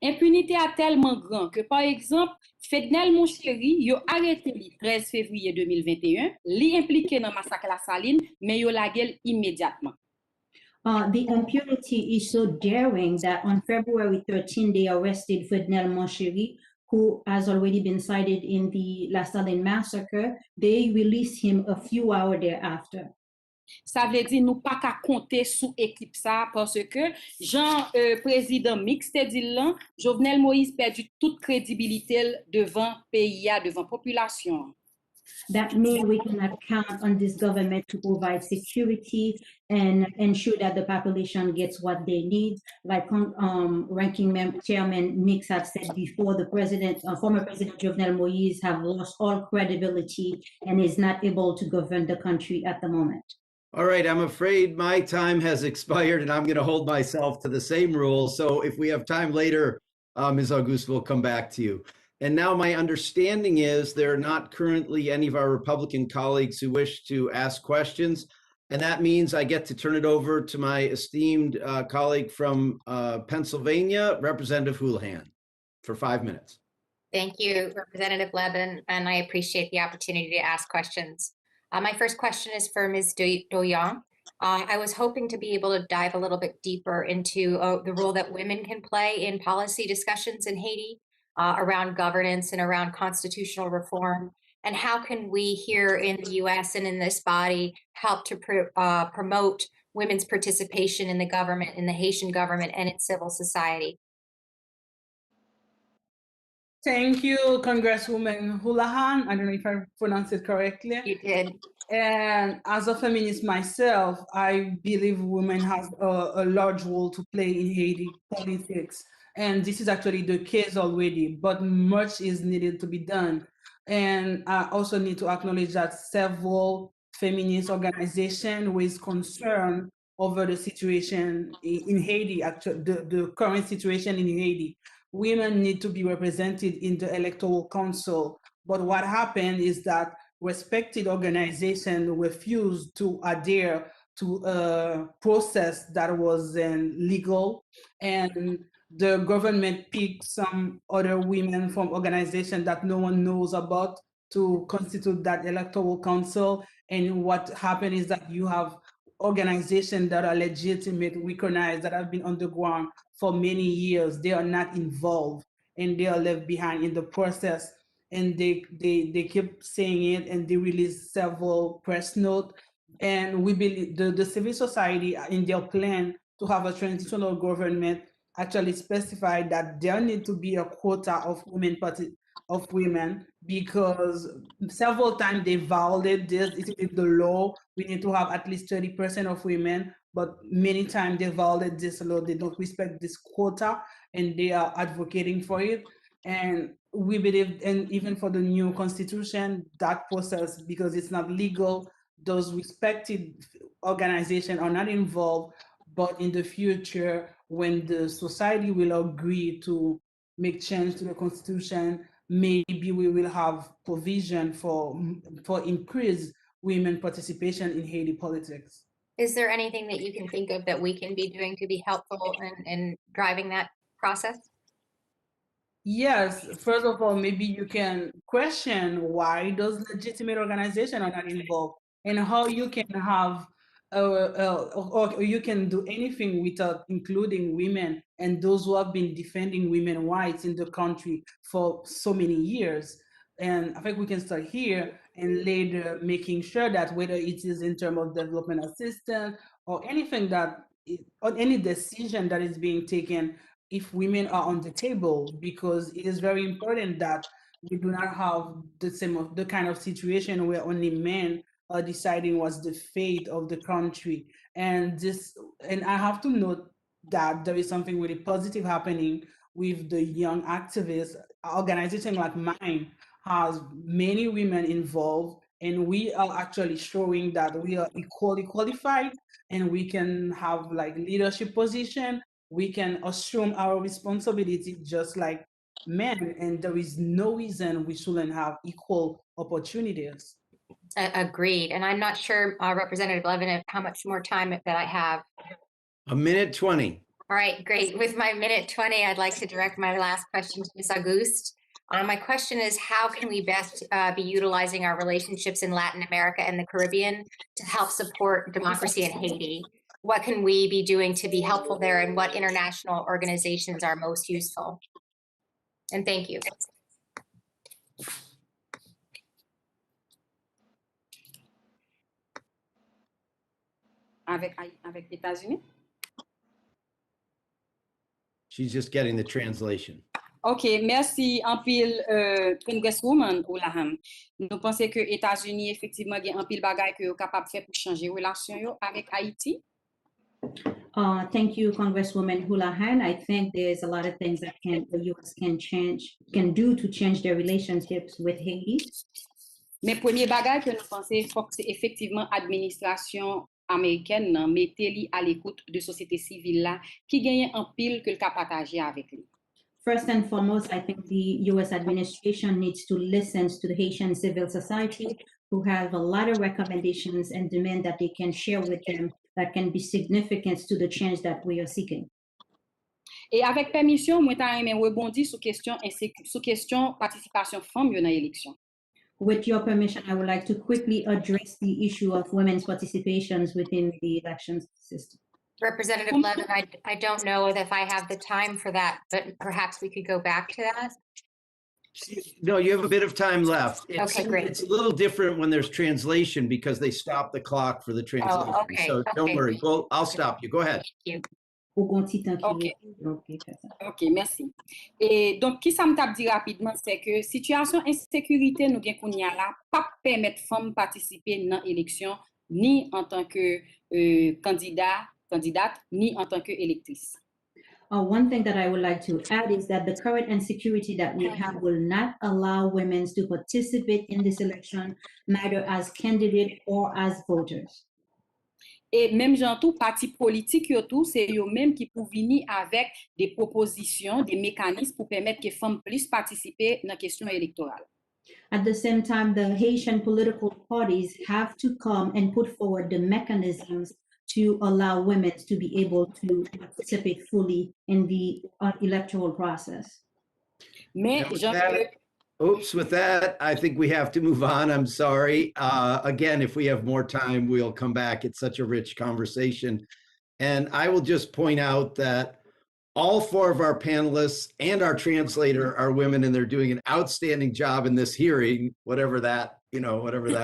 Impunité a tellement grand que, par exemple, Fednel Monchéri, yo arrêté le 13 février 2021, li impliqué dans massacre la Saline, mais yo la gueule immédiatement. The impunity is so daring that on February 13, they arrested Fednel Monchéri, who has already been cited in the La Saline massacre. They released him a few hours thereafter. Ça veut dire nous pas qu'à compter sous équipe ça parce que Jean président mixte dit là Jovenel Moïse perdu toute crédibilité devant pays devant population. That means we cannot count on this government to provide security and ensure that the population gets what they need. Like Ranking Chairman Mix had said before, the former President Jovenel Moïse have lost all credibility and is not able to govern the country at the moment. All right, I'm afraid my time has expired and I'm going to hold myself to the same rule. So if we have time later, Ms. Auguste will come back to you. And now my understanding is there are not currently any of our Republican colleagues who wish to ask questions. And that means I get to turn it over to my esteemed colleague from Pennsylvania, Representative Houlihan, for 5 minutes. Thank you, Representative Levin, and I appreciate the opportunity to ask questions. My first question is for Ms. Doyon. I was hoping to be able to dive a little bit deeper into the role that women can play in policy discussions in Haiti around governance and around constitutional reform. And how can we here in the US and in this body help to promote women's participation in the government, in the Haitian government, and in civil society? Thank you, Congresswoman Houlihan. I don't know if I pronounced it correctly. You did. And as a feminist myself, I believe women have a large role to play in Haiti politics. And this is actually the case already, but much is needed to be done. And I also need to acknowledge that several feminist organizations raise concern over the situation in Haiti, actually, the current situation in Haiti. Women need to be represented in the Electoral Council. But what happened is that respected organizations refused to adhere to a process that was legal, and the government picked some other women from organizations that no one knows about to constitute that Electoral Council. And what happened is that you have organizations that are legitimate, recognized, that have been on the ground for many years. They are not involved and they are left behind in the process. And they keep saying it, and they release several press notes. And we believe the civil society in their plan to have a transitional government actually specified that there need to be a quota of women, because several times they violated this. It is the law. We need to have at least 30% of women, but many times they violate this law. They don't respect this quota, and they are advocating for it. And we believe, and even for the new constitution, that process, because it's not legal, those respected organizations are not involved. But in the future, when the society will agree to make change to the constitution, maybe we will have provision for increased women participation in Haiti politics. Is there anything that you can think of that we can be doing to be helpful in driving that process? Yes, first of all, maybe you can question why those legitimate organizations are not involved, and how you can have, or you can do anything without including women and those who have been defending women's rights in the country for so many years. And I think we can start here and later making sure that whether it is in terms of development assistance or anything or any decision that is being taken, if women are on the table, because it is very important that we do not have the kind of situation where only men are deciding what's the fate of the country. And I have to note that there is something really positive happening with the young activists. Organization like mine has many women involved, and we are actually showing that we are equally qualified, and we can have like leadership position. We can assume our responsibility just like men, and there is no reason we shouldn't have equal opportunities. Agreed. And I'm not sure, Representative Levin, how much more time that I have. 1:20. All right, great. With my 1:20, I'd like to direct my last question to Ms. Auguste. My question is, how can we best be utilizing our relationships in Latin America and the Caribbean to help support democracy in Haiti? What can we be doing to be helpful there, and what international organizations are most useful? And thank you. Avec États-Unis? She's just getting the translation. OK, merci en pile, Congresswoman Houlihan. Nous pensons que États-Unis effectivement gen en pile bagay que yo capable faire pour changer relation yo avec Haïti. Thank you, Congresswoman Houlihan. I think there's a lot of things that the U.S. can do to change their relationships with Haiti. Mais premier bagay que nous pensons faut que c'est effectivement administration américaine nan mette li à l'écoute de société civile là qui gagne en pile que le ka partager avec lui. First and foremost, I think the U.S. administration needs to listen to the Haitian civil society, who have a lot of recommendations and demand that they can share with them that can be significant to the change that we are seeking. Et avec permission, moi, ta aimé rebondir sur question participation femme dans l'élection. With your permission, I would like to quickly address the issue of women's participations within the elections system. Representative Levin, I don't know if I have the time for that, but perhaps we could go back to that. No, you have a bit of time left. Okay, great. It's a little different when there's translation because they stop the clock for the translation. okay, So don't okay. worry. Well, I'll stop you. Go ahead. Thank you. Ok, merci. Et donc, qui ça me tape dit rapidement, c'est que situation insécurité nous gen kounya la, pas permettre femmes participer dans l'élection, ni en tant que candidate, ni en tant que électrice. One thing that I would like to add is that the current insecurity that we have will not allow women to participate in this election, neither as candidate or as voters. Et même genre tout parti politique yo tout c'est eux même qui pour venir avec des propositions, des mécanismes pour permettre que femmes puissent participer dans la question électorale. At the same time, the Haitian political parties have to come and put forward the mechanisms to allow women to be able to participate fully in the electoral process. Mais With that, I think we have to move on. I'm sorry. Again, if we have more time, we'll come back. It's such a rich conversation. And I will just point out that all four of our panelists and our translator are women, and they're doing an outstanding job in this hearing, whatever that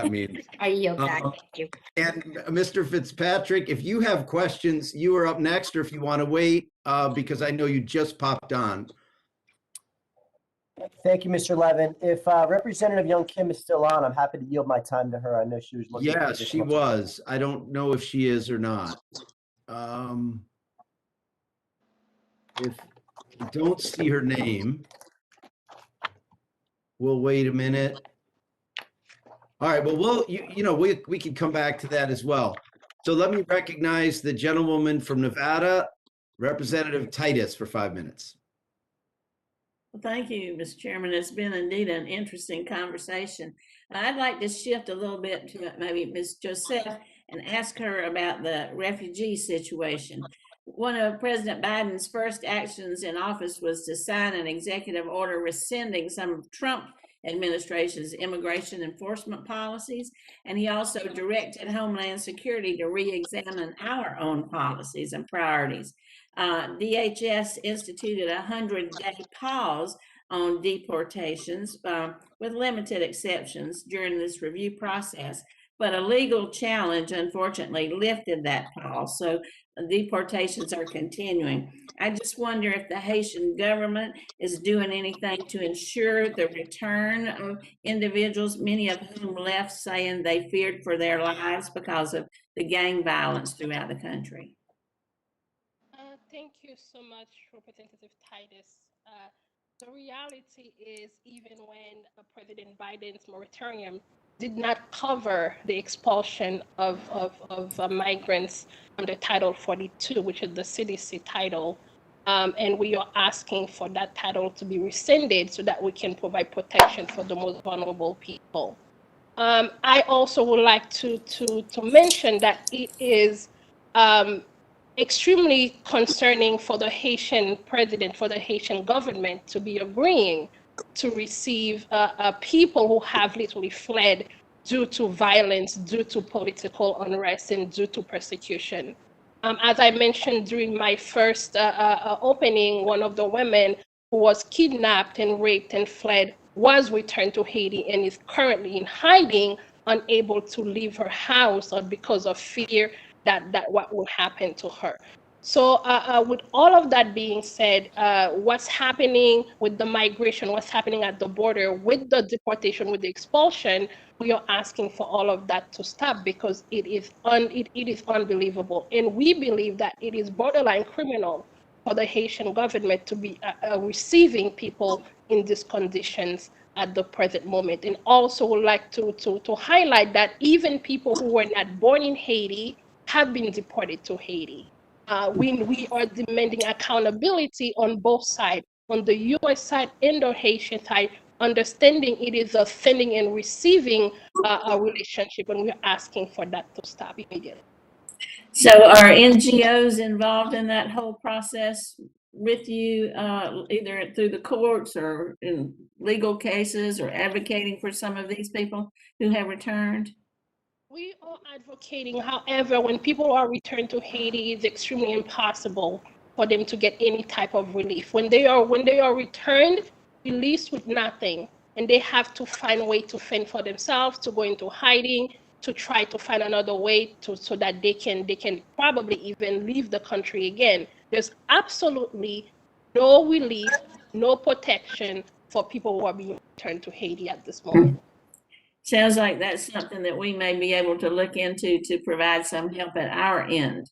means. I yield back. Thank you. And Mr. Fitzpatrick, if you have questions, you are up next, or if you want to wait, because I know you just popped on. Thank you, Mr. Levin. If Representative Young Kim is still on, I'm happy to yield my time to her. I know she was looking. Yes, she was. I don't know if she is or not. If I don't see her name, we'll wait a minute. All right, well, we can come back to that as well. So let me recognize the gentlewoman from Nevada, Representative Titus, for 5 minutes. Well, thank you, Mr. Chairman. It's been indeed an interesting conversation. I'd like to shift a little bit to maybe Ms. Joseph and ask her about the refugee situation. One of President Biden's first actions in office was to sign an executive order rescinding some of Trump administration's immigration enforcement policies, and he also directed Homeland Security to re-examine our own policies and priorities. DHS instituted a 100-day pause on deportations with limited exceptions during this review process, but a legal challenge unfortunately lifted that pause, so deportations are continuing. I just wonder if the Haitian government is doing anything to ensure the return of individuals, many of whom left saying they feared for their lives because of the gang violence throughout the country. Thank you so much, Representative Titus. The reality is, even when President Biden's moratorium did not cover the expulsion of migrants under Title 42, which is the CDC title, and we are asking for that title to be rescinded so that we can provide protection for the most vulnerable people. I also would like to mention that it is extremely concerning for the Haitian president, for the Haitian government to be agreeing to receive people who have literally fled due to violence, due to political unrest, and due to persecution. As I mentioned during my first opening, one of the women who was kidnapped and raped and fled was returned to Haiti and is currently in hiding, unable to leave her house because of fear that what will happen to her. So with all of that being said, what's happening with the migration, what's happening at the border with the deportation, with the expulsion, we are asking for all of that to stop because it is unbelievable. And we believe that it is borderline criminal for the Haitian government to be receiving people in these conditions at the present moment. And also would like to highlight that even people who were not born in Haiti have been deported to Haiti. We are demanding accountability on both sides, on the U.S. side and the Haitian side, understanding it is a sending and receiving a relationship, and we're asking for that to stop immediately. So are NGOs involved in that whole process, with you either through the courts or in legal cases or advocating for some of these people who have returned? We are advocating, however, when people are returned to Haiti, it's extremely impossible for them to get any type of relief. When they are returned, released with nothing, and they have to find a way to fend for themselves, to go into hiding, to try to find another way so that they can probably even leave the country again. There's absolutely no relief, no protection for people who are being returned to Haiti at this moment. Sounds like that's something that we may be able to look into to provide some help at our end.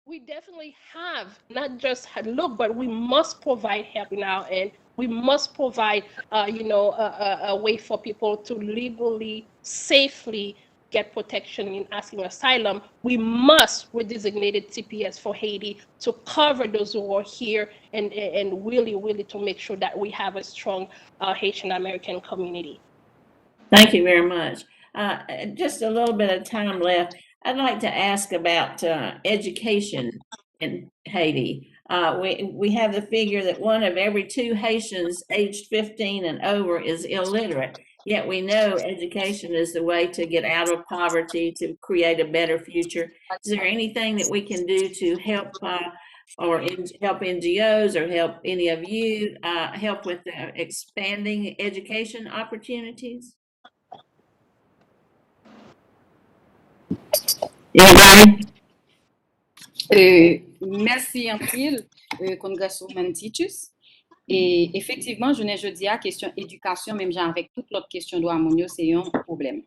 We definitely have not just had look, but we must provide help in our end. We must provide, a way for people to legally, safely get protection in asking asylum. We must with designated CPS for Haiti to cover those who are here and really to make sure that we have a strong Haitian American community. Thank you very much. Just a little bit of time left. I'd like to ask about education in Haiti. We have the figure that 1 of every 2 Haitians aged 15 and over is illiterate. Yet we know education is the way to get out of poverty, to create a better future. Is there anything that we can do to help help NGOs or help any of you help with expanding education opportunities? Merci en pile, Congresswoman Titus. Et effectivement, je n'ai jeudi à question éducation, même genre avec toute l'autre question de harmonie, c'est un problème.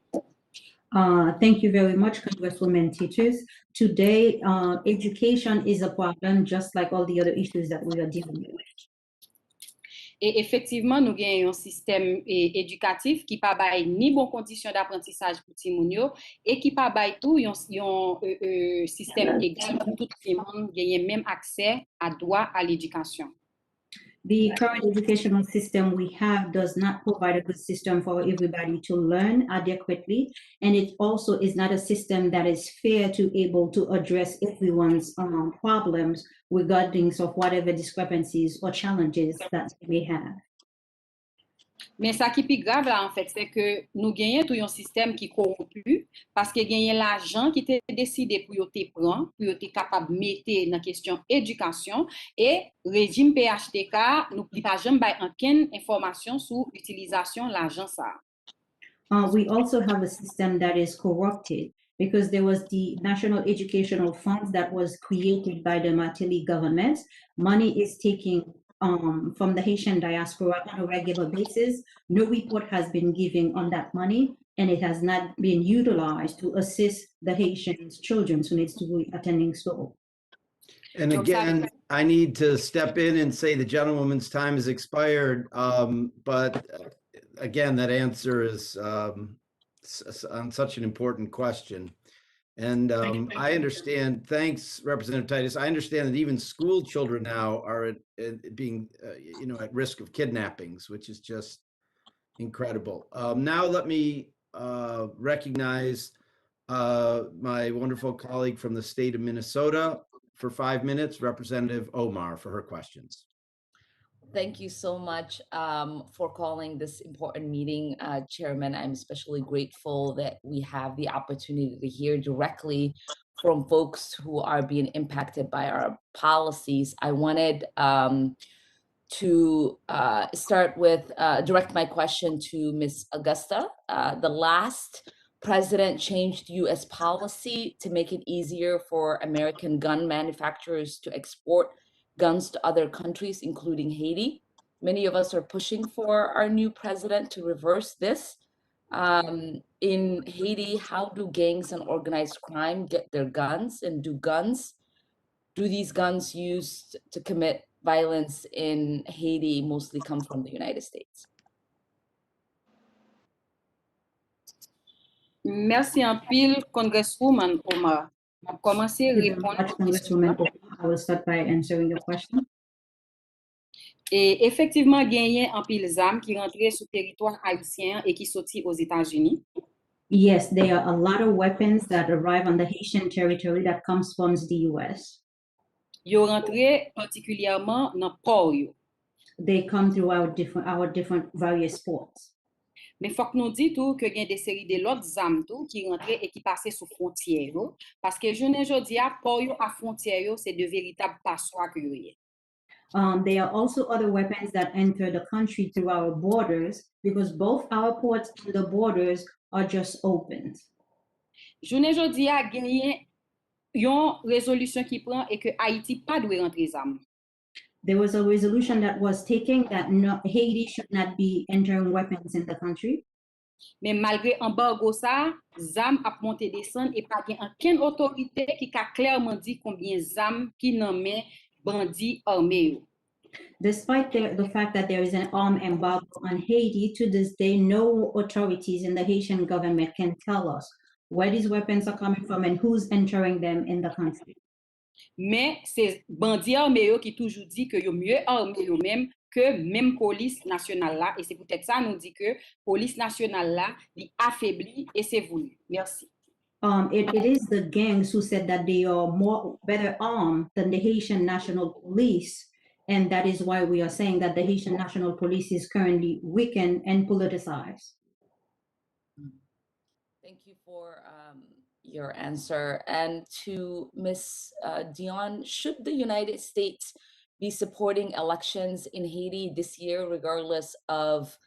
Thank you very much, Congresswoman Titus. Today, education is a problem, just like all the other issues that we are dealing with. Et effectivement, nous avons un système éducatif qui pas bail ni bon condition d'apprentissage pour Timounio et qui pas bail tout un système égal pour tout le monde gagne même accès à droit à l'éducation. The current educational system we have does not provide a good system for everybody to learn adequately, and it also is not a system that is fair to able to address everyone's problems regarding of whatever discrepancies or challenges that they may have. Mais ça qui est plus grave là en fait, c'est que nous gagnons tout un système qui est corrompu parce que gagnons l'argent qui était décidé pour te prendre, pour être capable de mettre dans la question éducation et régime PHTK nous pas jamais aucune information sur l'utilisation de l'argent ça. We also have a system that is corrupted because there was the National Educational Fund that was created by the Martelly government. Money is taking from the Haitian diaspora on a regular basis. No report has been given on that money, and it has not been utilized to assist the Haitian children who needs to be attending school. And again, I need to step in and say the gentlewoman's time has expired. But again, that answer is on such an important question. And I understand, thanks, Representative Titus. I understand that even school children now are being, at risk of kidnappings, which is just incredible. Now let me recognize my wonderful colleague from the state of Minnesota for 5 minutes, Representative Omar, for her questions. Thank you so much for calling this important meeting, Chairman. I'm especially grateful that we have the opportunity to hear directly from folks who are being impacted by our policies. I wanted to start with, direct my question to Ms. Augusta. The last president changed U.S. policy to make it easier for American gun manufacturers to export guns to other countries, including Haiti. Many of us are pushing for our new president to reverse this. In Haiti, how do gangs and organized crime get their guns? And do these guns used to commit violence in Haiti mostly come from the United States? Merci en pile, Congresswoman Omar. On va commencer à répondre. I will start by answering your question. Et effectivement, gagné en pile d'armes qui rentraient sur territoire haïtien et qui sortent aux États-Unis. Yes, there are a lot of weapons that arrive on the Haitian territory that comes from the U.S. Yo rentre particulièrement dans port yo. They come through our different various ports. Mais faut que nous dit tout que y a des séries de l'autre zam tout qui rentre et qui passaient sous frontière yo, parce que je ne jodi a port yo à frontière yo c'est de véritables passoires que yo y. There are also other weapons that enter the country through our borders because both our ports and the borders are just opened. Je ne jodi a gagné yon résolution qui prend et que Haïti pas doit rentrer zam. There was a resolution that was taken that Haiti should not be entering weapons in the country. Mais malgré embargo ça, zam a monté descendre et pas gen aucune autorité qui a clairement dit combien zam qui nan men bandi armé yo. Despite the fact that there is an armed embargo on Haiti, to this day, no authorities in the Haitian government can tell us where these weapons are coming from and who's entering them in the country. Mais c'est bandi armé yo qui toujours dit que yo mieux armé yo même que même police nationale là et c'est peut-être ça nous dit que police nationale là li affaibli et c'est voulu. Merci. It is the gangs who said that they are better armed than the Haitian National Police, and that is why we are saying that the Haitian National Police is currently weakened and politicized. Thank you for your answer. And to Ms. Dion, should the United States be supporting elections in Haiti this year, regardless of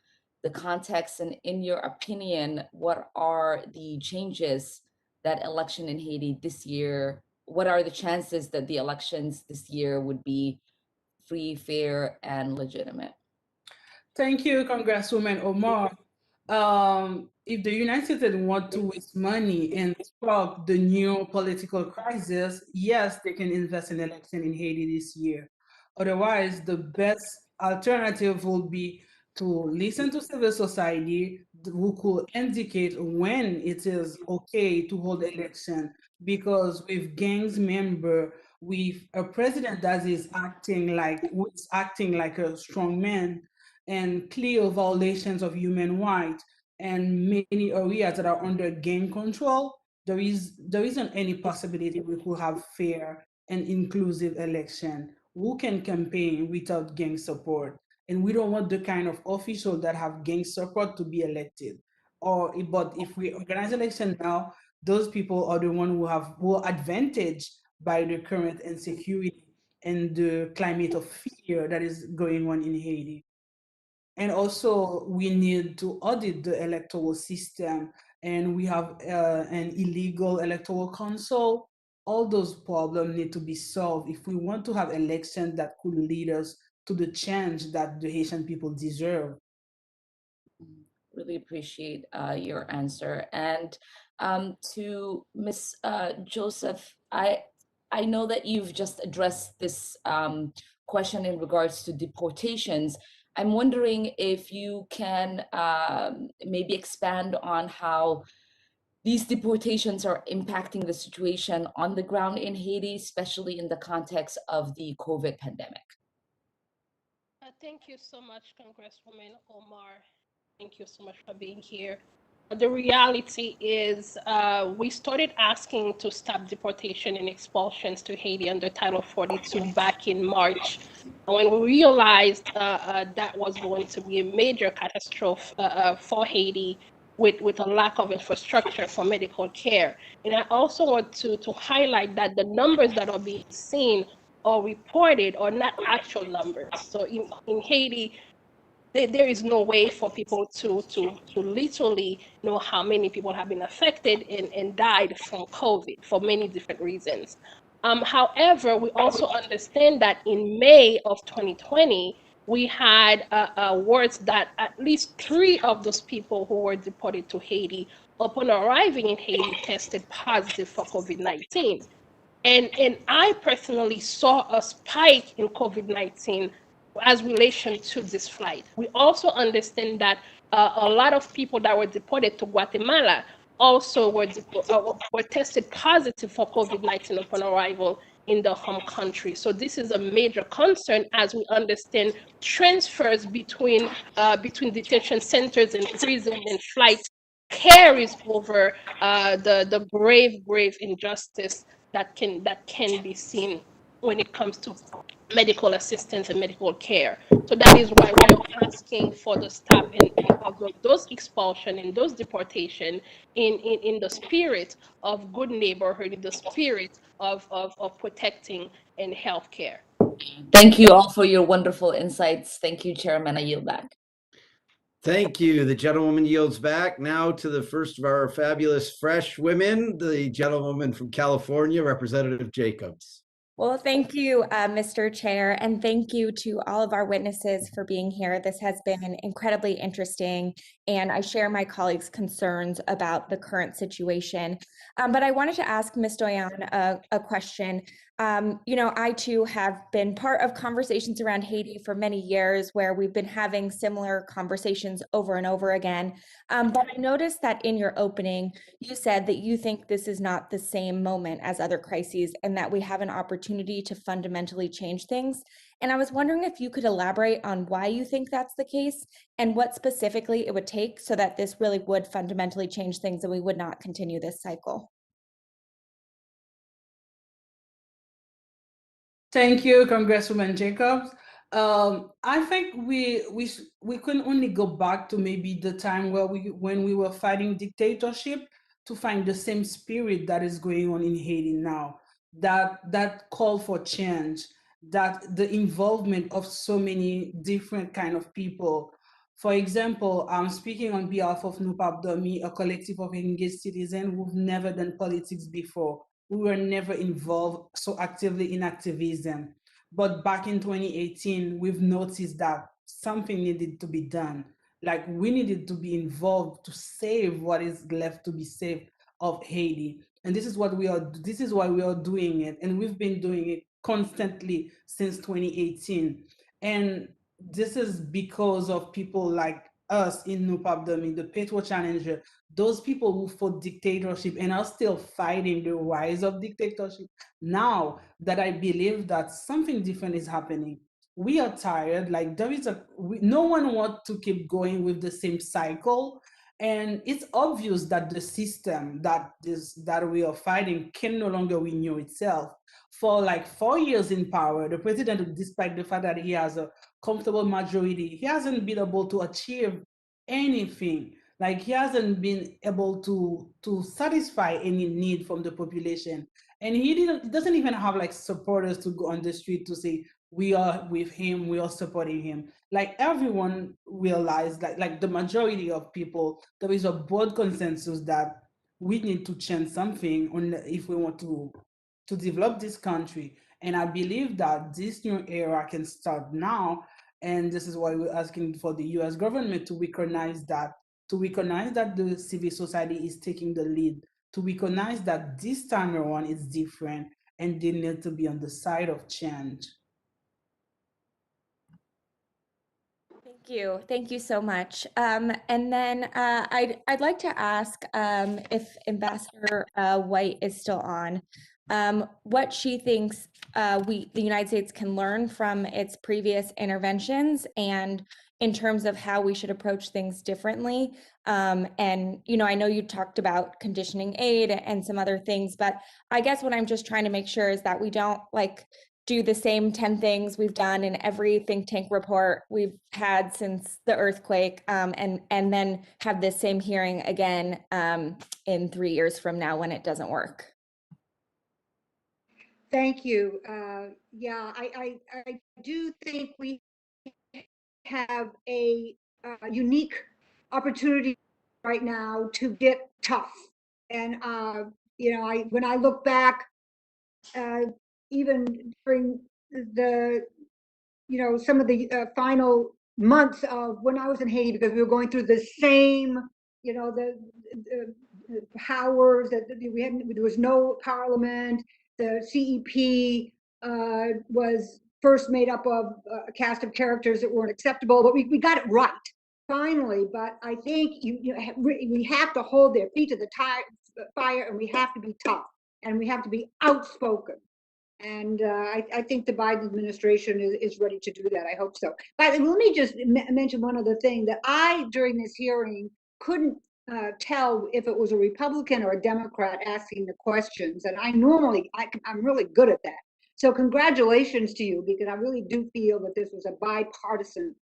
the context? And in your opinion, what are the changes that election in Haiti this year? What are the chances that the elections this year would be free, fair, and legitimate? Thank you, Congresswoman Omar. If the United States want to waste money and spark the new political crisis, yes, they can invest in election in Haiti this year. Otherwise, the best alternative will be to listen to civil society who could indicate when it is okay to hold election. Because with gangs member, with a president that is acting like a strong man, and clear violations of human rights and many areas that are under gang control, there isn't any possibility we could have fair and inclusive election. Who can campaign without gang support? And we don't want the kind of official that have gang support to be elected. But if we organize election now, those people are the ones who have more advantage by the current insecurity and the climate of fear that is going on in Haiti. And also, we need to audit the electoral system, and we have an illegal electoral council. All those problems need to be solved if we want to have elections that could lead us to the change that the Haitian people deserve. Really appreciate your answer. And to Ms. Joseph, I know that you've just addressed this question in regards to deportations. I'm wondering if you can maybe expand on how these deportations are impacting the situation on the ground in Haiti, especially in the context of the COVID pandemic. Thank you so much, Congresswoman Omar. Thank you so much for being here. The reality is we started asking to stop deportation and expulsions to Haiti under Title 42 back in March. When we realized that was going to be a major catastrophe for Haiti with a lack of infrastructure for medical care. And I also want to highlight that the numbers that are being seen or reported are not actual numbers. So in Haiti, there is no way for people to literally know how many people have been affected and died from COVID for many different reasons. However, we also understand that in May of 2020, we had words that at least 3 of those people who were deported to Haiti, upon arriving in Haiti, tested positive for COVID-19. And I personally saw a spike in COVID-19 as relation to this flight. We also understand that a lot of people that were deported to Guatemala also were tested positive for COVID-19 upon arrival in the home country. So this is a major concern as we understand transfers between detention centers and prison and flight carries over the grave injustice that can be seen when it comes to medical assistance and medical care. So that is why we are asking for the stopping of those expulsion and those deportation in the spirit of good neighborhood, in the spirit of protecting and healthcare. Thank you all for your wonderful insights. Thank you, Chairman. I yield back. Thank you. The gentlewoman yields back now to the first of our fabulous fresh women, the gentlewoman from California, Representative Jacobs. Well, thank you, Mr. Chair, and thank you to all of our witnesses for being here. This has been incredibly interesting, and I share my colleagues' concerns about the current situation. But I wanted to ask Ms. Doyon a question. You know, I too have been part of conversations around Haiti for many years where we've been having similar conversations over and over again. But I noticed that in your opening, you said that you think this is not the same moment as other crises and that we have an opportunity to fundamentally change things. And I was wondering if you could elaborate on why you think that's the case and what specifically it would take so that this really would fundamentally change things and we would not continue this cycle. Thank you, Congresswoman Jacobs. I think we can only go back to maybe the time where when we were fighting dictatorship to find the same spirit that is going on in Haiti now. That call for change, that the involvement of so many different kind of people. For example, I'm speaking on behalf of NUPAPDOMI, a collective of engaged citizens who've never done politics before. We were never involved so actively in activism. But back in 2018, we've noticed that something needed to be done. Like we needed to be involved to save what is left to be saved of Haiti. And this is why we are doing it. And we've been doing it constantly since 2018. And this is because of people like us in NUPAPDOMI, the Petro Challenger, those people who fought dictatorship and are still fighting the rise of dictatorship. Now that I believe that something different is happening, we are tired. Like no one wants to keep going with the same cycle. And it's obvious that the system that we are fighting can no longer renew itself. For like 4 years in power, the president, despite the fact that he has a comfortable majority, he hasn't been able to achieve anything. Like he hasn't been able to satisfy any need from the population. And he doesn't even have like supporters to go on the street to say, we are with him, we are supporting him. Like everyone realized, like the majority of people, there is a broad consensus that we need to change something if we want to develop this country. And I believe that this new era can start now. And this is why we're asking for the US government to recognize that the civil society is taking the lead, to recognize that this time around is different and they need to be on the side of change. Thank you so much. And then I'd like to ask if Ambassador White is still on, what she thinks the United States can learn from its previous interventions and in terms of how we should approach things differently. And, you know, I know you talked about conditioning aid and some other things, but I guess what I'm just trying to make sure is that we don't do the same 10 things we've done in every think tank report we've had since the earthquake, and then have this same hearing again in 3 years from now when it doesn't work. Thank you. Yeah, I do think we have a unique opportunity right now to get tough. And, you know, when I look back, even during the, you know, some of the final months of when I was in Haiti, because we were going through the same, you know, the powers that there was no parliament. The CEP was first made up of a cast of characters that weren't acceptable, but we got it right finally. But I think we have to hold their feet to the fire, and we have to be tough, and we have to be outspoken. And I think the Biden administration is ready to do that. I hope so. But let me just mention one other thing that during this hearing, couldn't tell if it was a Republican or a Democrat asking the questions. And I'm really good at that. So congratulations to you, because I really do feel that this was a bipartisan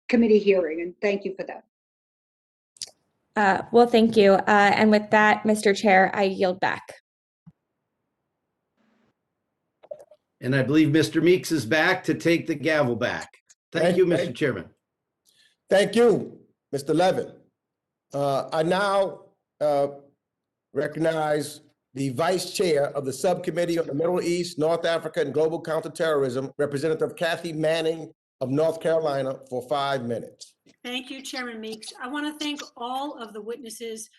committee hearing, and thank you for that. Well, thank you. And with that, Mr. Chair, I yield back. And I believe Mr. Meeks is back to take the gavel back. Thank you, Mr. Chairman. Thank you, Mr. Levin. I now recognize the Vice Chair of the Subcommittee on the Middle East, North Africa, and Global Counterterrorism, Representative Kathy Manning of North Carolina, for 5 minutes. Thank you, Chairman Meeks. I want to thank all of the witnesses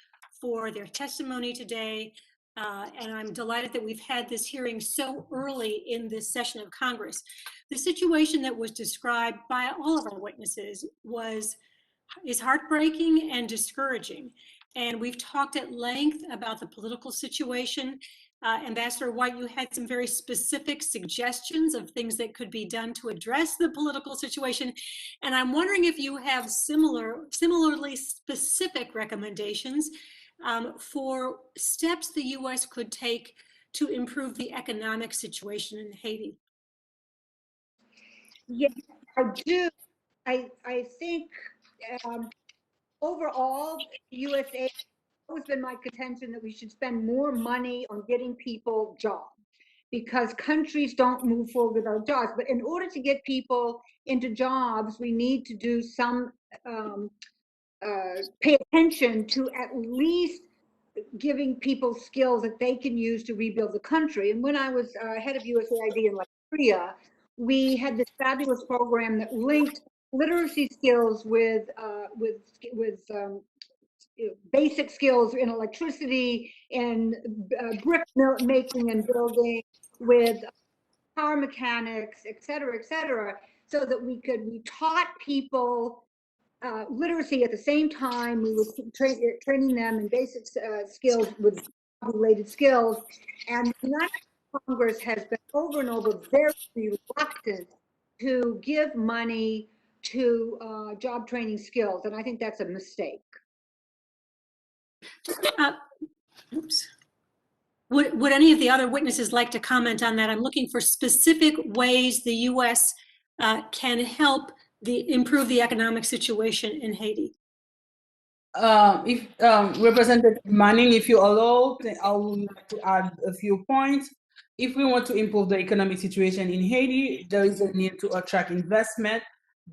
for their testimony today. And I'm delighted that we've had this hearing so early in this session of Congress. The situation that was described by all of our witnesses is heartbreaking and discouraging. And we've talked at length about the political situation. Ambassador White, you had some very specific suggestions of things that could be done to address the political situation. And I'm wondering if you have similarly specific recommendations for steps the U.S. could take to improve the economic situation in Haiti. Yes, I do. I think overall, USA has always been my contention that we should spend more money on getting people jobs, because countries don't move forward without jobs. But in order to get people into jobs, we need to do some pay attention to at least giving people skills that they can use to rebuild the country. And when I was head of USAID in Liberia, we had this fabulous program that linked literacy skills with basic skills in electricity and brick making and building, with power mechanics, et cetera, so that we taught people literacy at the same time. We were training them in basic skills with related skills. And the United States Congress has been over and over very reluctant to give money to job training skills. And I think that's a mistake. Oops. Would any of the other witnesses like to comment on that? I'm looking for specific ways the U.S. Can help improve the economic situation in Haiti. If Representative Manning, if you allow, I would like to add a few points. If we want to improve the economic situation in Haiti, there is a need to attract investment,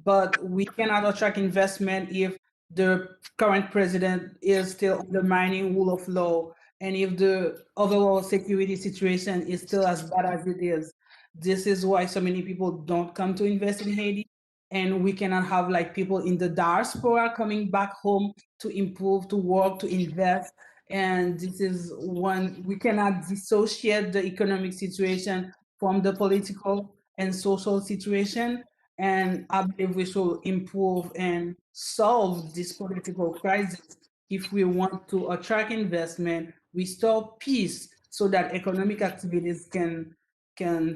but we cannot attract investment if the current president is still undermining rule of law, and if the overall security situation is still as bad as it is. This is why so many people don't come to invest in Haiti. And we cannot have like people in the diaspora coming back home to improve, to work, to invest. And this is one, we cannot dissociate the economic situation from the political and social situation. And I believe we should improve and solve this political crisis if we want to attract investment, restore peace, so that economic activities can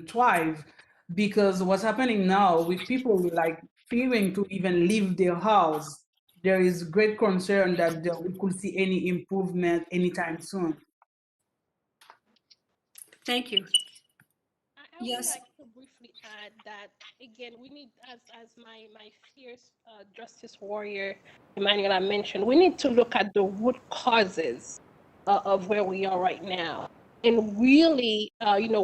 thrive. Because what's happening now with people like fearing to even leave their house, there is great concern that we could see any improvement anytime soon. Thank you. I would like to briefly add that, again, we need, as my fierce justice warrior Emanuela mentioned, we need to look at the root causes of where we are right now, and really,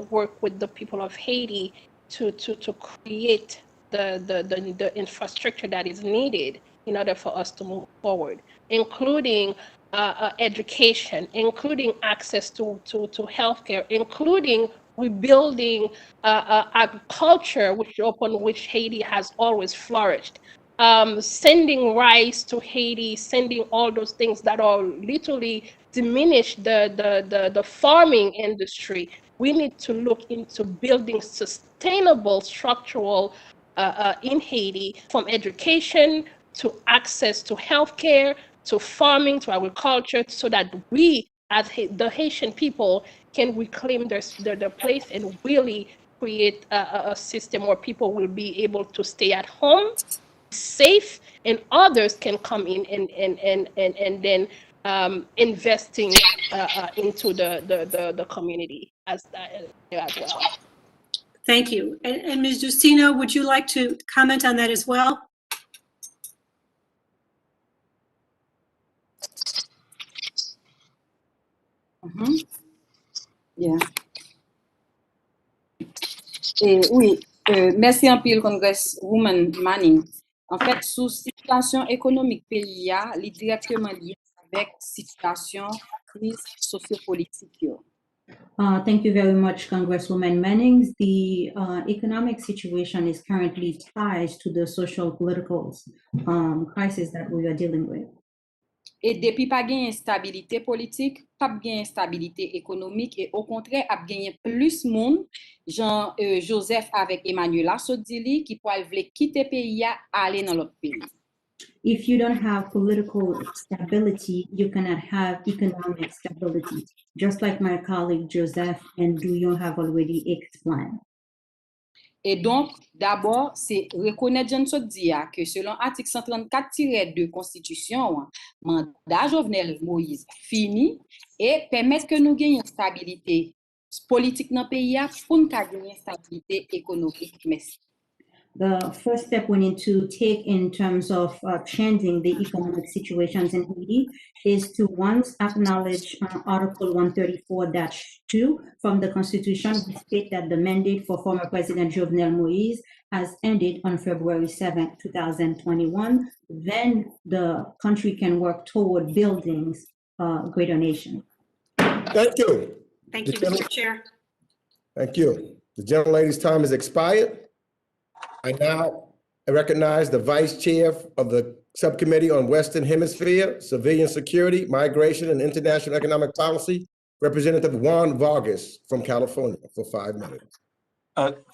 work with the people of Haiti to create the infrastructure that is needed in order for us to move forward, including education, including access to healthcare, including rebuilding agriculture, upon which Haiti has always flourished. Sending rice to Haiti, sending all those things that are literally diminish the farming industry. We need to look into building sustainable structural in Haiti, from education to access to healthcare, to farming, to agriculture, so that we, as the Haitian people, can reclaim their place and really create a system where people will be able to stay at home, safe, and others can come in and then investing into the community as well. Thank you. And Ms. Justino, would you like to comment on that as well? Yeah. Oui, merci un pile, Congresswoman Manning. En fait, sous situation économique pays, il est directement lié avec situation crise sociopolitique. Thank you very much, Congresswoman Manning. The economic situation is currently tied to the social political crisis that we are dealing with. Et depuis pas gain instabilité politique, pas gain instabilité économique et au contraire a gagné plus monde Jean Joseph avec Emmanuel Sodili qui pourrait vle quitter pays à aller dans l'autre pays. If you don't have political stability, you cannot have economic stability, just like my colleague Joseph and Douillon have already explained. Et donc, d'abord, c'est reconnaître John Sodia que selon article 134-2 Constitution, mandat Jovenel Moïse fini et permettre que nous gagnions stabilité politique dans le pays pour nous gagner stabilité économique. Merci. The first step we need to take in terms of changing the economic situations in Haiti is to once acknowledge Article 134-2 from the Constitution, which states that the mandate for former President Jovenel Moïse has ended on February 7, 2021. Then the country can work toward building a greater nation. Thank you. Thank you, Mr. Chair. Thank you. The gentlelady's time has expired. I now recognize the Vice Chair of the Subcommittee on Western Hemisphere, Civilian Security, Migration, and International Economic Policy, Representative Juan Vargas from California for 5 minutes.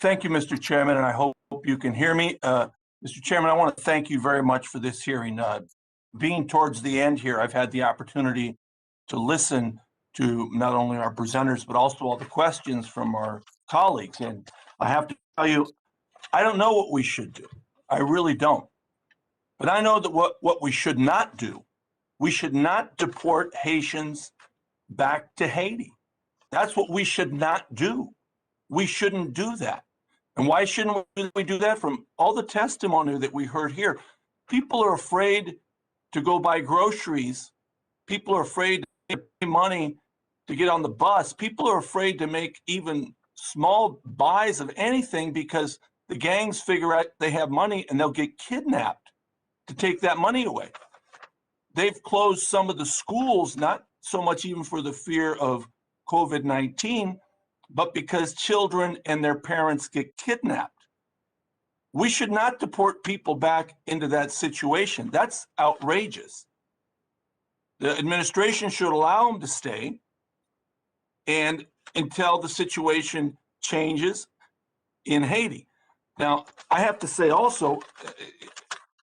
Thank you, Mr. Chairman, and I hope you can hear me. Mr. Chairman, I want to thank you very much for this hearing. Being towards the end here, I've had the opportunity to listen to not only our presenters, but also all the questions from our colleagues. And I have to tell you, I don't know what we should do. I really don't. But I know that what we should not do, we should not deport Haitians back to Haiti. That's what we should not do. We shouldn't do that. And why shouldn't we do that? From all the testimony that we heard here, people are afraid to go buy groceries. People are afraid to pay money to get on the bus. People are afraid to make even small buys of anything because the gangs figure out they have money and they'll get kidnapped to take that money away. They've closed some of the schools, not so much even for the fear of COVID-19, but because children and their parents get kidnapped. We should not deport people back into that situation. That's outrageous. The administration should allow them to stay and until the situation changes in Haiti. Now, I have to say also,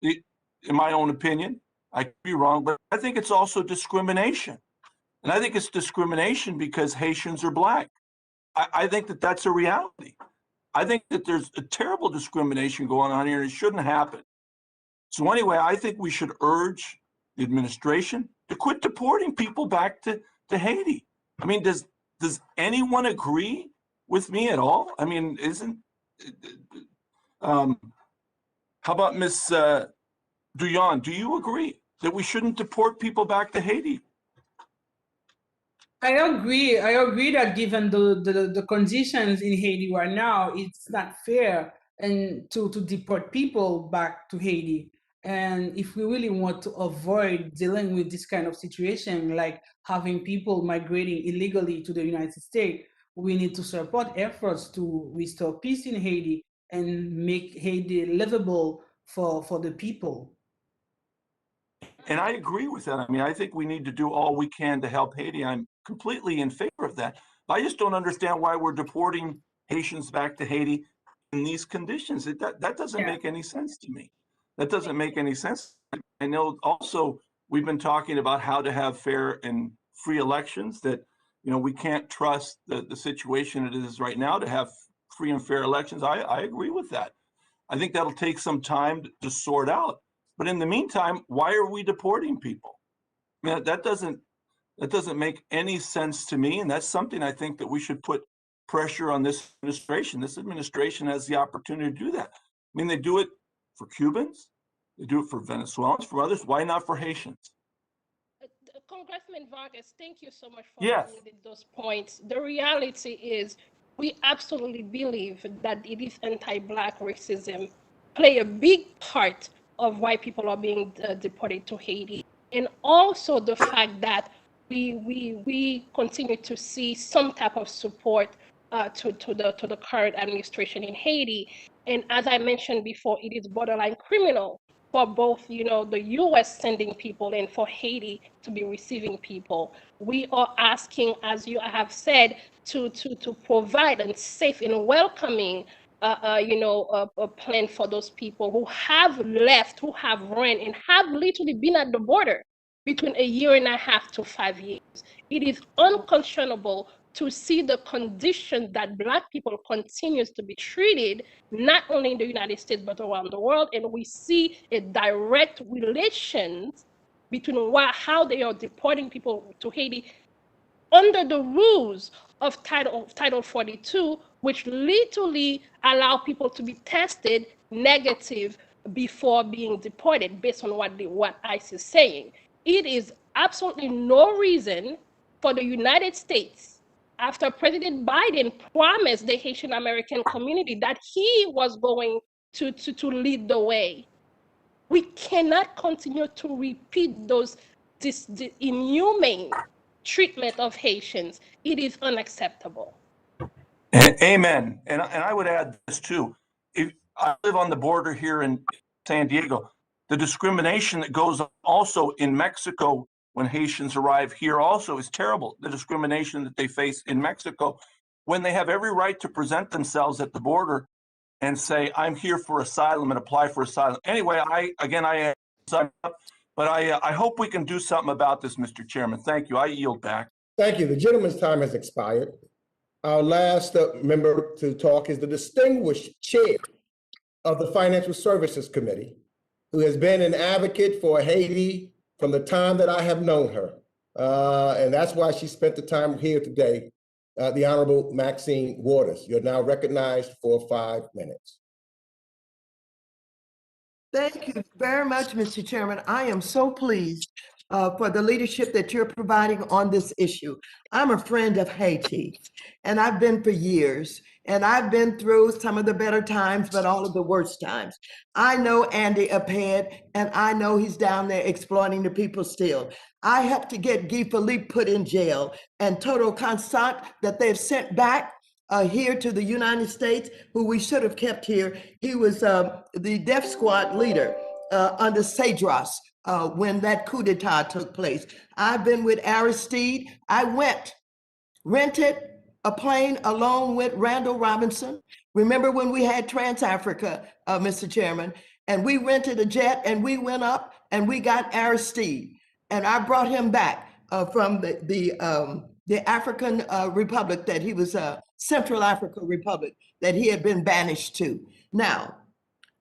in my own opinion, I could be wrong, but I think it's also discrimination. And I think it's discrimination because Haitians are Black. I think that that's a reality. I think that there's a terrible discrimination going on here and it shouldn't happen. So anyway, I think we should urge the administration to quit deporting people back to Haiti. I mean, does anyone agree with me at all? I mean, how about Ms. Douillon? Do you agree that we shouldn't deport people back to Haiti? I agree. I agree that given the conditions in Haiti right now, it's not fair and to deport people back to Haiti. And if we really want to avoid dealing with this kind of situation, like having people migrating illegally to the United States, we need to support efforts to restore peace in Haiti and make Haiti livable for the people. And I agree with that. I mean, I think we need to do all we can to help Haiti. I'm completely in favor of that. I just don't understand why we're deporting Haitians back to Haiti in these conditions. That doesn't make any sense to me. That doesn't make any sense. I know also we've been talking about how to have fair and free elections, that, you know, we can't trust the situation it is right now to have free and fair elections. I agree with that. I think that'll take some time to sort out. But in the meantime, why are we deporting people? I mean, that doesn't make any sense to me. And that's something I think that we should put pressure on this administration. This administration has the opportunity to do that. I mean, they do it for Cubans, they do it for Venezuelans, for others. Why not for Haitians? Congressman Vargas, thank you so much for Yes. making those points. The reality is we absolutely believe that it is anti-Black racism play a big part of why people are being deported to Haiti. And also the fact that we continue to see some type of support to the current administration in Haiti. And as I mentioned before, it is borderline criminal for both, the U.S. sending people and for Haiti to be receiving people. We are asking, as you have said, to provide a safe and welcoming, a plan for those people who have left, who have run, and have literally been at the border between 1.5 years to 5 years. It is unconscionable to see the condition that Black people continues to be treated, not only in the United States, but around the world. And we see a direct relation between how they are deporting people to Haiti under the rules of Title 42, which literally allow people to be tested negative before being deported based on what ICE is saying. It is absolutely no reason for the United States, after President Biden promised the Haitian American community that he was going to lead the way. We cannot continue to repeat this inhumane treatment of Haitians. It is unacceptable. Amen. And I would add this too. If I live on the border here in San Diego, the discrimination that goes on also in Mexico when Haitians arrive here also is terrible. The discrimination that they face in Mexico when they have every right to present themselves at the border and say, I'm here for asylum and apply for asylum. Anyway, but I hope we can do something about this, Mr. Chairman. Thank you. I yield back. Thank you. The gentleman's time has expired. Our last member to talk is the distinguished chair of the Financial Services Committee, who has been an advocate for Haiti from the time that I have known her. And that's why she spent the time here today, the Honorable Maxine Waters. You're now recognized for 5 minutes. Thank you very much, Mr. Chairman. I am so pleased for the leadership that you're providing on this issue. I'm a friend of Haiti, and I've been for years, and I've been through some of the better times, but all of the worst times. I know Andy Aped, and I know he's down there exploiting the people still. I helped to get Guy Philippe put in jail, and Toto Constant that they've sent back here to the United States, who we should have kept here. He was the death squad leader under Cedras when that coup d'etat took place. I've been with Aristide. I rented a plane along with Randall Robinson. Remember when we had Trans-Africa, Mr. Chairman, and we rented a jet and we went up and we got Aristide. And I brought him back from the African Republic that he was, Central African Republic, that he had been banished to. Now,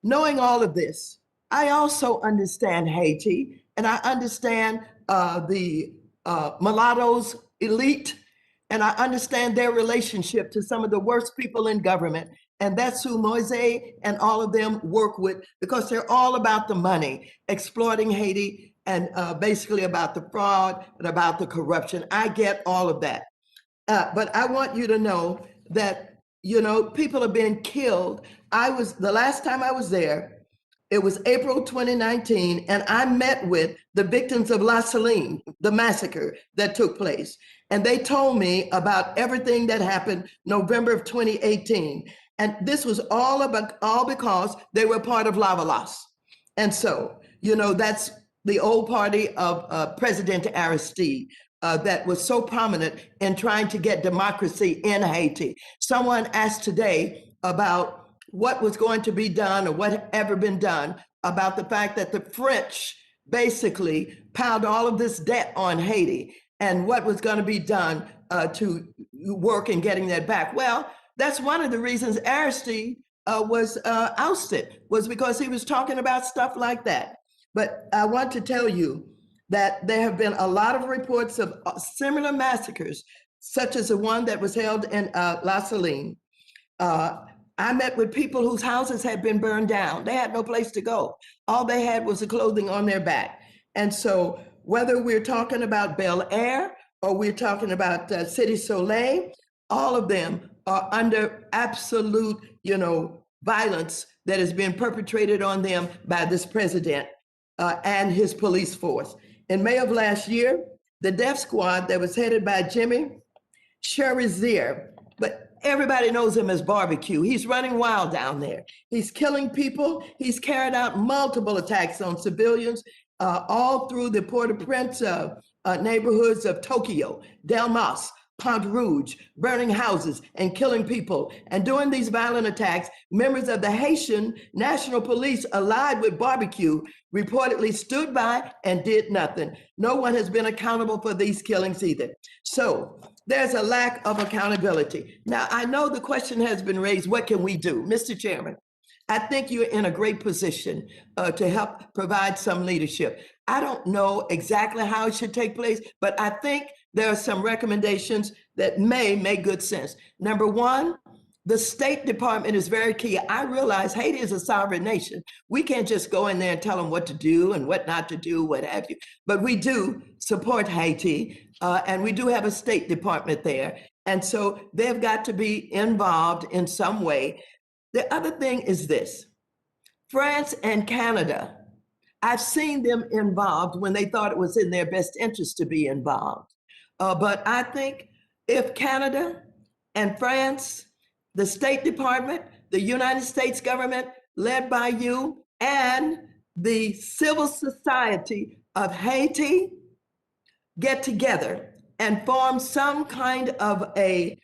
knowing all of this, I also understand Haiti, and I understand the mulattoes elite, and I understand their relationship to some of the worst people in government. And that's who Moise and all of them work with, because they're all about the money, exploiting Haiti, and basically about the fraud and about the corruption. I get all of that. But I want you to know that, people are being killed. The last time I was there, it was April 2019, and I met with the victims of La Saline, the massacre that took place. And they told me about everything that happened November of 2018. And this was all because they were part of Lavalas. And so, that's the old party of President Aristide that was so prominent in trying to get democracy in Haiti. Someone asked today about what was going to be done or what had ever been done about the fact that the French basically piled all of this debt on Haiti and what was going to be done to work in getting that back. Well, that's one of the reasons Aristide was ousted, was because he was talking about stuff like that. But I want to tell you that there have been a lot of reports of similar massacres such as the one that was held in La Saline. I met with people whose houses had been burned down. They had no place to go. All they had was the clothing on their back. And so whether we're talking about Bel Air or we're talking about Cité Soleil, all of them are under absolute, violence that has been perpetrated on them by this president and his police force. In May of last year, the death squad that was headed by Jimmy Cherizier, but everybody knows him as Barbecue. He's running wild down there. He's killing people. He's carried out multiple attacks on civilians all through the Port-au-Prince neighborhoods of Tokyo, Delmas, Pont Rouge, burning houses and killing people. And during these violent attacks, members of the Haitian National Police allied with Barbecue reportedly stood by and did nothing. No one has been accountable for these killings either. So there's a lack of accountability. Now, I know the question has been raised, what can we do? Mr. Chairman, I think you're in a great position to help provide some leadership. I don't know exactly how it should take place, but I think there are some recommendations that may make good sense. Number one, the State Department is very key. I realize Haiti is a sovereign nation. We can't just go in there and tell them what to do and what not to do, what have you. But we do support Haiti, and we do have a State Department there. And so they've got to be involved in some way. The other thing is this: France and Canada, I've seen them involved when they thought it was in their best interest to be involved. But I think if Canada and France, the State Department, the United States government, led by you, and the civil society of Haiti get together and form some kind of a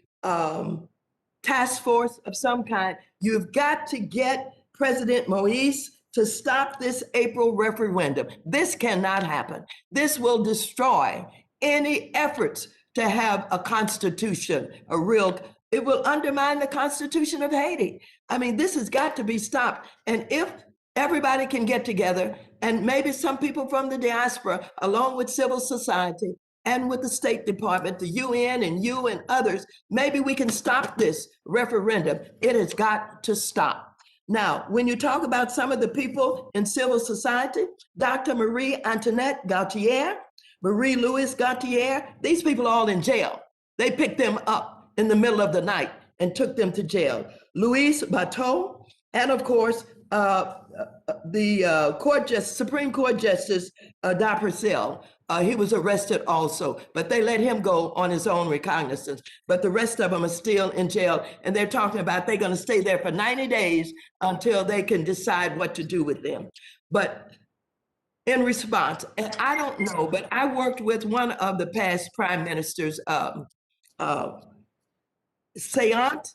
task force of some kind, you've got to get President Moïse to stop this April referendum. This cannot happen. This will destroy any efforts to have a constitution, it will undermine the Constitution of Haiti. I mean, this has got to be stopped. And if everybody can get together, and maybe some people from the diaspora, along with civil society and with the State Department, the UN and you and others, maybe we can stop this referendum. It has got to stop. Now, when you talk about some of the people in civil society, Dr. Marie Antoinette Gautier, Marie-Louise Gautier, these people are all in jail. They picked them up in the middle of the night and took them to jail. Louise Bateau, and of course, the Supreme Court Justice Da Purcell. He was arrested also, but they let him go on his own recognizance. But the rest of them are still in jail, and they're talking about they're going to stay there for 90 days until they can decide what to do with them. But in response, and I don't know, but I worked with one of the past prime ministers, Sayant,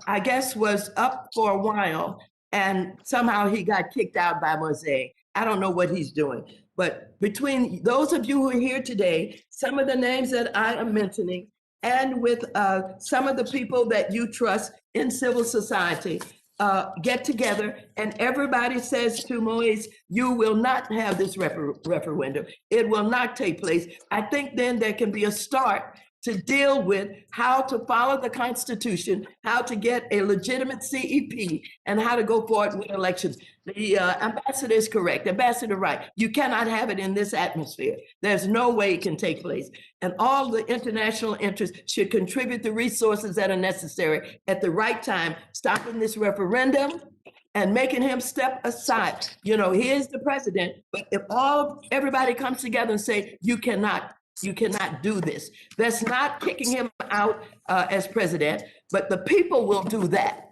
I guess, was up for a while, and somehow he got kicked out by Mosaic. I don't know what he's doing. But between those of you who are here today, some of the names that I am mentioning, and with some of the people that you trust in civil society, get together, and everybody says to Moïse, you will not have this referendum. It will not take place. I think then there can be a start to deal with how to follow the Constitution, how to get a legitimate CEP, and how to go forward with elections. The ambassador is correct, Ambassador Wright. You cannot have it in this atmosphere. There's no way it can take place. And all the international interests should contribute the resources that are necessary at the right time, stopping this referendum and making him step aside. You know, he is the president, but if everybody comes together and say, you cannot do this. That's not kicking him out as president, but the people will do that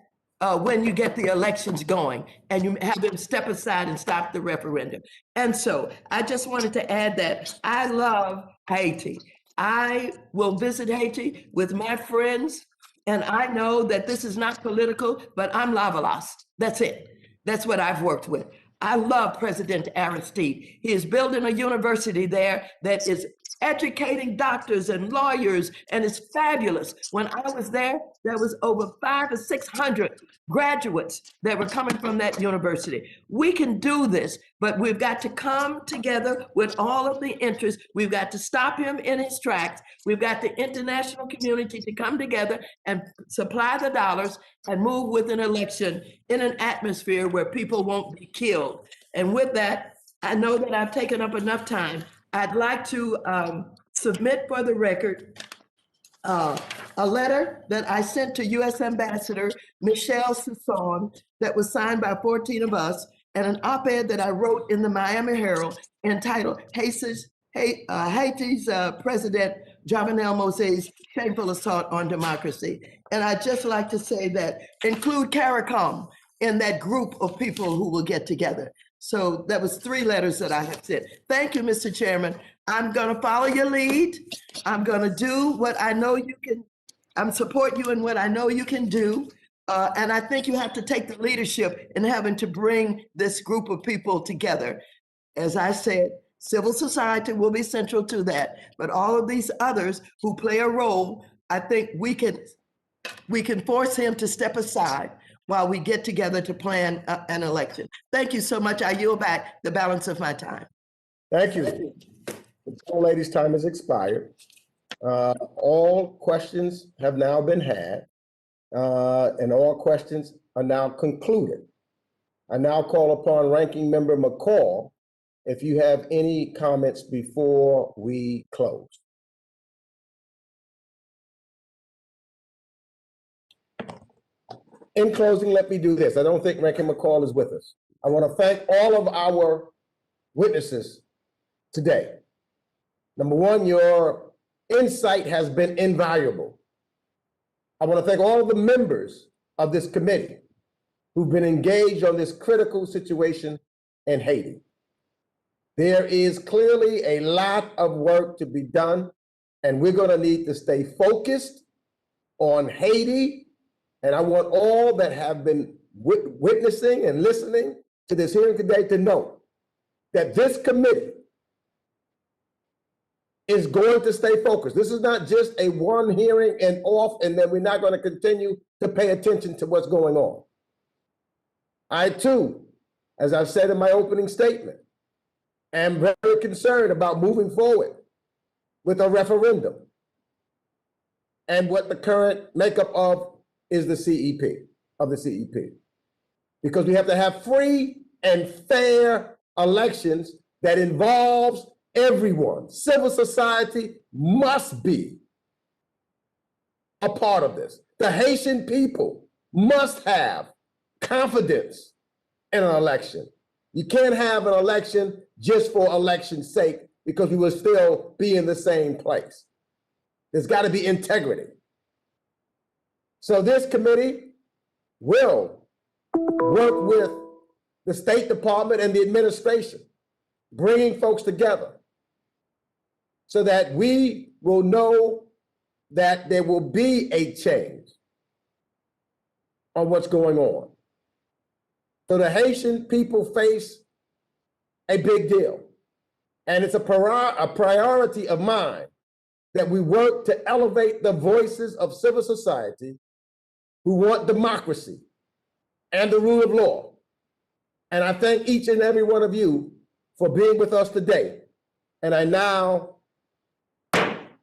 when you get the elections going and you have them step aside and stop the referendum. And so I just wanted to add that I love Haiti. I will visit Haiti with my friends, and I know that this is not political, but I'm Lavalas. That's it. That's what I've worked with. I love President Aristide. He is building a university there that is educating doctors and lawyers, and it's fabulous. When I was there was over 500 or 600 graduates that were coming from that university. We can do this, but we've got to come together with all of the interests. We've got to stop him in his tracks. We've got the international community to come together and supply the dollars and move with an election in an atmosphere where people won't be killed. And with that, I know that I've taken up enough time. I'd like to submit for the record a letter that I sent to U.S. Ambassador Michelle Sisson that was signed by 14 of us, and an op-ed that I wrote in the Miami Herald entitled Haiti's President Jovenel Moise's shameful assault on democracy. And I'd just like to say that include CARICOM in that group of people who will get together. So that was 3 letters that I have sent. Thank you, Mr. Chairman. I'm going to follow your lead. I'm going to do what I know you can. I'm support you in what I know you can do. And I think you have to take the leadership in having to bring this group of people together. As I said, civil society will be central to that. But all of these others who play a role, I think we can force him to step aside while we get together to plan an election. Thank you so much. I yield back the balance of my time. Thank you. The old lady's time has expired. All questions have now been had, and all questions are now concluded. I now call upon Ranking Member McCall if you have any comments before we close. In closing, let me do this. I don't think Ranking McCall is with us. I want to thank all of our witnesses today. Number one, your insight has been invaluable. I want to thank all of the members of this committee who've been engaged on this critical situation in Haiti. There is clearly a lot of work to be done, and we're going to need to stay focused on Haiti. And I want all that have been witnessing and listening to this hearing today to know that this committee is going to stay focused. This is not just a one hearing and off, and then we're not going to continue to pay attention to what's going on. I too, as I've said in my opening statement, am very concerned about moving forward with a referendum and what the current makeup of is the CEP, because we have to have free and fair elections that involves everyone. Civil society must be a part of this. The Haitian people must have confidence in an election. You can't have an election just for election's sake, because we will still be in the same place. There's got to be integrity. So this committee will work with the State Department and the administration, bringing folks together so that we will know that there will be a change on what's going on. So the Haitian people face a big deal. And it's a priority of mine that we work to elevate the voices of civil society who want democracy and the rule of law. And I thank each and every one of you for being with us today. And I now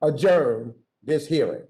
adjourn this hearing.